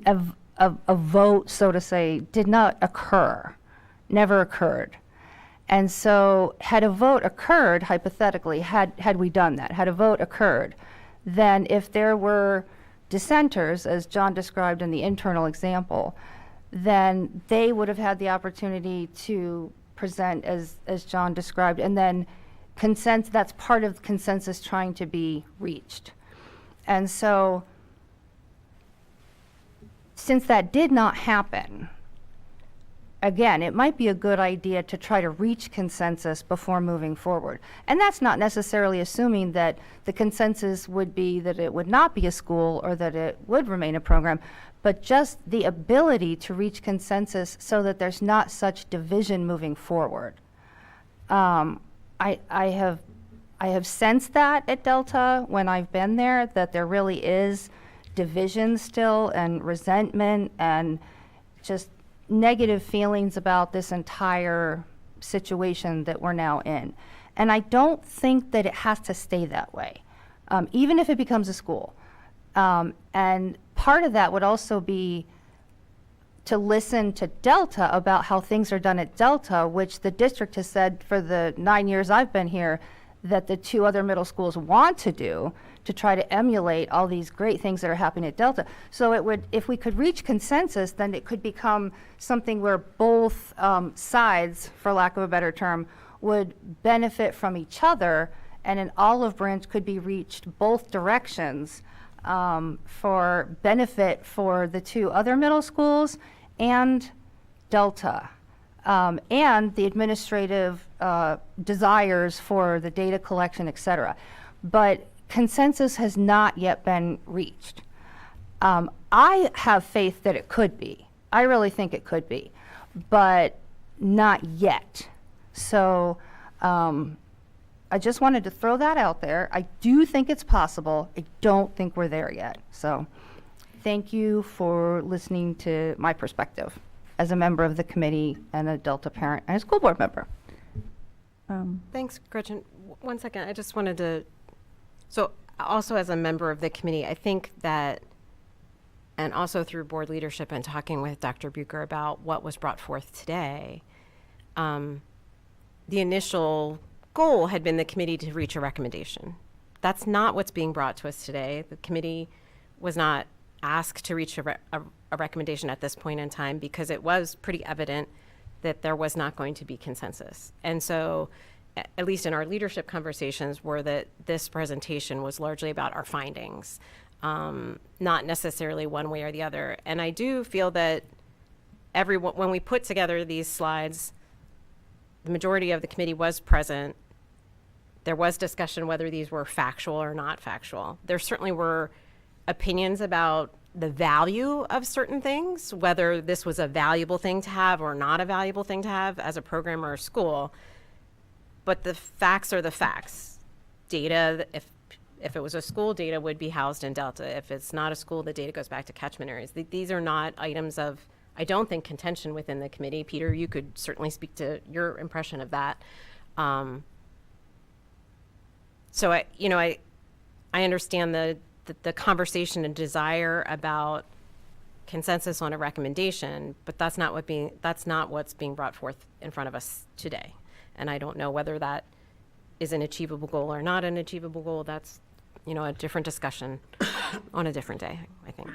Speaker 8: a vote, so to say, did not occur, never occurred. And so had a vote occurred, hypothetically, had we done that, had a vote occurred, then if there were dissenters, as John described in the internal example, then they would have had the opportunity to present as John described, and then that's part of consensus trying to be reached. And so since that did not happen, again, it might be a good idea to try to reach consensus before moving forward. And that's not necessarily assuming that the consensus would be that it would not be a school or that it would remain a program, but just the ability to reach consensus so that there's not such division moving forward. I have sensed that at Delta when I've been there, that there really is division still and resentment and just negative feelings about this entire situation that we're now in. And I don't think that it has to stay that way, even if it becomes a school. And part of that would also be to listen to Delta about how things are done at Delta, which the district has said for the 9 years I've been here that the 2 other middle schools want to do to try to emulate all these great things that are happening at Delta. So it would, if we could reach consensus, then it could become something where both sides, for lack of a better term, would benefit from each other, and an olive branch could be reached both directions for benefit for the 2 other middle schools and Delta, and the administrative desires for the data collection, et cetera. But consensus has not yet been reached. I have faith that it could be. I really think it could be, but not yet. So I just wanted to throw that out there. I do think it's possible. I don't think we're there yet. So thank you for listening to my perspective as a member of the committee and a Delta parent and a school board member.
Speaker 1: Thanks, Gretchen. 1 second. I just wanted to, so also as a member of the committee, I think that, and also through board leadership and talking with Dr. Bucher about what was brought forth today, the initial goal had been the committee to reach a recommendation. That's not what's being brought to us today. The committee was not asked to reach a recommendation at this point in time because it was pretty evident that there was not going to be consensus. And so, at least in our leadership conversations, were that this presentation was largely about our findings, not necessarily one way or the other. And I do feel that when we put together these slides, the majority of the committee was present. There was discussion whether these were factual or not factual. There certainly were opinions about the value of certain things, whether this was a valuable thing to have or not a valuable thing to have as a program or a school. But the facts are the facts. Data, if it was a school, data would be housed in Delta. If it's not a school, the data goes back to catchment areas. These are not items of, I don't think, contention within the committee. Peter, you could certainly speak to your impression of that. So I understand the conversation and desire about consensus on a recommendation, but that's not what's being brought forth in front of us today. And I don't know whether that is an achievable goal or not an achievable goal. That's, a different discussion on a different day, I think.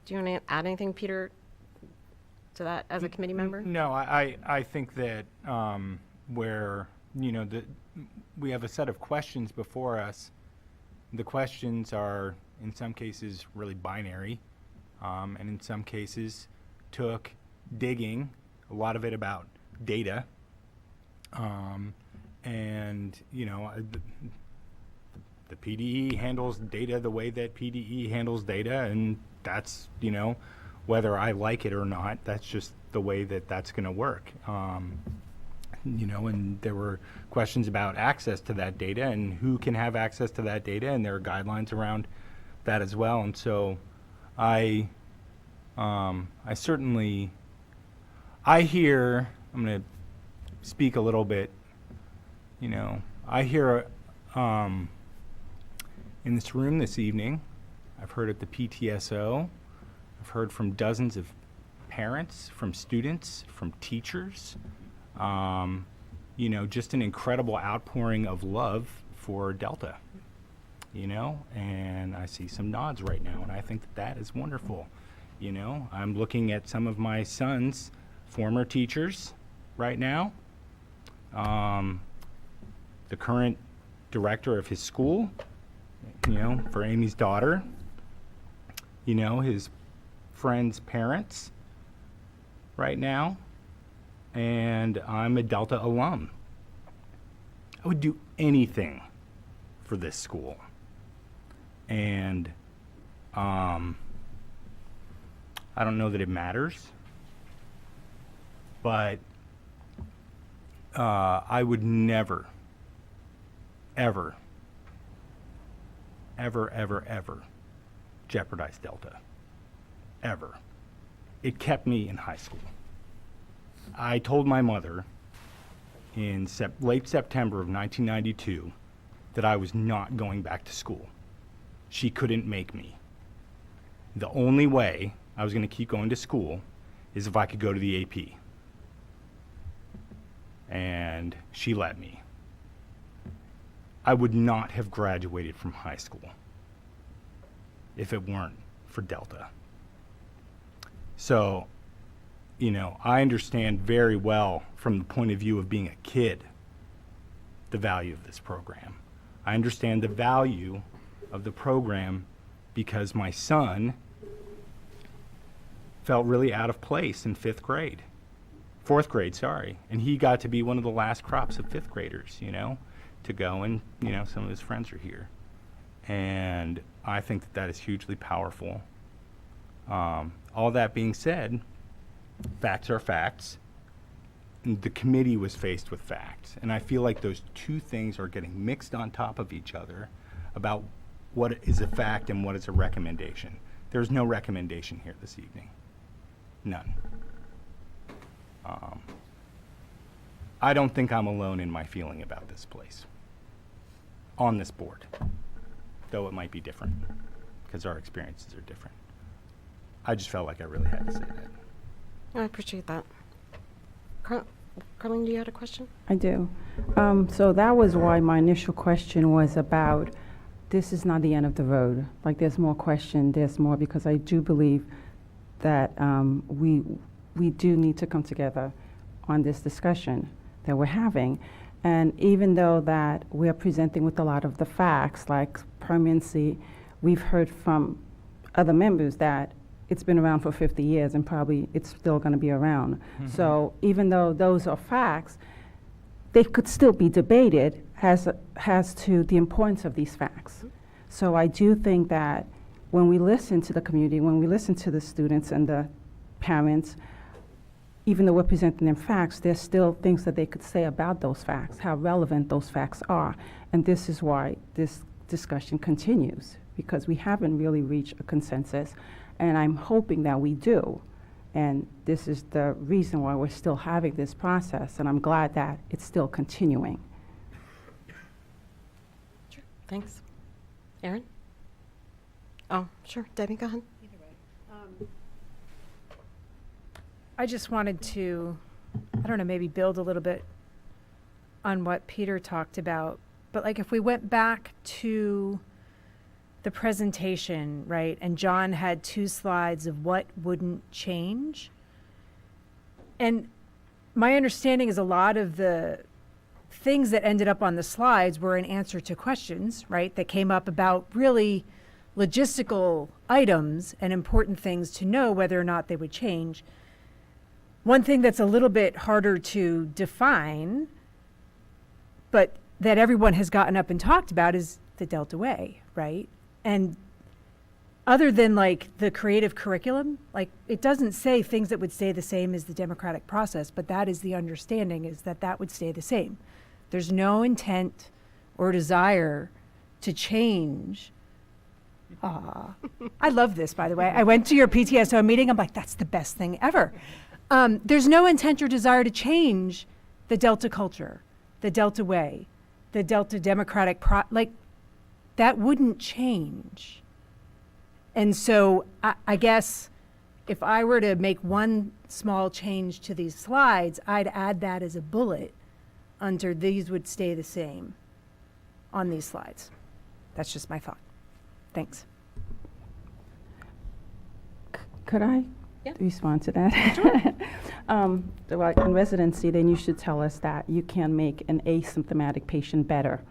Speaker 1: Do you want to add anything, Peter, to that as a committee member?
Speaker 19: No, I think that where, we have a set of questions before us. The questions are, in some cases, really binary, and in some cases took digging, a lot of it about data, and The PDE handles data the way that PDE handles data, and that's, you know, whether I like it or not, that's just the way that that's going to work. You know, and there were questions about access to that data and who can have access to that data, and there are guidelines around that as well. And so I certainly, I hear, I'm going to speak a little bit, you know, I hear in this room this evening, I've heard at the PTSO, I've heard from dozens of parents, from students, from teachers, you know, just an incredible outpouring of love for Delta, you know, and I see some nods right now, and I think that that is wonderful. You know, I'm looking at some of my son's former teachers right now. The current director of his school, you know, for Amy's daughter, you know, his friends' parents right now, and I'm a Delta alum. I would do anything for this school. And I don't know that it matters, but I would never, ever, ever, ever, ever jeopardize Delta. Ever. It kept me in high school. I told my mother in late September of 1992 that I was not going back to school. She couldn't make me. The only way I was going to keep going to school is if I could go to the AP. And she let me. I would not have graduated from high school if it weren't for Delta. So, you know, I understand very well from the point of view of being a kid the value of this program. I understand the value of the program because my son felt really out of place in fourth grade, and he got to be one of the last crops of fifth graders, you know, to go, and, you know, some of his friends are here. And I think that that is hugely powerful. All that being said, facts are facts. And the committee was faced with facts. And I feel like those two things are getting mixed on top of each other about what is a fact and what is a recommendation. There's no recommendation here this evening. None. I don't think I'm alone in my feeling about this place on this board, though it might be different because our experiences are different. I just felt like I really had to say that.
Speaker 1: I appreciate that. Carlene, do you have a question?
Speaker 21: I do. So that was why my initial question was about this is not the end of the road. Like there's more question, there's more, because I do believe that we do need to come together on this discussion that we're having. And even though that we are presenting with a lot of the facts, like permanency, we've heard from other members that it's been around for 50 years and probably it's still going to be around. Mm-hmm. So even though those are facts, they could still be debated as to the importance of these facts. Mm-hmm. So I do think that when we listen to the community, when we listen to the students and the parents, even though we're presenting them facts, there's still things that they could say about those facts, how relevant those facts are. And this is why this discussion continues, because we haven't really reached a consensus. And I'm hoping that we do. And this is the reason why we're still having this process. And I'm glad that it's still continuing.
Speaker 1: Sure. Thanks. Erin? Oh, sure. Debbie, go ahead.
Speaker 3: I just wanted to, I don't know, maybe build a little bit on what Peter talked about. But like if we went back to the presentation, right, and John had 2 slides of what wouldn't change. And my understanding is a lot of the things that ended up on the slides were an answer to questions, right, that came up about really logistical items and important things to know whether or not they would change. One thing that's a little bit harder to define, but that everyone has gotten up and talked about, is the Delta way, right? And other than like the creative curriculum, like it doesn't say things that would stay the same as the democratic process, but that is the understanding, is that that would stay the same. There's no intent or desire to change. I love this, by the way. I went to your PTSO meeting. I'm like, that's the best thing ever. There's no intent or desire to change the Delta culture, the Delta way, the Delta democratic like that wouldn't change. And so I guess if I were to make one small change to these slides, I'd add that as a bullet under these would stay the same on these slides. That's just my thought. Thanks.
Speaker 21: Could I respond to that? Well, in residency, then you should tell us that you can make an asymptomatic patient better.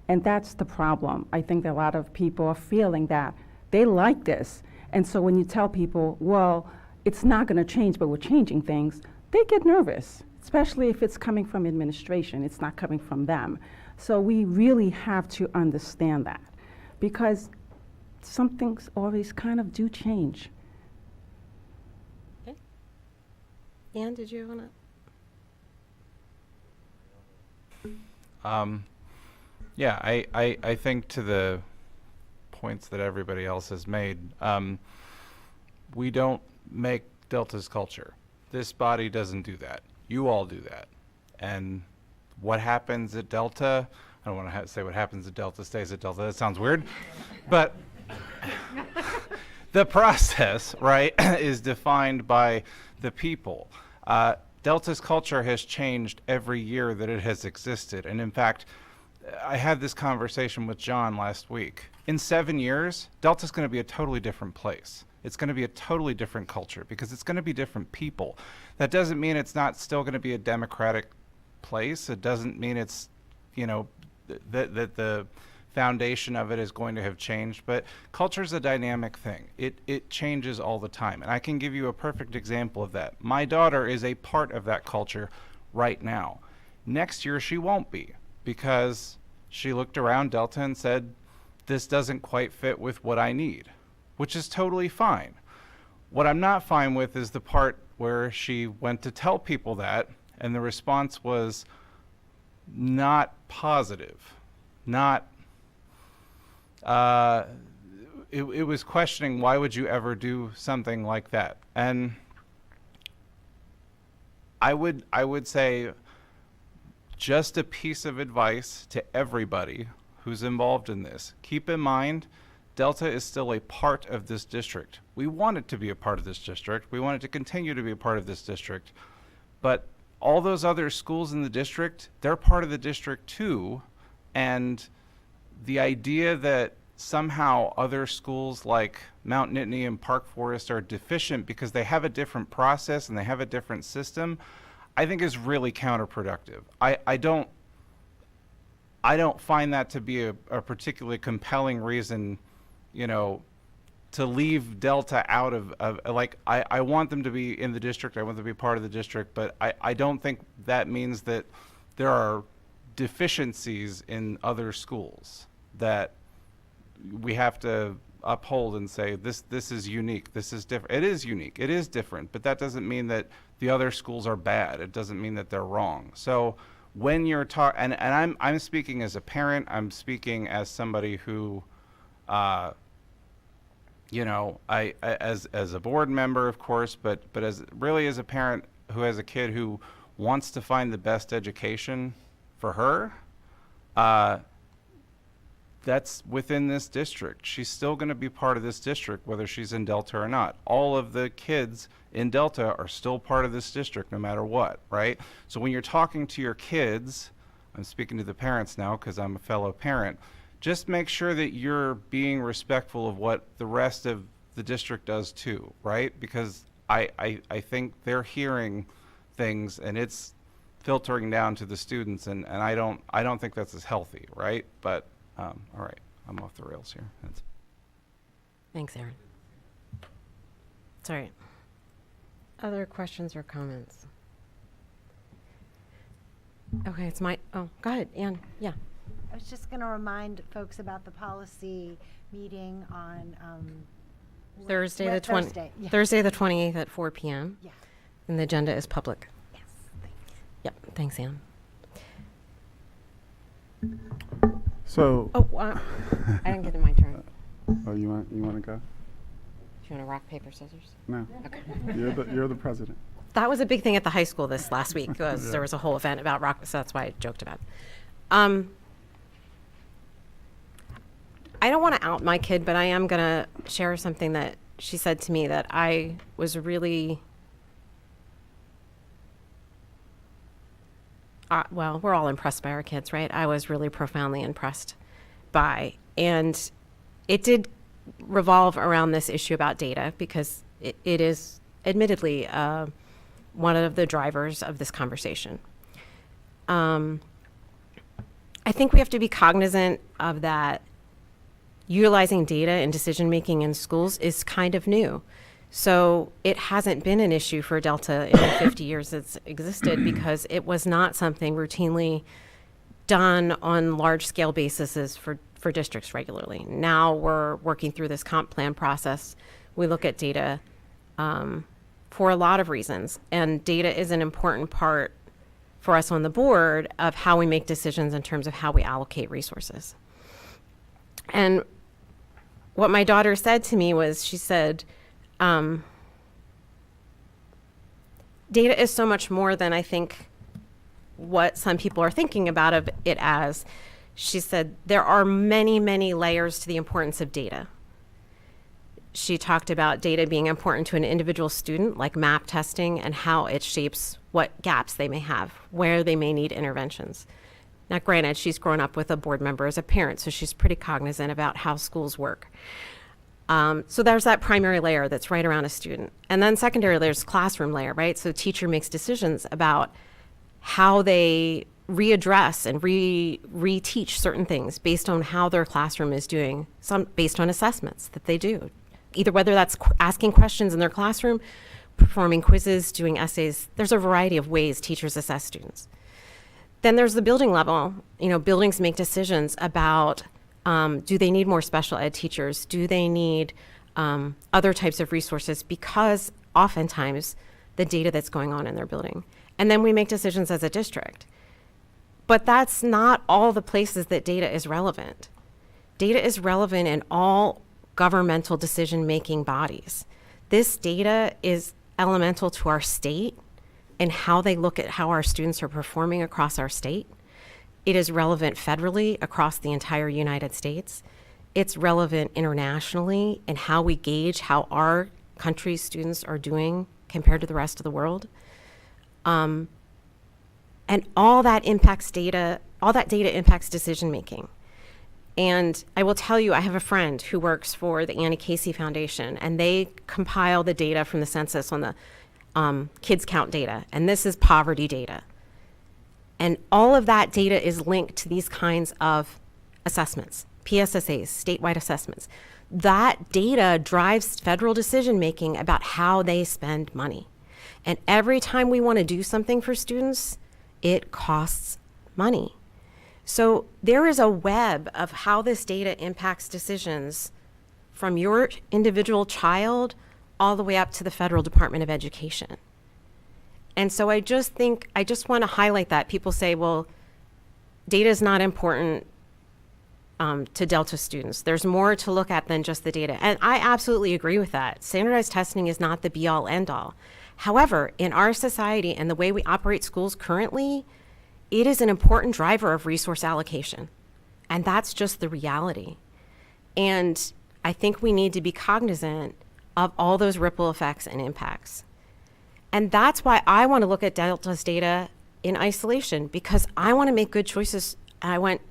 Speaker 21: And that's the problem. I think that a lot of people are feeling that they like this. And so when you tell people, well, it's not going to change, but we're changing things, they get nervous, especially if it's coming from administration. It's not coming from them. So we really have to understand that, because some things always kind of do change.
Speaker 1: Okay. Ann, did you want to?
Speaker 4: Yeah, I think to the points that everybody else has made, we don't make Delta's culture. This body doesn't do that. You all do that. And what happens at Delta, I don't want to say what happens at Delta stays at Delta. That sounds weird. But the process, right, is defined by the people. Delta's culture has changed every year that it has existed. And in fact, I had this conversation with John last week. In 7 years, Delta's going to be a totally different place. It's going to be a totally different culture because it's going to be different people. That doesn't mean it's not still going to be a democratic place. It doesn't mean it's, you know, that the foundation of it is going to have changed, but culture is a dynamic thing. It changes all the time. And I can give you a perfect example of that. My daughter is a part of that culture right now. Next year, she won't be, because she looked around Delta and said, this doesn't quite fit with what I need, which is totally fine. What I'm not fine with is the part where she went to tell people that, and the response was not positive, not, it was questioning, why would you ever do something like that? And I would say, just a piece of advice to everybody who's involved in this. Keep in mind, Delta is still a part of this district. We want it to be a part of this district. We want it to continue to be a part of this district. But all those other schools in the district, they're part of the district too. And the idea that somehow other schools like Mount Nittany and Park Forest are deficient because they have a different process and they have a different system, I think is really counterproductive. I don't find that to be a particularly compelling reason, you know, to leave Delta out of like, I want them to be in the district, I want them to be part of the district, but I don't think that means that there are deficiencies in other schools that we have to uphold and say this is unique, this is different. It is unique, it is different, but that doesn't mean that the other schools are bad. It doesn't mean that they're wrong. So when you're talking, and I'm speaking as a parent, I'm speaking as somebody who, you know, I as a board member, of course, but as really as a parent who has a kid who wants to find the best education for her, that's within this district. She's still going to be part of this district, whether she's in Delta or not. All of the kids in Delta are still part of this district, no matter what, right? So when you're talking to your kids, I'm speaking to the parents now because I'm a fellow parent, just make sure that you're being respectful of what the rest of the district does too, right? Because I think they're hearing things and it's filtering down to the students, and I don't think that's as healthy, right? But all right, I'm off the rails here.
Speaker 1: Thanks, Aaron. Sorry. Other questions or comments? Okay, it's my, oh, go ahead, Ann, yeah.
Speaker 9: I was just going to remind folks about the policy meeting on
Speaker 1: Thursday, the
Speaker 9: Thursday, yeah.
Speaker 1: Thursday the 28th at 4 p.m.
Speaker 9: Yeah.
Speaker 1: And the agenda is public.
Speaker 9: Yes, thanks.
Speaker 1: Yep. Thanks, Ann.
Speaker 5: So.
Speaker 1: Oh, I didn't get to my turn.
Speaker 5: Oh, you want to go?
Speaker 1: Do you want to rock, paper, scissors?
Speaker 5: No.
Speaker 1: Okay.
Speaker 5: You're the president.
Speaker 1: That was a big thing at the high school this last week. Was
Speaker 5: Yeah.
Speaker 1: There was a whole event about rock, so that's why I joked about it. I don't want to out my kid, but I am going to share something that she said to me that I was really, well, we're all impressed by our kids, right? I was really profoundly impressed by. And it did revolve around this issue about data because it is admittedly one of the drivers of this conversation. I think we have to be cognizant of that utilizing data in decision making in schools is kind of new. So it hasn't been an issue for Delta in the 50 years it's existed because it was not something routinely done on large scale basis for districts regularly. Now we're working through this comp plan process. We look at data for a lot of reasons, and data is an important part for us on the board of how we make decisions in terms of how we allocate resources. And what my daughter said to me was, she said, data is so much more than I think what some people are thinking about of it as. She said, there are many, many layers to the importance of data. She talked about data being important to an individual student, like MAP testing, and how it shapes what gaps they may have, where they may need interventions. Now, granted, she's grown up with a board member as a parent, so she's pretty cognizant about how schools work. So there's that primary layer that's right around a student. And then secondary there's classroom layer, right? So teacher makes decisions about how they readdress and reteach certain things based on how their classroom is doing, some based on assessments that they do. Either whether that's asking questions in their classroom, performing quizzes, doing essays. There's a variety of ways teachers assess students. Then there's the building level. You know, buildings make decisions about do they need more special ed teachers? Do they need other types of resources? Because oftentimes the data that's going on in their building. And then we make decisions as a district. But that's not all the places that data is relevant. Data is relevant in all governmental decision-making bodies. This data is elemental to our state and how they look at how our students are performing across our state. It is relevant federally across the entire United States. It's relevant internationally in how we gauge how our country's students are doing compared to the rest of the world. And all that impacts data, all that data impacts decision-making. And I will tell you, I have a friend who works for the Annie Casey Foundation, and they compile the data from the census on the kids count data, and this is poverty data. And all of that data is linked to these kinds of assessments, PSSAs, statewide assessments. That data drives federal decision-making about how they spend money. And every time we want to do something for students, it costs money. So there is a web of how this data impacts decisions from your individual child all the way up to the federal Department of Education. And so I just want to highlight that. People say, well, data is not important to Delta students. There's more to look at than just the data. And I absolutely agree with that. Standardized testing is not the be-all, end-all. However, in our society and the way we operate schools currently, it is an important driver of resource allocation. And that's just the reality. And I think we need to be cognizant of all those ripple effects and impacts. And that's why I want to look at Delta's data in isolation, because I want to make good choices. I want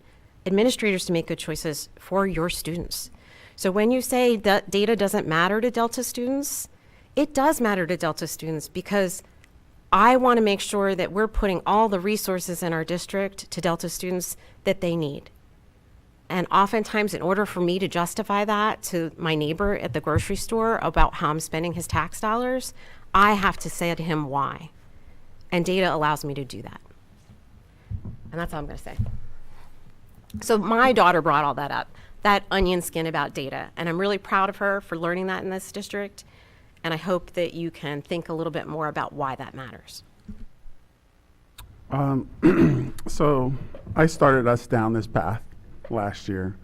Speaker 1: administrators to make good choices for your students. So when you say that data doesn't matter to Delta students, it does matter to Delta students, because I want to make sure that we're putting all the resources in our district to Delta students that they need. And oftentimes, in order for me to justify that to my neighbor at the grocery store about how I'm spending his tax dollars, I have to say to him why. And data allows me to do that. And that's all I'm going to say. So my daughter brought all that up, that onion skin about data, and I'm really proud of her for learning that in this district, and I hope that you can think a little bit more about why that matters.
Speaker 5: So I started us down this path last year,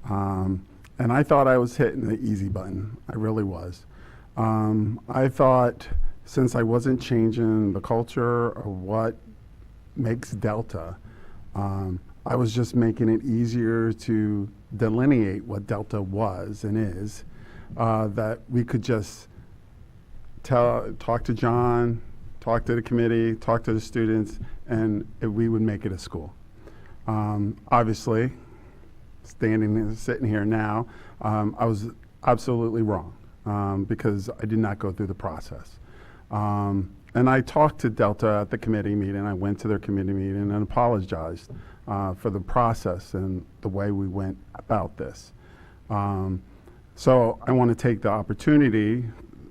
Speaker 5: and I thought I was hitting the easy button. I really was. I thought since I wasn't changing the culture or what makes Delta, I was just making it easier to delineate what Delta was and is, that we could just talk to John, talk to the committee, talk to the students, and we would make it a school. Obviously, sitting here now, I was absolutely wrong because I did not go through the process. And I talked to Delta at the committee meeting. I went to their committee meeting and apologized for the process and the way we went about this. So I want to take the opportunity,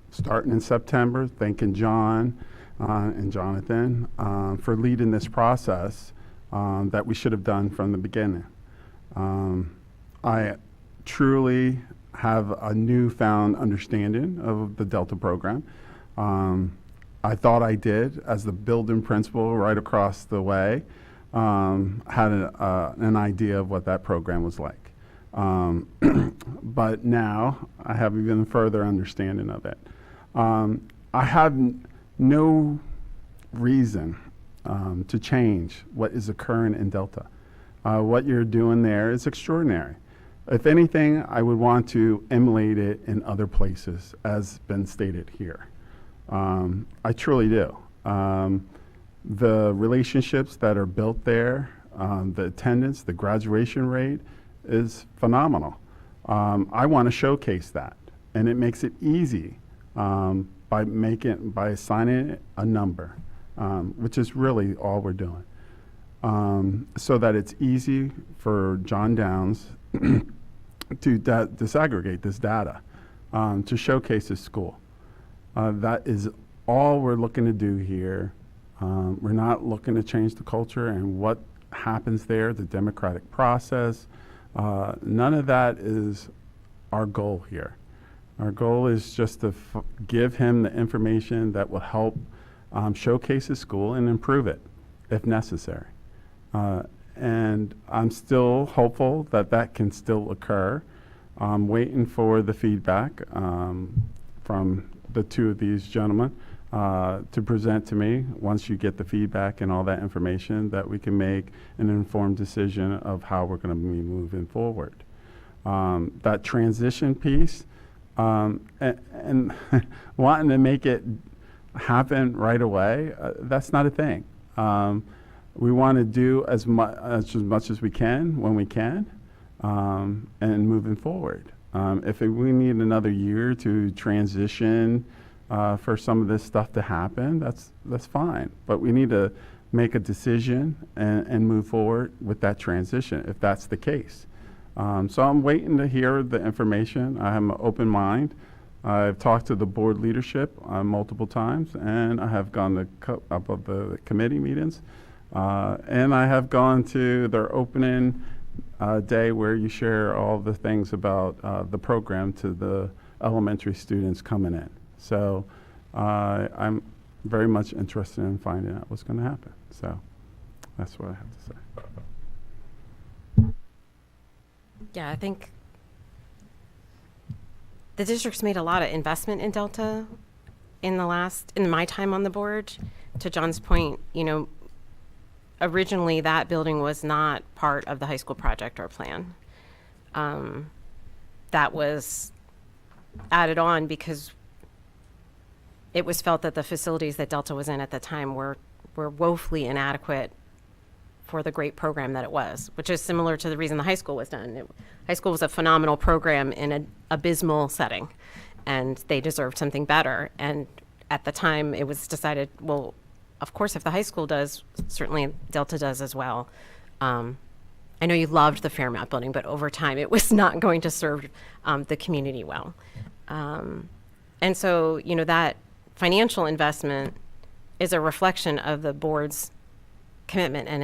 Speaker 5: starting in September, thanking John and Jonathan for leading this process that we should have done from the beginning. I truly have a newfound understanding of the Delta program. I thought I did as the building principal right across the way, had an idea of what that program was like. But now I have even further understanding of it. I have no reason to change what is occurring in Delta. What you're doing there is extraordinary. If anything, I would want to emulate it in other places, as been stated here. I truly do. The relationships that are built there, the attendance, the graduation rate is phenomenal. I want to showcase that, and it makes it easy by assigning a number, which is really all we're doing, so that it's easy for John Downs to disaggregate this data, to showcase his school. That is all we're looking to do here. We're not looking to change the culture and what happens there, the democratic process. None of that is our goal here. Our goal is just to give him the information that will help showcase his school and improve it if necessary. And I'm still hopeful that that can still occur. I'm waiting for the feedback from the two of these gentlemen to present to me. Once you get the feedback and all that information, that we can make an informed decision of how we're going to be moving forward. That transition piece, and wanting to make it happen right away, that's not a thing. We want to do as much as we can when we can, and moving forward. If we need another year to transition for some of this stuff to happen, that's fine. But we need to make a decision and move forward with that transition if that's the case. So I'm waiting to hear the information. I have an open mind. I've talked to the board leadership multiple times, and I have gone to up of the committee meetings, and I have gone to their opening day where you share all the things about the program to the elementary students coming in. So I'm very much interested in finding out what's going to happen. So that's what I have to say.
Speaker 1: Yeah, I think the district's made a lot of investment in Delta in my time on the board. To John's point, originally that building was not part of the high school project or plan. That was added on because it was felt that the facilities that Delta was in at the time were woefully inadequate for the great program that it was, which is similar to the reason the high school was done. High school was a phenomenal program in an abysmal setting, and they deserved something better. And at the time, it was decided, well, of course, if the high school does, certainly Delta does as well. I know you loved the Fairmount building, but over time, it was not going to serve the community well. And so, that financial investment is a reflection of the board's commitment and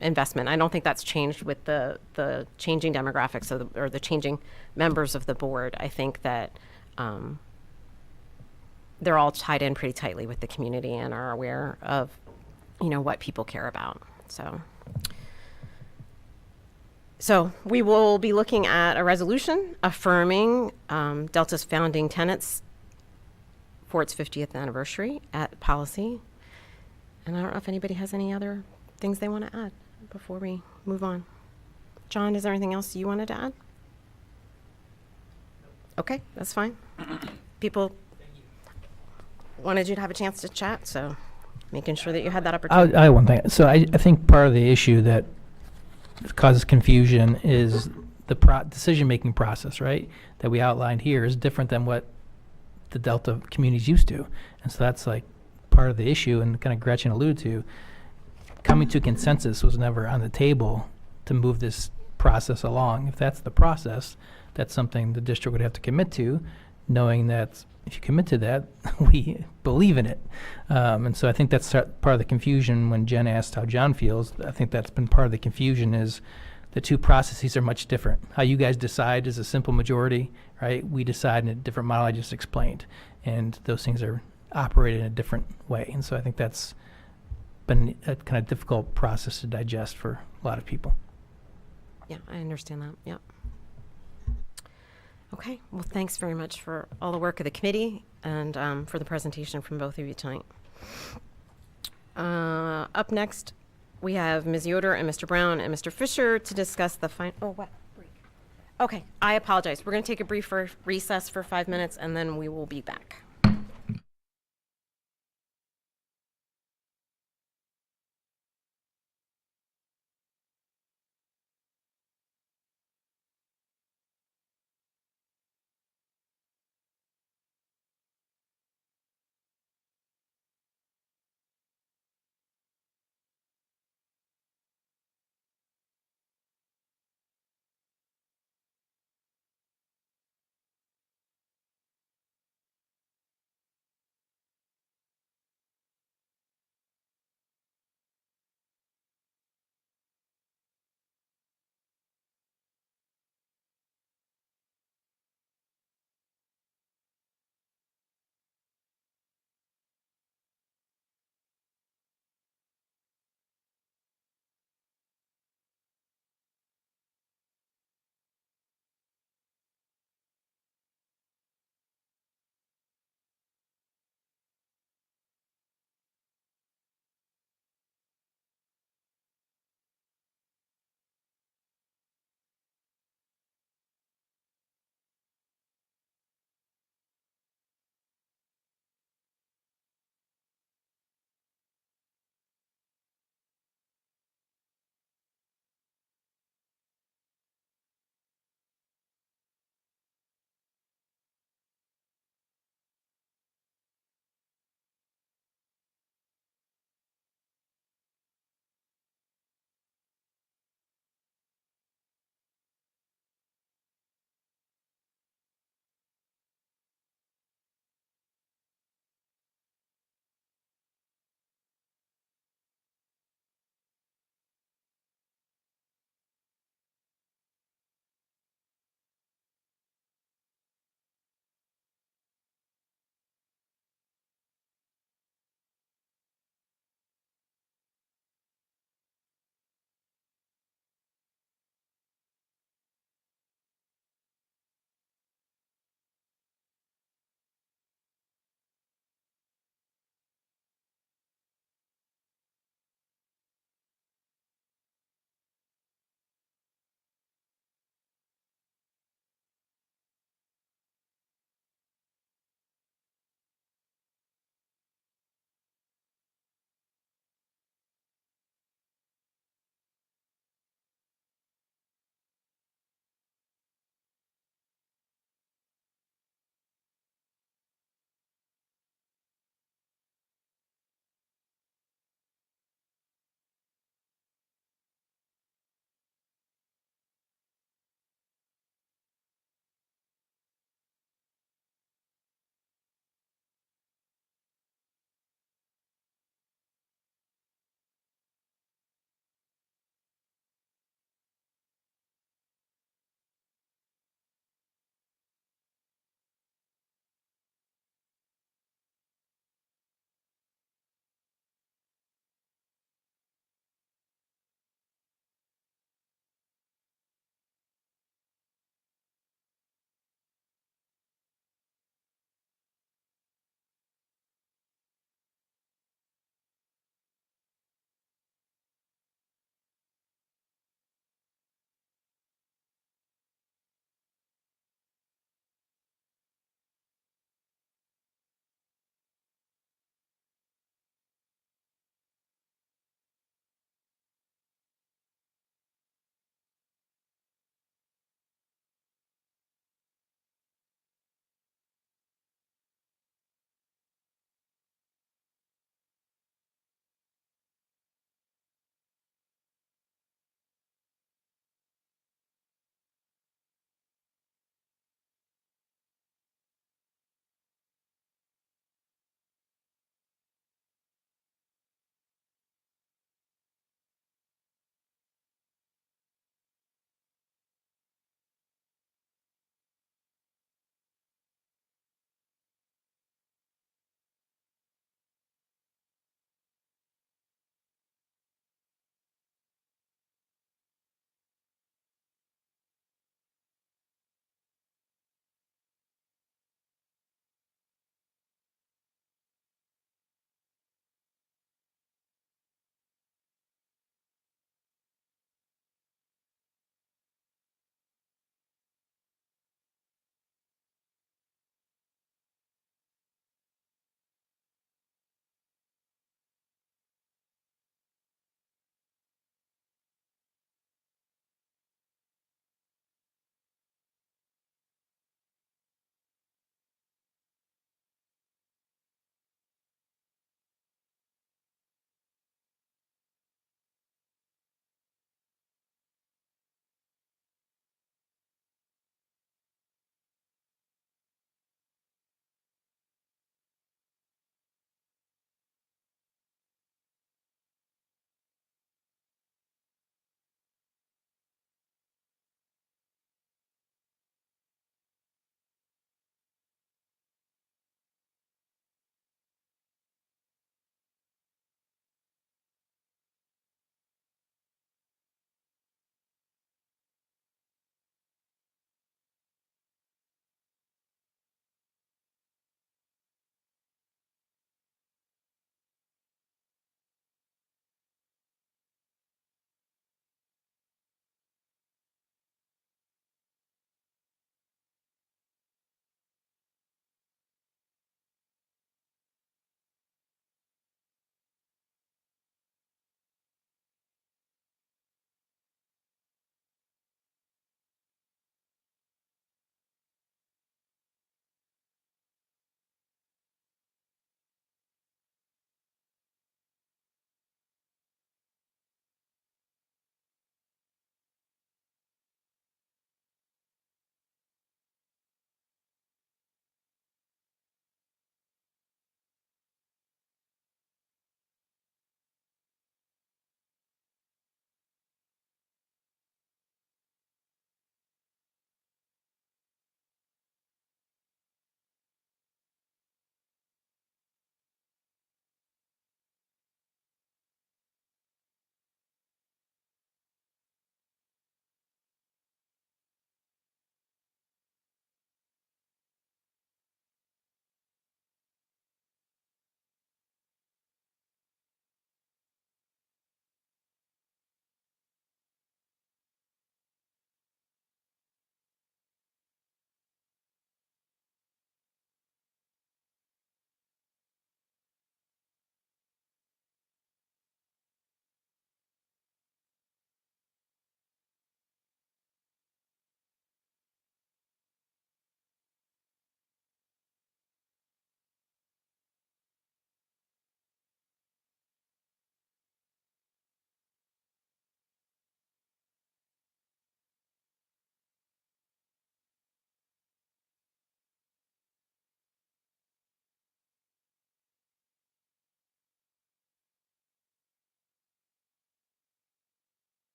Speaker 1: investment. I don't think that's changed with the changing demographics or the changing members of the board. I think that they're all tied in pretty tightly with the community and are aware of, what people care about. So we will be looking at a resolution affirming Delta's founding tenets for its 50th anniversary at policy. And I don't know if anybody has any other things they want to add before we move on. John, is there anything else you wanted to add? Okay, that's fine. People wanted you to have a chance to chat, so making sure that you had that opportunity.
Speaker 12: I one thing. So I think part of the issue that causes confusion is the decision-making process, right? That we outlined here is different than what the Delta community's used to. And so that's like part of the issue, and kind of Gretchen alluded to, coming to consensus was never on the table to move this process along. If that's the process, that's something the district would have to commit to, knowing that if you commit to that, we believe in it. And so I think that's part of the confusion when Jen asked how John feels. I think that's been part of the confusion is the two processes are much different. How you guys decide is a simple majority, right? We decide in a different model I just explained. And those things are operated in a different way. And so I think that's been a kind of difficult process to digest for a lot of people.
Speaker 1: Yeah, I understand that. Yep. Okay. Well, thanks very much for all the work of the committee and for the presentation from both of you tonight. Up next, we have Ms. Yoder and Mr. Brown and Mr. Fisher to discuss the what? Okay, I apologize. We're going to take a brief recess for 5 minutes and then we will be back.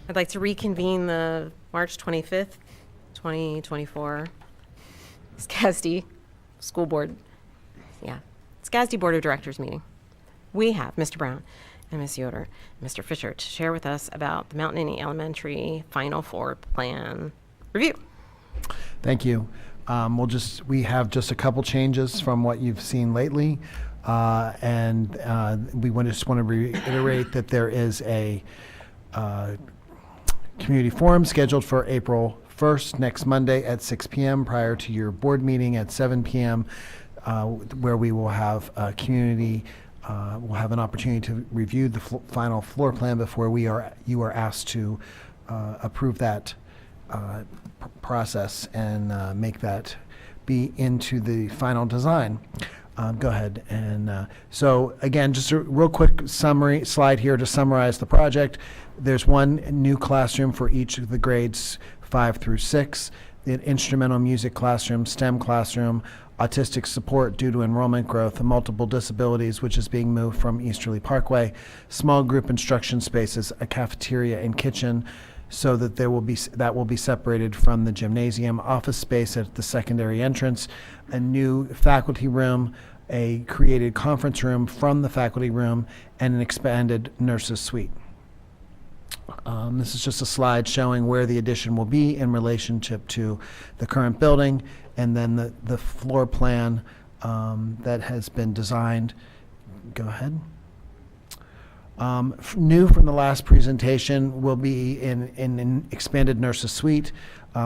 Speaker 1: I'd like to reconvene the March 25th, 2024 SCASD School Board, SCASD Board of Directors meeting. We have Mr. Brown and Ms. Yoder and Mr. Fisher to share with us about the Mount Nittany Elementary final floor plan review.
Speaker 17: Thank you. We have just a couple changes from what you've seen lately. We just want to reiterate that there is a community forum scheduled for April 1st, next Monday at 6 p.m. prior to your board meeting at 7 p.m., where we will have a community, we'll have an opportunity to review the final floor plan before you are asked to approve that process and make that be into the final design. Go ahead. And so again, just a real quick summary slide here to summarize the project. There's one new classroom for each of the grades 5 through 6, the instrumental music classroom, STEM classroom, autistic support due to enrollment growth, multiple disabilities, which is being moved from Easterly Parkway, small group instruction spaces, a cafeteria and kitchen, so that that will be separated from the gymnasium, office space at the secondary entrance, a new faculty room, a created conference room from the faculty room, and an expanded nurses suite. This is just a slide showing where the addition will be in relationship to the current building, and then the floor plan that has been designed. Go ahead. New from the last presentation will be in an expanded nurses suite.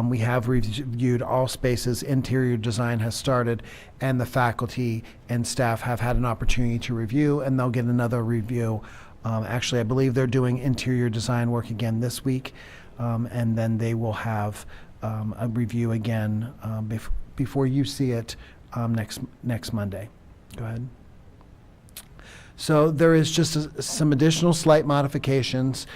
Speaker 17: We have reviewed all spaces, interior design has started, and the faculty and staff have had an opportunity to review, and they'll get another review. Actually, I believe they're doing interior design work again this week, and then they will have a review again before you see it next Monday. Go ahead. So there is just some additional slight modifications.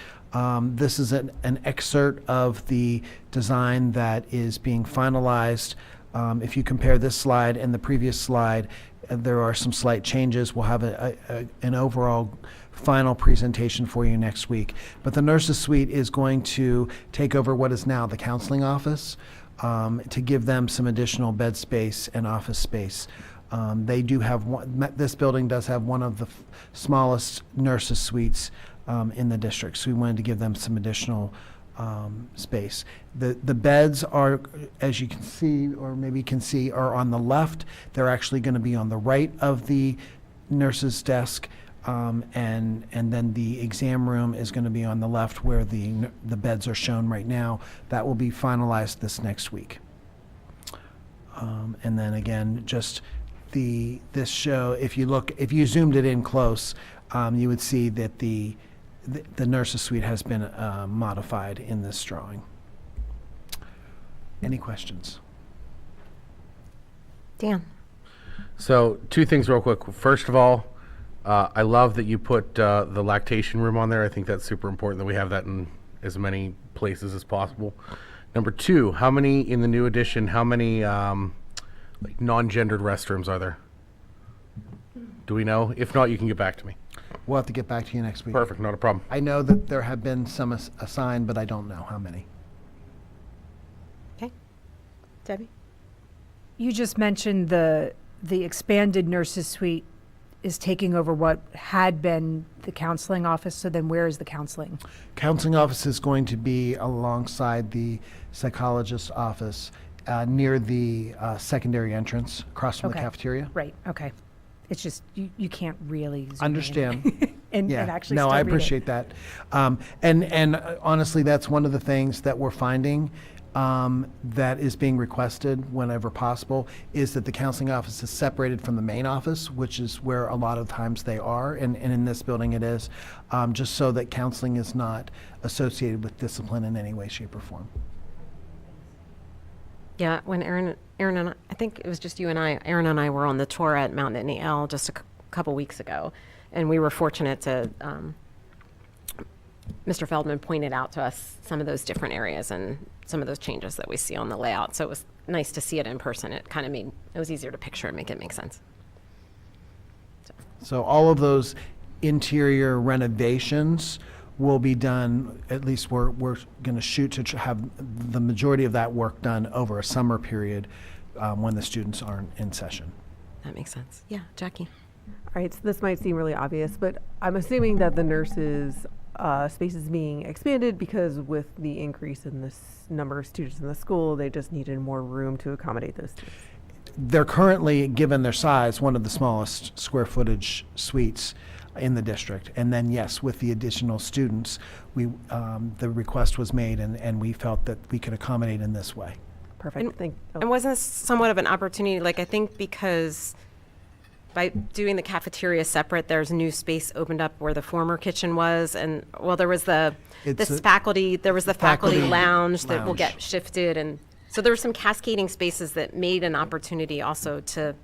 Speaker 17: This is an excerpt of the design that is being finalized. If you compare this slide and the previous slide, there are some slight changes. We'll have an overall final presentation for you next week. But the nurses suite is going to take over what is now the counseling office to give them some additional bed space and office space. They do have this building does have one of the smallest nurses suites in the district, so we wanted to give them some additional space. The beds are, as you can see, or maybe you can see, are on the left. They're actually going to be on the right of the nurse's desk, and then the exam room is going to be on the left where the beds are shown right now. That will be finalized this next week. And then again, just this show, if you zoomed it in close, you would see that the nurses suite has been modified in this drawing. Any questions?
Speaker 1: Dan.
Speaker 18: So 2 things real quick. First of all, I love that you put the lactation room on there. I think that's super important that we have that in as many places as possible. Number 2, how many in the new addition, how many non-gendered restrooms are there? Do we know? If not, you can get back to me.
Speaker 17: We'll have to get back to you next week.
Speaker 18: Perfect, not a problem.
Speaker 17: I know that there have been some assigned, but I don't know how many.
Speaker 1: Okay. Debbie?
Speaker 3: You just mentioned the expanded nurses suite is taking over what had been the counseling office, so then where is the counseling?
Speaker 17: Counseling office is going to be alongside the psychologist's office near the secondary entrance across from the cafeteria.
Speaker 3: Right, okay. It's just, you can't really zoom in
Speaker 17: Understand.
Speaker 3: and
Speaker 17: Yeah.
Speaker 3: actually
Speaker 17: No,
Speaker 3: still
Speaker 17: I
Speaker 3: read it.
Speaker 17: appreciate that. And honestly, that's one of the things that we're finding that is being requested whenever possible, is that the counseling office is separated from the main office, which is where a lot of times they are, and in this building it is, just so that counseling is not associated with discipline in any way, shape, or form.
Speaker 1: Yeah, when Aaron and I think it was just you and I, Aaron and I were on the tour at Mount Nittany L just a couple weeks ago, and we were fortunate to, Mr. Feldman pointed out to us some of those different areas and some of those changes that we see on the layout. So it was nice to see it in person. It kind of it was easier to picture and make it make sense.
Speaker 17: So all of those interior renovations will be done, at least we're going to shoot to have the majority of that work done over a summer period when the students aren't in session.
Speaker 1: That makes sense. Yeah, Jackie.
Speaker 7: All right, so this might seem really obvious, but I'm assuming that the nurses' space is being expanded because with the increase in this number of students in the school, they just needed more room to accommodate those students.
Speaker 17: They're currently, given their size, one of the smallest square footage suites in the district. And then, yes, with the additional students, the request was made, and we felt that we could accommodate in this way.
Speaker 7: Perfect.
Speaker 1: And wasn't this somewhat of an opportunity? Like, I think because by doing the cafeteria separate, there's new space opened up where the former kitchen was, and well, there was the faculty lounge that will get shifted, and so there were some cascading spaces that made an opportunity also to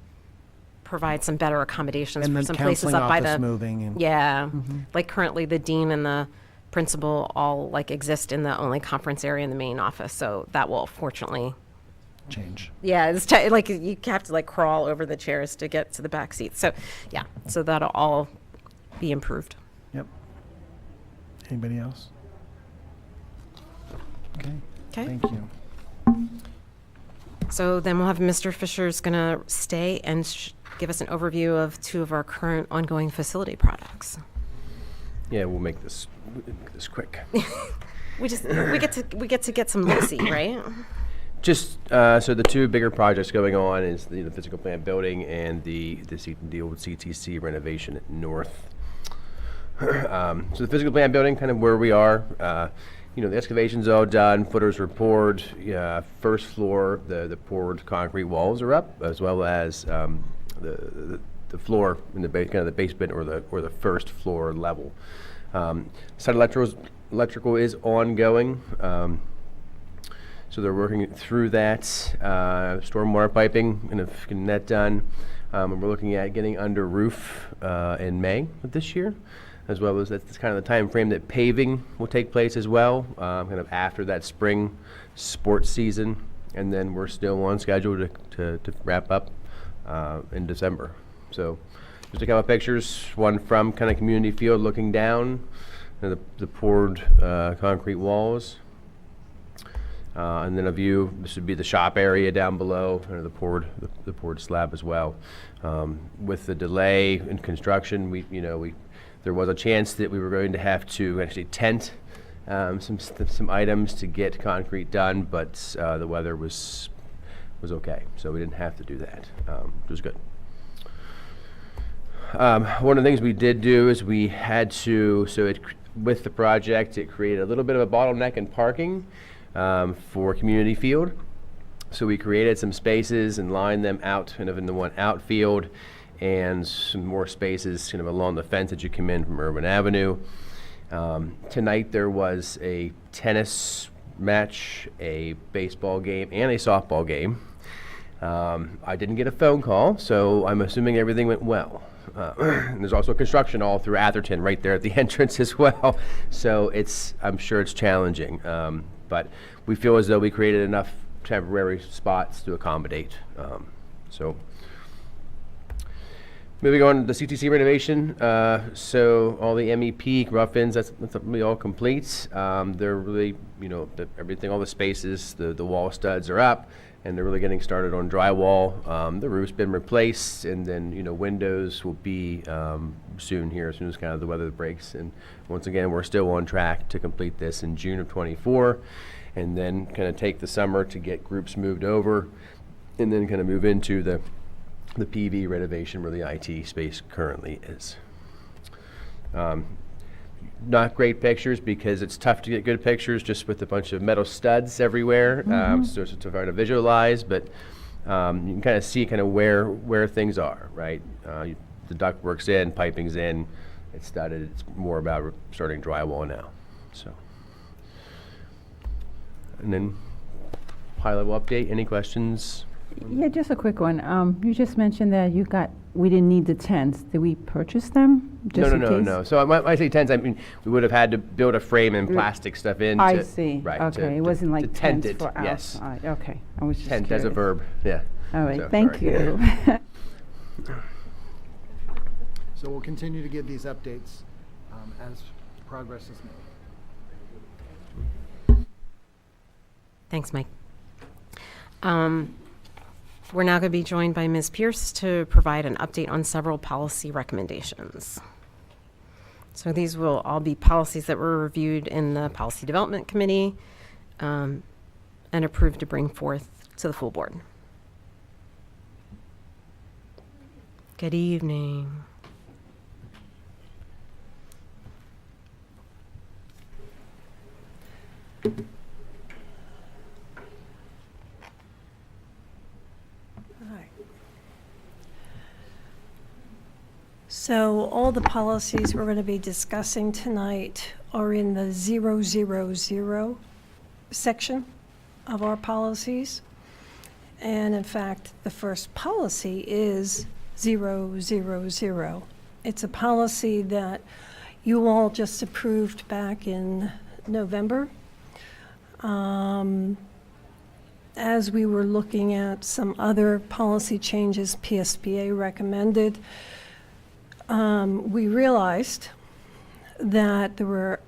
Speaker 1: provide some better accommodations
Speaker 17: And
Speaker 1: for
Speaker 17: the
Speaker 1: some places
Speaker 17: counseling
Speaker 1: up by
Speaker 17: office
Speaker 1: the
Speaker 17: moving and-
Speaker 1: yeah, like currently the dean and the principal all like exist in the only conference area in the main office, so that will fortunately
Speaker 17: change.
Speaker 1: Yeah, it's like you have to like crawl over the chairs to get to the back seats. So yeah, so that'll all be improved.
Speaker 17: Yep. Anybody else? Okay. Thank you.
Speaker 1: So then we'll have Mr. Fisher's gonna stay and give us an overview of two of our current ongoing facility products.
Speaker 20: Yeah, we'll make this quick.
Speaker 1: we get to get some look-see, right?
Speaker 20: Just so the two bigger projects going on is the physical plant building and the old CTC renovation at North. So the physical plant building, kind of where we are. The excavation's all done. Footers were poured. First floor, the poured concrete walls are up, as well as the floor in the kind of the basement or the first floor level. Site electrical is ongoing. So they're working through that, stormwater piping, and getting that done. And we're looking at getting under roof in May of this year, as well as that's kind of the time frame that paving will take place as well, kind of after that spring sports season. And then we're still on schedule to wrap up in December. So just a couple of pictures, one from kind of community field looking down, and the poured concrete walls. And then a view, this would be the shop area down below, and the poured slab as well. With the delay in construction, there was a chance that we were going to have to actually tent some items to get concrete done, but the weather was okay, so we didn't have to do that, which was good. One of the things we did do is we had to, with the project, it created a little bit of a bottleneck in parking. For community field. So we created some spaces and lined them out kind of in the one outfield, and some more spaces kind of along the fence as you come in from Urban Avenue. Tonight there was a tennis match, a baseball game, and a softball game. I didn't get a phone call, so I'm assuming everything went well. And there's also construction all through Atherton right there at the entrance as well. So I'm sure it's challenging. But we feel as though we created enough temporary spots to accommodate. So moving on to the CTC renovation. So all the MEP rough-ins, that's really all complete. They're really, everything, all the spaces, the wall studs are up, and they're really getting started on drywall. The roof's been replaced, and then, windows will be soon here, as soon as kind of the weather breaks. And once again, we're still on track to complete this in June of '24, and then kind of take the summer to get groups moved over, and then kind of move into the PV renovation where the IT space currently is. Not great pictures because it's tough to get good pictures just with a bunch of metal studs everywhere. So it's hard to visualize, but you can kind of see kind of where things are, right? The ductwork's in, piping's in, it's studded. It's more about starting drywall now. So, and then high-level update. Any questions?
Speaker 21: Yeah, just a quick one. You just mentioned that we didn't need the tents. Did we purchase them?
Speaker 20: No. So when I say tents, I mean we would have had to build a frame and plastic stuff in.
Speaker 21: I see.
Speaker 20: Right.
Speaker 21: Okay, it wasn't like tents
Speaker 20: it.
Speaker 21: for
Speaker 20: Yes.
Speaker 21: outside. Okay, I was just
Speaker 20: tent
Speaker 21: curious.
Speaker 20: as a verb. Yeah.
Speaker 21: All right.
Speaker 20: So,
Speaker 21: Thank
Speaker 20: sorry.
Speaker 21: you.
Speaker 17: So we'll continue to give these updates as
Speaker 19: progress is made.
Speaker 1: Thanks, Mike. We're now going to be joined by Ms. Pierce to provide an update on several policy recommendations. So these will all be policies that were reviewed in the Policy Development Committee and approved to bring forth to the full board. Good evening.
Speaker 14: So all the policies we're going to be discussing tonight are in the 000 section of our policies. And in fact, the first policy is 000. It's a policy that you all just approved back in November. As we were looking at some other policy changes PSBA recommended, we realized that there were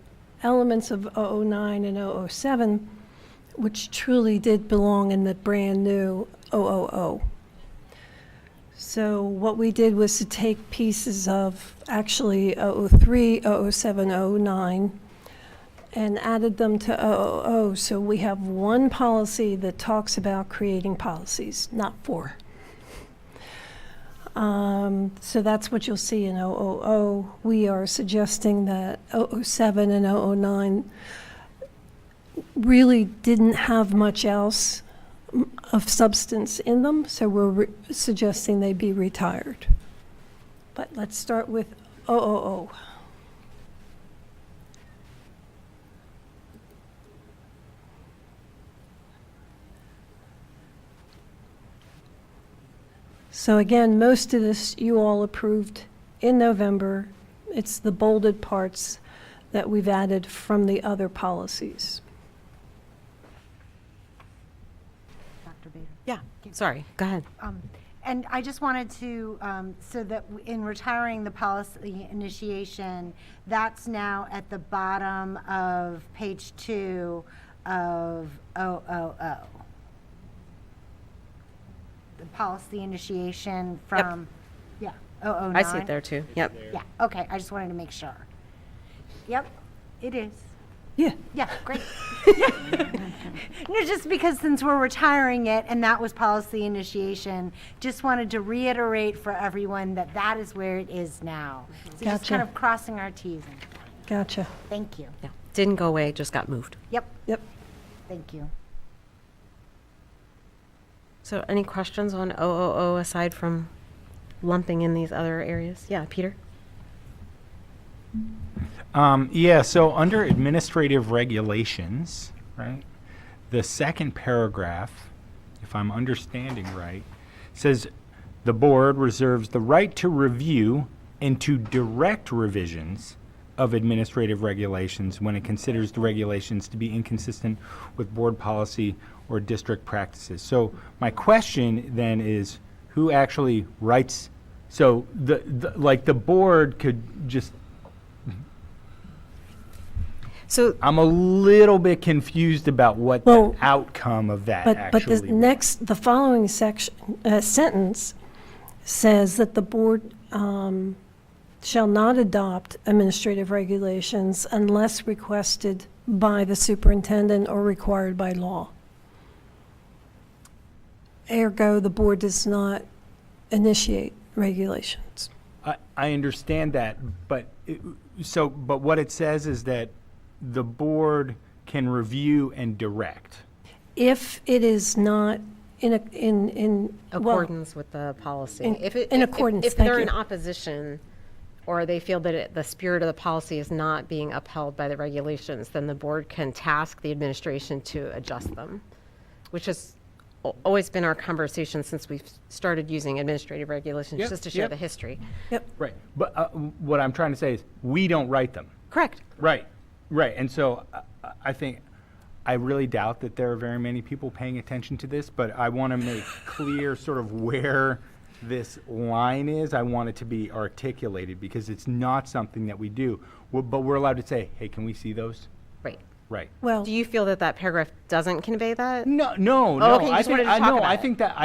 Speaker 14: elements of 009 and 007 which truly did belong in the brand new 000. So what we did was to take pieces of actually 003, 007, 009 and added them to 000. So we have one policy that talks about creating policies, not four. So that's what you'll see in 000. We are suggesting that 007 and 009 really didn't have much else of substance in them, so we're suggesting they be retired. But let's start with 000. So again, most of this you all approved in November. It's the bolded parts that we've added from the other policies.
Speaker 9: Dr. Bader.
Speaker 1: Yeah, sorry, go ahead.
Speaker 9: And I just wanted to, so that in retiring the policy initiation, that's now at the bottom of page 2 of 000. The policy initiation from, yeah, 009.
Speaker 1: I see it there too. Yep.
Speaker 9: Yeah, okay, I just wanted to make sure. Yep, it is.
Speaker 14: Yeah.
Speaker 9: Yeah, great. No, just because since we're retiring it and that was policy initiation, just wanted to reiterate for everyone that that is where it is now. So just
Speaker 14: Gotcha.
Speaker 9: kind of crossing our Ts. And
Speaker 14: Gotcha.
Speaker 9: thank you.
Speaker 1: Yeah. Didn't go away, just got moved.
Speaker 9: Yep,
Speaker 14: Yep.
Speaker 9: thank you.
Speaker 1: So any questions on 000 aside from lumping in these other areas? Yeah, Peter?
Speaker 19: Yeah, so under administrative regulations, right, the second paragraph, if I'm understanding right, says the board reserves the right to review and to direct revisions of administrative regulations when it considers the regulations to be inconsistent with board policy or district practices. So my question then is, who actually writes? So the board could just.
Speaker 1: So
Speaker 19: I'm a little bit confused about what
Speaker 14: Well,
Speaker 19: the outcome of that
Speaker 14: But
Speaker 19: actually.
Speaker 14: the following section, sentence says that the board shall not adopt administrative regulations unless requested by the superintendent or required by law. Ergo, the board does not initiate regulations.
Speaker 19: I understand that, but but what it says is that the board can review and direct.
Speaker 14: If it is not in
Speaker 1: Accordance with the policy.
Speaker 14: in accordance,
Speaker 1: If
Speaker 14: thank
Speaker 1: they're in
Speaker 14: you.
Speaker 1: opposition, or they feel that the spirit of the policy is not being upheld by the regulations, then the board can task the administration to adjust them, which has always been our conversation since we've started using administrative regulations,
Speaker 19: Yep,
Speaker 1: just to share
Speaker 19: yep.
Speaker 1: the history.
Speaker 19: Right. But what I'm trying to say is, we don't write them.
Speaker 1: Correct.
Speaker 19: Right. Right. And so I think, I really doubt that there are very many people paying attention to this, but I want to make clear sort of where this line is, I want it to be articulated because it's not something that we do. But we're allowed to say, hey, can we see those?
Speaker 1: Right.
Speaker 19: Right.
Speaker 14: Well,
Speaker 1: Do you feel that that paragraph doesn't convey that?
Speaker 19: No.
Speaker 1: Oh, okay, you
Speaker 19: I
Speaker 1: just wanted
Speaker 19: think
Speaker 1: to talk
Speaker 19: no.
Speaker 1: about
Speaker 19: I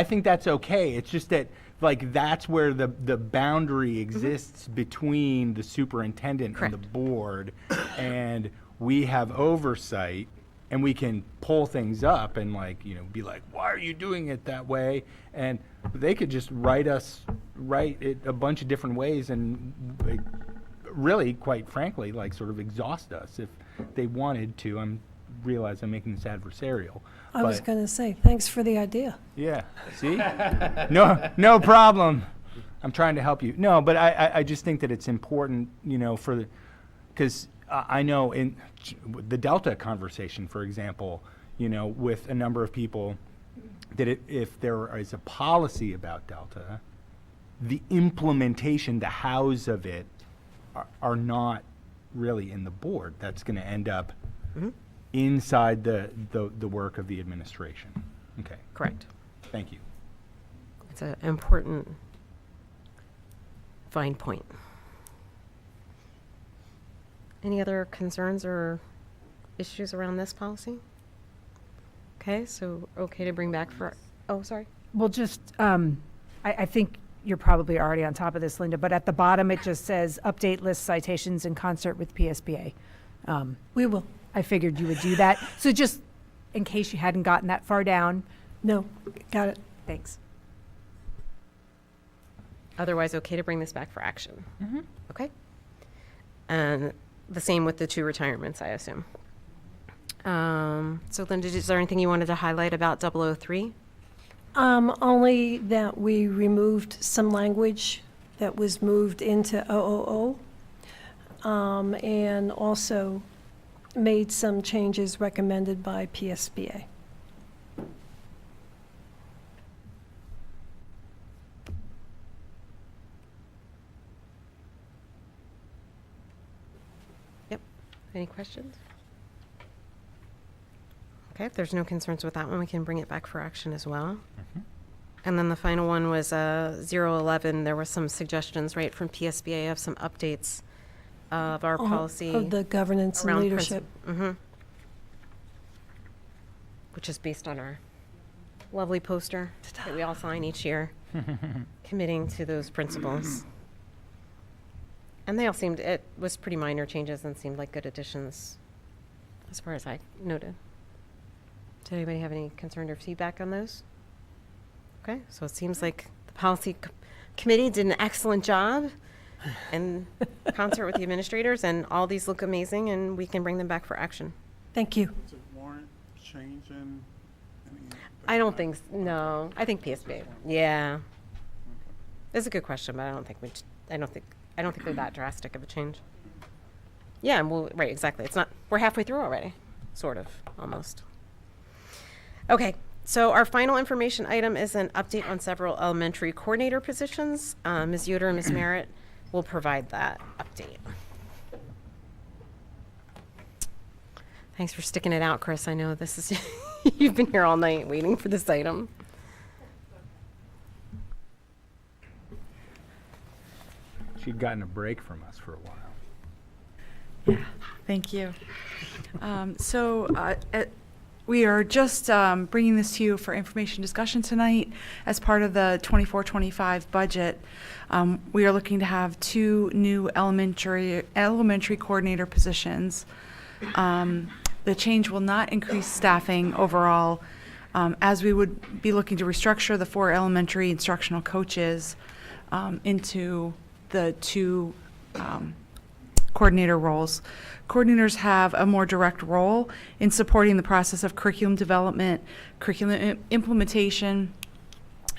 Speaker 1: it.
Speaker 19: think that's okay. It's just that like that's where the boundary exists between the superintendent and the board, and we have oversight, and we can pull things up and be like, why are you doing it that way? And they could just write it a bunch of different ways and really, quite frankly, sort of exhaust us if they wanted to. I realize I'm making this adversarial.
Speaker 14: I was
Speaker 19: but-
Speaker 14: going to say, thanks for the idea.
Speaker 19: Yeah. See? No problem. I'm trying to help you. No, but I just think that it's important, because I know in the Delta conversation, for example, with a number of people, that if there is a policy about Delta, the implementation, the hows of it, are not really in the board. That's going to end up inside the work of the administration. Okay.
Speaker 1: Correct.
Speaker 19: Thank you.
Speaker 1: It's an important fine point. Any other concerns or issues around this policy? Okay, so okay to bring back for, oh, sorry.
Speaker 3: Well, just, I think you're probably already on top of this, Linda, but at the bottom, it just says, update list citations in concert with PSBA.
Speaker 14: We will.
Speaker 3: I figured you would do that. So just in case you hadn't gotten that far down.
Speaker 14: No, got it.
Speaker 3: Thanks.
Speaker 1: Otherwise, okay to bring this back for action? Okay. And the same with the 2 retirements, I assume. So Linda, is there anything you wanted to highlight about 003?
Speaker 14: Only that we removed some language that was moved into 000, and also made some changes recommended by PSBA.
Speaker 1: Any questions? Okay, if there's no concerns with that one, we can bring it back for action as well. And then the final one was 011. There were some suggestions, right, from PSBA of some updates of our policy.
Speaker 14: Of the governance and
Speaker 1: around
Speaker 14: leadership.
Speaker 1: Which is based on our lovely poster that we all sign each year, committing to those principles. And they all seemed, it was pretty minor changes and seemed like good additions as far as I noted. Did anybody have any concern or feedback on those? Okay, so it seems like the policy committee did an excellent job in concert with the administrators, and all these look amazing, and we can bring them back for action.
Speaker 14: Thank you.
Speaker 5: Does it warrant changing any?
Speaker 1: I don't think, no, I think PSBA, yeah. It's a good question, but I don't think they're that drastic of a change. Yeah, and we'll, right, exactly. It's not, we're halfway through already, sort of, almost. Okay, so our final information item is an update on several elementary coordinator positions. Ms. Yoder and Ms. Merritt will provide that update. Thanks for sticking it out, Chris. I know this is, you've been here all night waiting for this item.
Speaker 19: She'd gotten a break from us for a while.
Speaker 13: Yeah, thank you. We are just bringing this to you for information discussion tonight as part of the 24-25 budget. We are looking to have 2 new elementary coordinator positions. The change will not increase staffing overall, as we would be looking to restructure the 4 elementary instructional coaches into the 2 coordinator roles. Coordinators have a more direct role in supporting the process of curriculum development, curriculum implementation,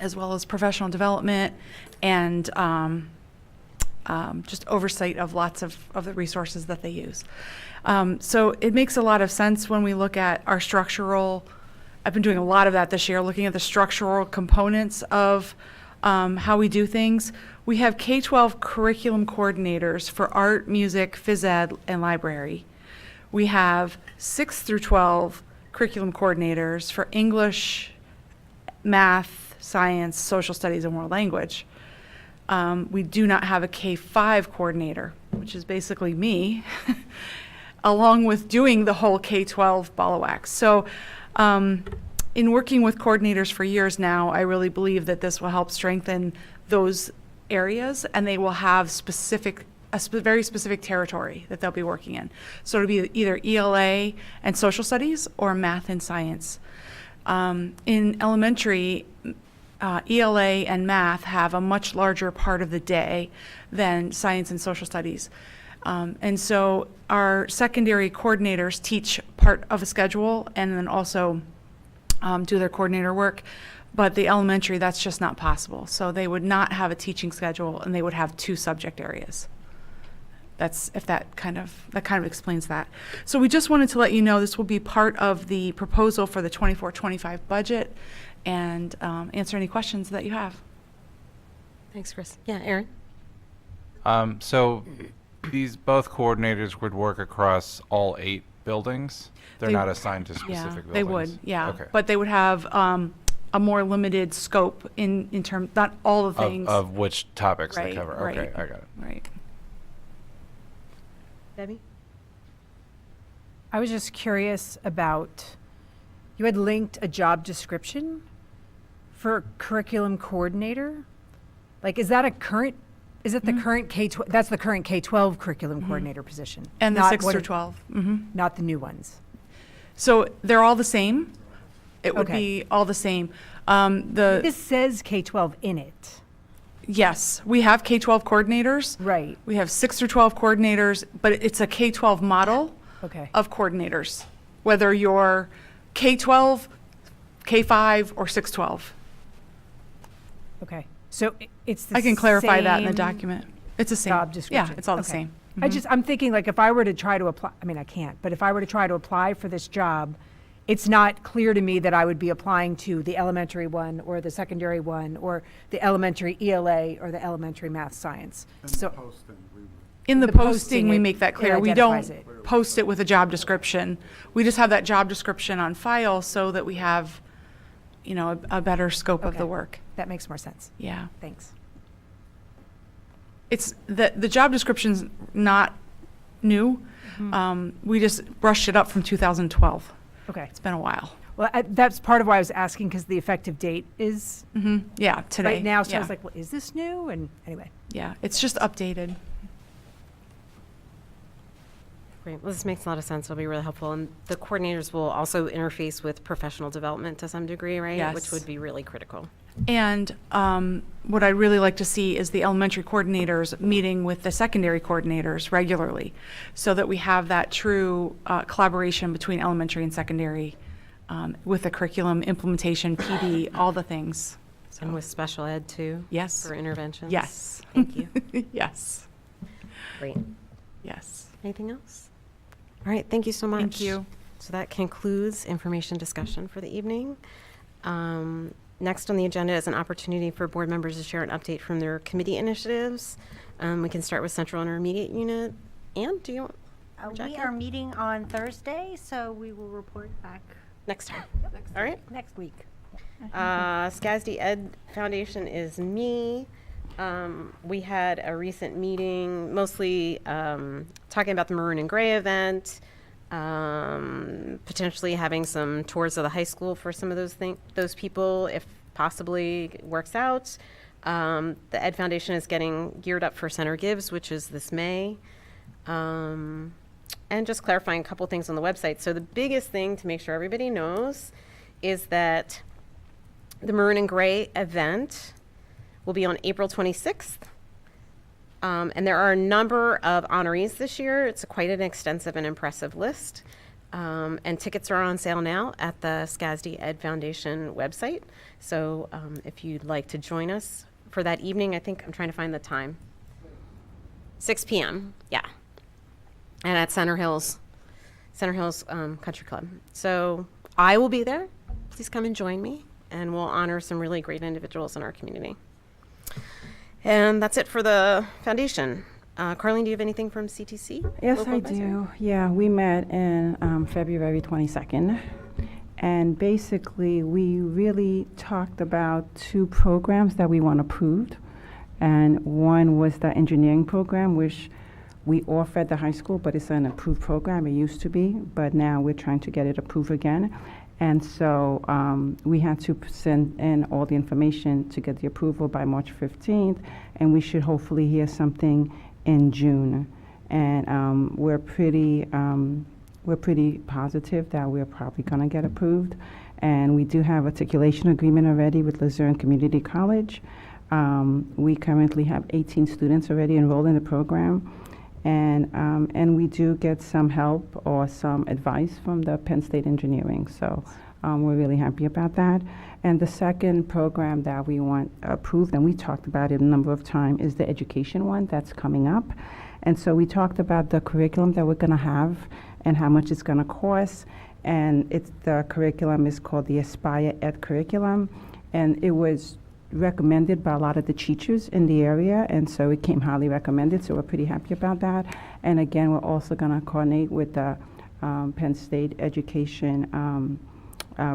Speaker 13: as well as professional development, and just oversight of lots of the resources that they use. So it makes a lot of sense when we look at our structural, I've been doing a lot of that this year, looking at the structural components of how we do things. We have K-12 curriculum coordinators for art, music, phys ed, and library. We have 6 through 12 curriculum coordinators for English, math, science, social studies, and world language. We do not have a K-5 coordinator, which is basically me, along with doing the whole K-12 ball of wax. So in working with coordinators for years now, I really believe that this will help strengthen those areas, and they will have very specific territory that they'll be working in. So it'll be either ELA and social studies or math and science. In elementary, ELA and math have a much larger part of the day than science and social studies. And so our secondary coordinators teach part of a schedule and then also do their coordinator work. But the elementary, that's just not possible. So they would not have a teaching schedule, and they would have 2 subject areas. That kind of explains that. So we just wanted to let you know this will be part of the proposal for the 24-25 budget, and answer any questions that you have.
Speaker 1: Thanks, Chris. Yeah, Aaron?
Speaker 4: So these both coordinators would work across all 8 buildings? They're not assigned to specific buildings?
Speaker 13: They would, yeah.
Speaker 4: Okay.
Speaker 13: But they would have a more limited scope in terms, not all the things.
Speaker 4: Of which topics they
Speaker 13: Right,
Speaker 4: cover?
Speaker 13: right,
Speaker 4: Okay, I got it.
Speaker 13: Right.
Speaker 1: Debbie?
Speaker 3: I was just curious about, you had linked a job description for curriculum coordinator? Like, is that the current K-12, that's the current K-12 curriculum coordinator position?
Speaker 13: And the
Speaker 3: not
Speaker 13: 6
Speaker 3: what
Speaker 13: through
Speaker 3: it-
Speaker 13: 12.
Speaker 3: Not the new ones?
Speaker 13: So they're all the same. It would
Speaker 3: Okay.
Speaker 13: be all the same.
Speaker 3: This says K-12 in it.
Speaker 13: Yes, we have K-12 coordinators.
Speaker 3: Right.
Speaker 13: We have 6 through 12 coordinators, but it's a K-12 model
Speaker 3: Okay.
Speaker 13: of coordinators, whether you're K-12, K-5, or 6-12.
Speaker 3: Okay. So it's the
Speaker 13: I can clarify that in the
Speaker 3: same
Speaker 13: document. It's the same.
Speaker 3: job description?
Speaker 13: Yeah, it's all the
Speaker 3: Okay.
Speaker 13: same.
Speaker 3: I'm thinking, like, if I were to try to apply, I mean, I can't, but if I were to try to apply for this job, it's not clear to me that I would be applying to the elementary one or the secondary one or the elementary ELA or the elementary math science. So
Speaker 13: In the
Speaker 3: The
Speaker 13: posting,
Speaker 3: posting,
Speaker 13: we
Speaker 3: it-
Speaker 13: make that
Speaker 3: it
Speaker 13: clear. We don't
Speaker 3: identifies it.
Speaker 13: post it with a job description. We just have that job description on file so that we have, a better scope of the
Speaker 3: Okay.
Speaker 13: work.
Speaker 3: that makes more sense.
Speaker 13: Yeah.
Speaker 3: Thanks.
Speaker 13: It's, the job description's not new. We just brushed it up from 2012.
Speaker 3: Okay.
Speaker 13: It's been a while.
Speaker 3: Well, that's part of why I was asking, because the effective date is
Speaker 13: Yeah, today.
Speaker 3: right now. So I
Speaker 13: yeah.
Speaker 3: was like, well, is this new? And anyway.
Speaker 13: Yeah, it's just updated.
Speaker 1: Great. Well, this makes a lot of sense. It'll be really helpful. And the coordinators will also interface with professional development to some degree, right?
Speaker 13: Yes.
Speaker 1: Which would be really critical.
Speaker 13: And what I'd really like to see is the elementary coordinators meeting with the secondary coordinators regularly, so that we have that true collaboration between elementary and secondary with the curriculum, implementation, PD, all the things.
Speaker 1: And with special ed too?
Speaker 13: Yes.
Speaker 1: For interventions?
Speaker 13: Yes.
Speaker 1: Thank you.
Speaker 13: Yes.
Speaker 1: Great.
Speaker 13: Yes.
Speaker 1: Anything else? All right, thank you so much.
Speaker 13: Thank you.
Speaker 1: So that concludes information discussion for the evening. Next on the agenda is an opportunity for board members to share an update from their committee initiatives. We can start with Central Intermediate Unit. Anne, do you want?
Speaker 9: We
Speaker 1: Jackie?
Speaker 9: are meeting on Thursday, so we will report back
Speaker 1: Next time. All right.
Speaker 9: next week.
Speaker 1: SCASD Ed Foundation is me. We had a recent meeting, mostly talking about the Maroon and Gray event, potentially having some tours of the high school for some of those people, if possibly works out. The Ed Foundation is getting geared up for Center Gives, which is this May. And just clarifying a couple things on the website. So the biggest thing to make sure everybody knows is that the Maroon and Gray event will be on April 26th. And there are a number of honorees this year. It's quite an extensive and impressive list. And tickets are on sale now at the SCASD Ed Foundation website. So if you'd like to join us for that evening, I think I'm trying to find the time. 6 p.m. Yeah. And at Center Hills Country Club. So I will be there. Please come and join me, and we'll honor some really great individuals in our community. And that's it for the foundation. Carlene, do you have anything from CTC?
Speaker 21: Yes,
Speaker 1: Local
Speaker 21: I
Speaker 1: advisory?
Speaker 21: do. Yeah, we met in February 22nd, And basically, we really talked about 2 programs that we want approved. And one was the engineering program, which we offer at the high school, but it's an approved program. It used to be, but now we're trying to get it approved again. And so we had to send in all the information to get the approval by March 15th, and we should hopefully hear something in June. And we're pretty positive that we're probably going to get approved. And we do have articulation agreement already with Luzerne Community College. We currently have 18 students already enrolled in the program. And we do get some help or some advice from the Penn State Engineering. So we're really happy about that. And the second program that we want approved, and we talked about it a number of times, is the education one that's coming up. And so we talked about the curriculum that we're going to have and how much it's going to cost. And the curriculum is called the Aspire Ed curriculum. And it was recommended by a lot of the teachers in the area, and so it came highly recommended, so we're pretty happy about that. And again, we're also going to coordinate with the Penn State education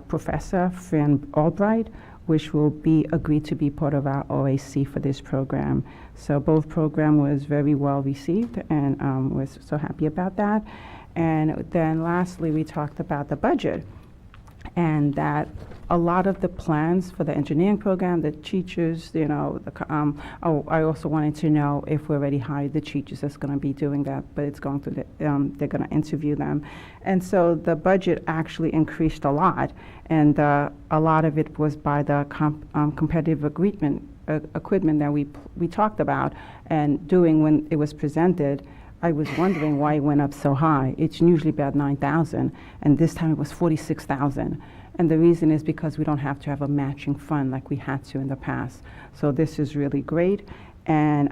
Speaker 21: professor, Fran Albright, which will be agreed to be part of our OAC for this program. So both program was very well received, and we're so happy about that. And then lastly, we talked about the budget, and that a lot of the plans for the engineering program, the teachers, I also wanted to know if we already hired the teachers that's going to be doing that, but it's going through they're going to interview them. And so the budget actually increased a lot, and a lot of it was by the competitive equipment that we talked about and doing when it was presented. I was wondering why it went up so high. It's usually about $9,000, and this time it was $46,000. And the reason is because we don't have to have a matching fund like we had to in the past. So this is really great. And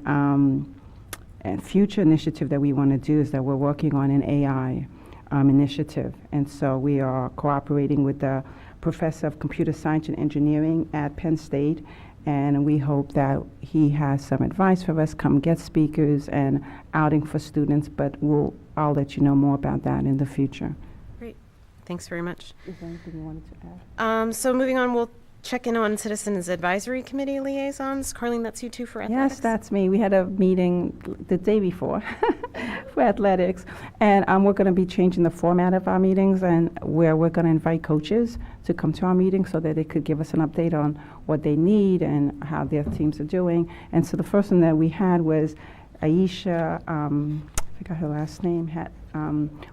Speaker 21: future initiative that we want to do is that we're working on an AI initiative. And so we are cooperating with the professor of computer science and engineering at Penn State. And we hope that he has some advice for us, come get speakers and outing for students, but I'll let you know more about that in the future.
Speaker 1: Great. Thanks very much.
Speaker 21: Is there anything you wanted to add?
Speaker 1: So moving on, we'll check in on Citizens Advisory Committee liaisons. Carlene, that's you too for athletics?
Speaker 21: Yes, that's me. We had a meeting the day before for athletics, and we're going to be changing the format of our meetings, and where we're going to invite coaches to come to our meetings so that they could give us an update on what they need and how their teams are doing. And so the first one that we had was Aisha, I forgot her last name,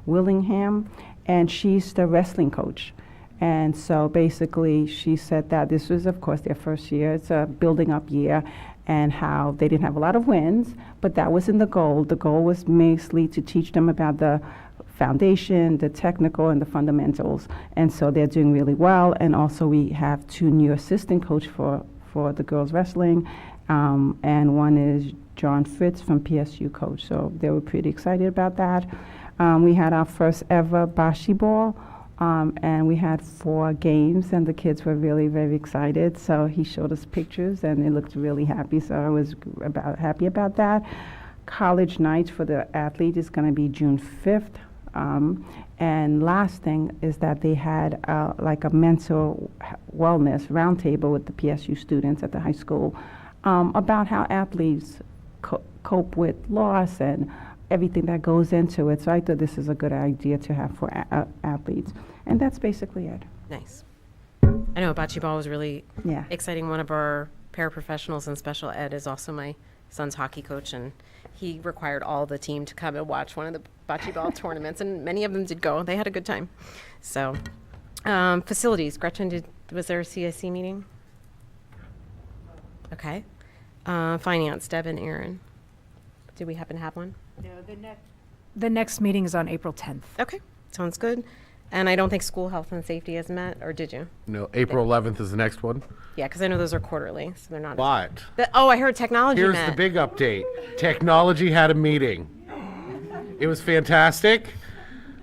Speaker 21: Willingham, and she's the wrestling coach. And so basically she said that this was, of course, their first year. It's a building up year, and how they didn't have a lot of wins, but that wasn't the goal. The goal was mostly to teach them about the foundation, the technical, and the fundamentals. And so they're doing really well. And also we have 2 new assistant coach for the girls wrestling, and one is John Fritz from PSU coach. So they were pretty excited about that. We had our first ever Bashi Ball. And we had 4 games, and the kids were really very excited. So he showed us pictures, and they looked really happy. So I was happy about that. College night for the athlete is going to be June 5th. And last thing is that they had like a mental wellness roundtable with the PSU students at the high school about how athletes cope with loss and everything that goes into it. So I thought this is a good idea to have for athletes. And that's basically it.
Speaker 1: Nice. I know Bocce Ball was really exciting. One of our paraprofessionals in special ed is also my son's hockey coach, and he required all the team to come and watch one of the Bocce Ball tournaments, and many of them did go. They had a good time. So facilities. Gretchen, was there a CIC meeting? Okay. Finance, Deb and Aaron. Did we happen to have one?
Speaker 3: No, the next meeting is on April 10th.
Speaker 1: Okay, sounds good. And I don't think school health and safety has met, or did you?
Speaker 18: No, April 11th is the next one.
Speaker 1: Yeah, because I know those are quarterly, so they're not.
Speaker 18: But
Speaker 1: I heard technology
Speaker 18: here's
Speaker 1: met.
Speaker 18: the big update. Technology had a meeting. It was fantastic.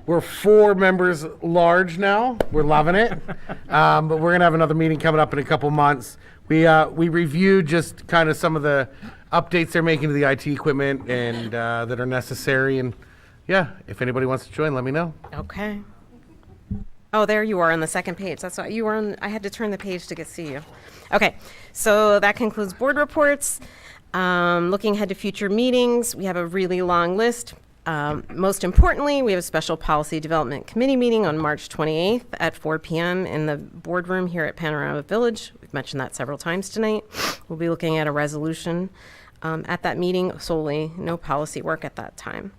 Speaker 18: We're 4 members large now. We're loving it. But we're going to have another meeting coming up in a couple months. We reviewed just kind of some of the updates they're making to the IT equipment and that are necessary. And yeah, if anybody wants to join, let me know.
Speaker 1: Okay. Oh, there you are on the second page. That's why you were on, I had to turn the page to see you. Okay, so that concludes board reports. Looking ahead to future meetings, we have a really long list. Most importantly, we have a special policy development committee meeting on March 28th at 4 p.m. in the boardroom here at Panorama Village. We've mentioned that several times tonight. We'll be looking at a resolution at that meeting solely, no policy work at that time.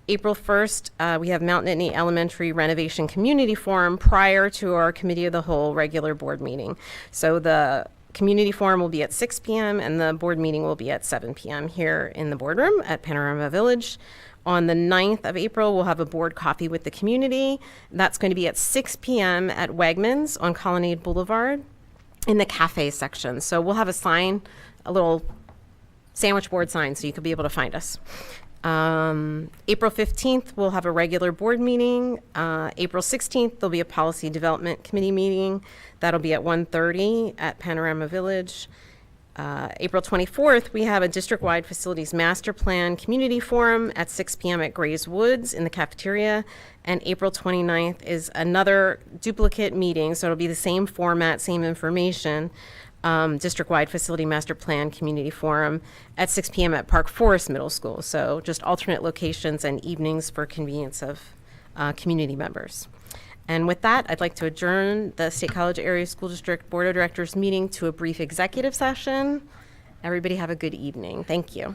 Speaker 1: April 1st, we have Mount Nittany Elementary Renovation Community Forum prior to our Committee of the Whole regular board meeting. So the community forum will be at 6 p.m. and the board meeting will be at 7 p.m. here in the boardroom at Panorama Village. On the 9th of April, we'll have a board coffee with the community. That's going to be at 6 p.m. at Wegmans on Colonnade Boulevard in the cafe section. So we'll have a sign, a little sandwich board sign, so you could be able to find us. April 15th, we'll have a regular board meeting. April 16th, there'll be a policy development committee meeting. That'll be at 1:30 at Panorama Village. April 24th, we have a district-wide facilities master plan community forum at 6 p.m. at Grays Woods in the cafeteria. And April 29th is another duplicate meeting, so it'll be the same format, same information. District-wide facility master plan community forum at 6 p.m. at Park Forest Middle School. So just alternate locations and evenings for convenience of community members. And with that, I'd like to adjourn the State College Area School District Board of Directors meeting to a brief executive session. Everybody have a good evening. Thank you.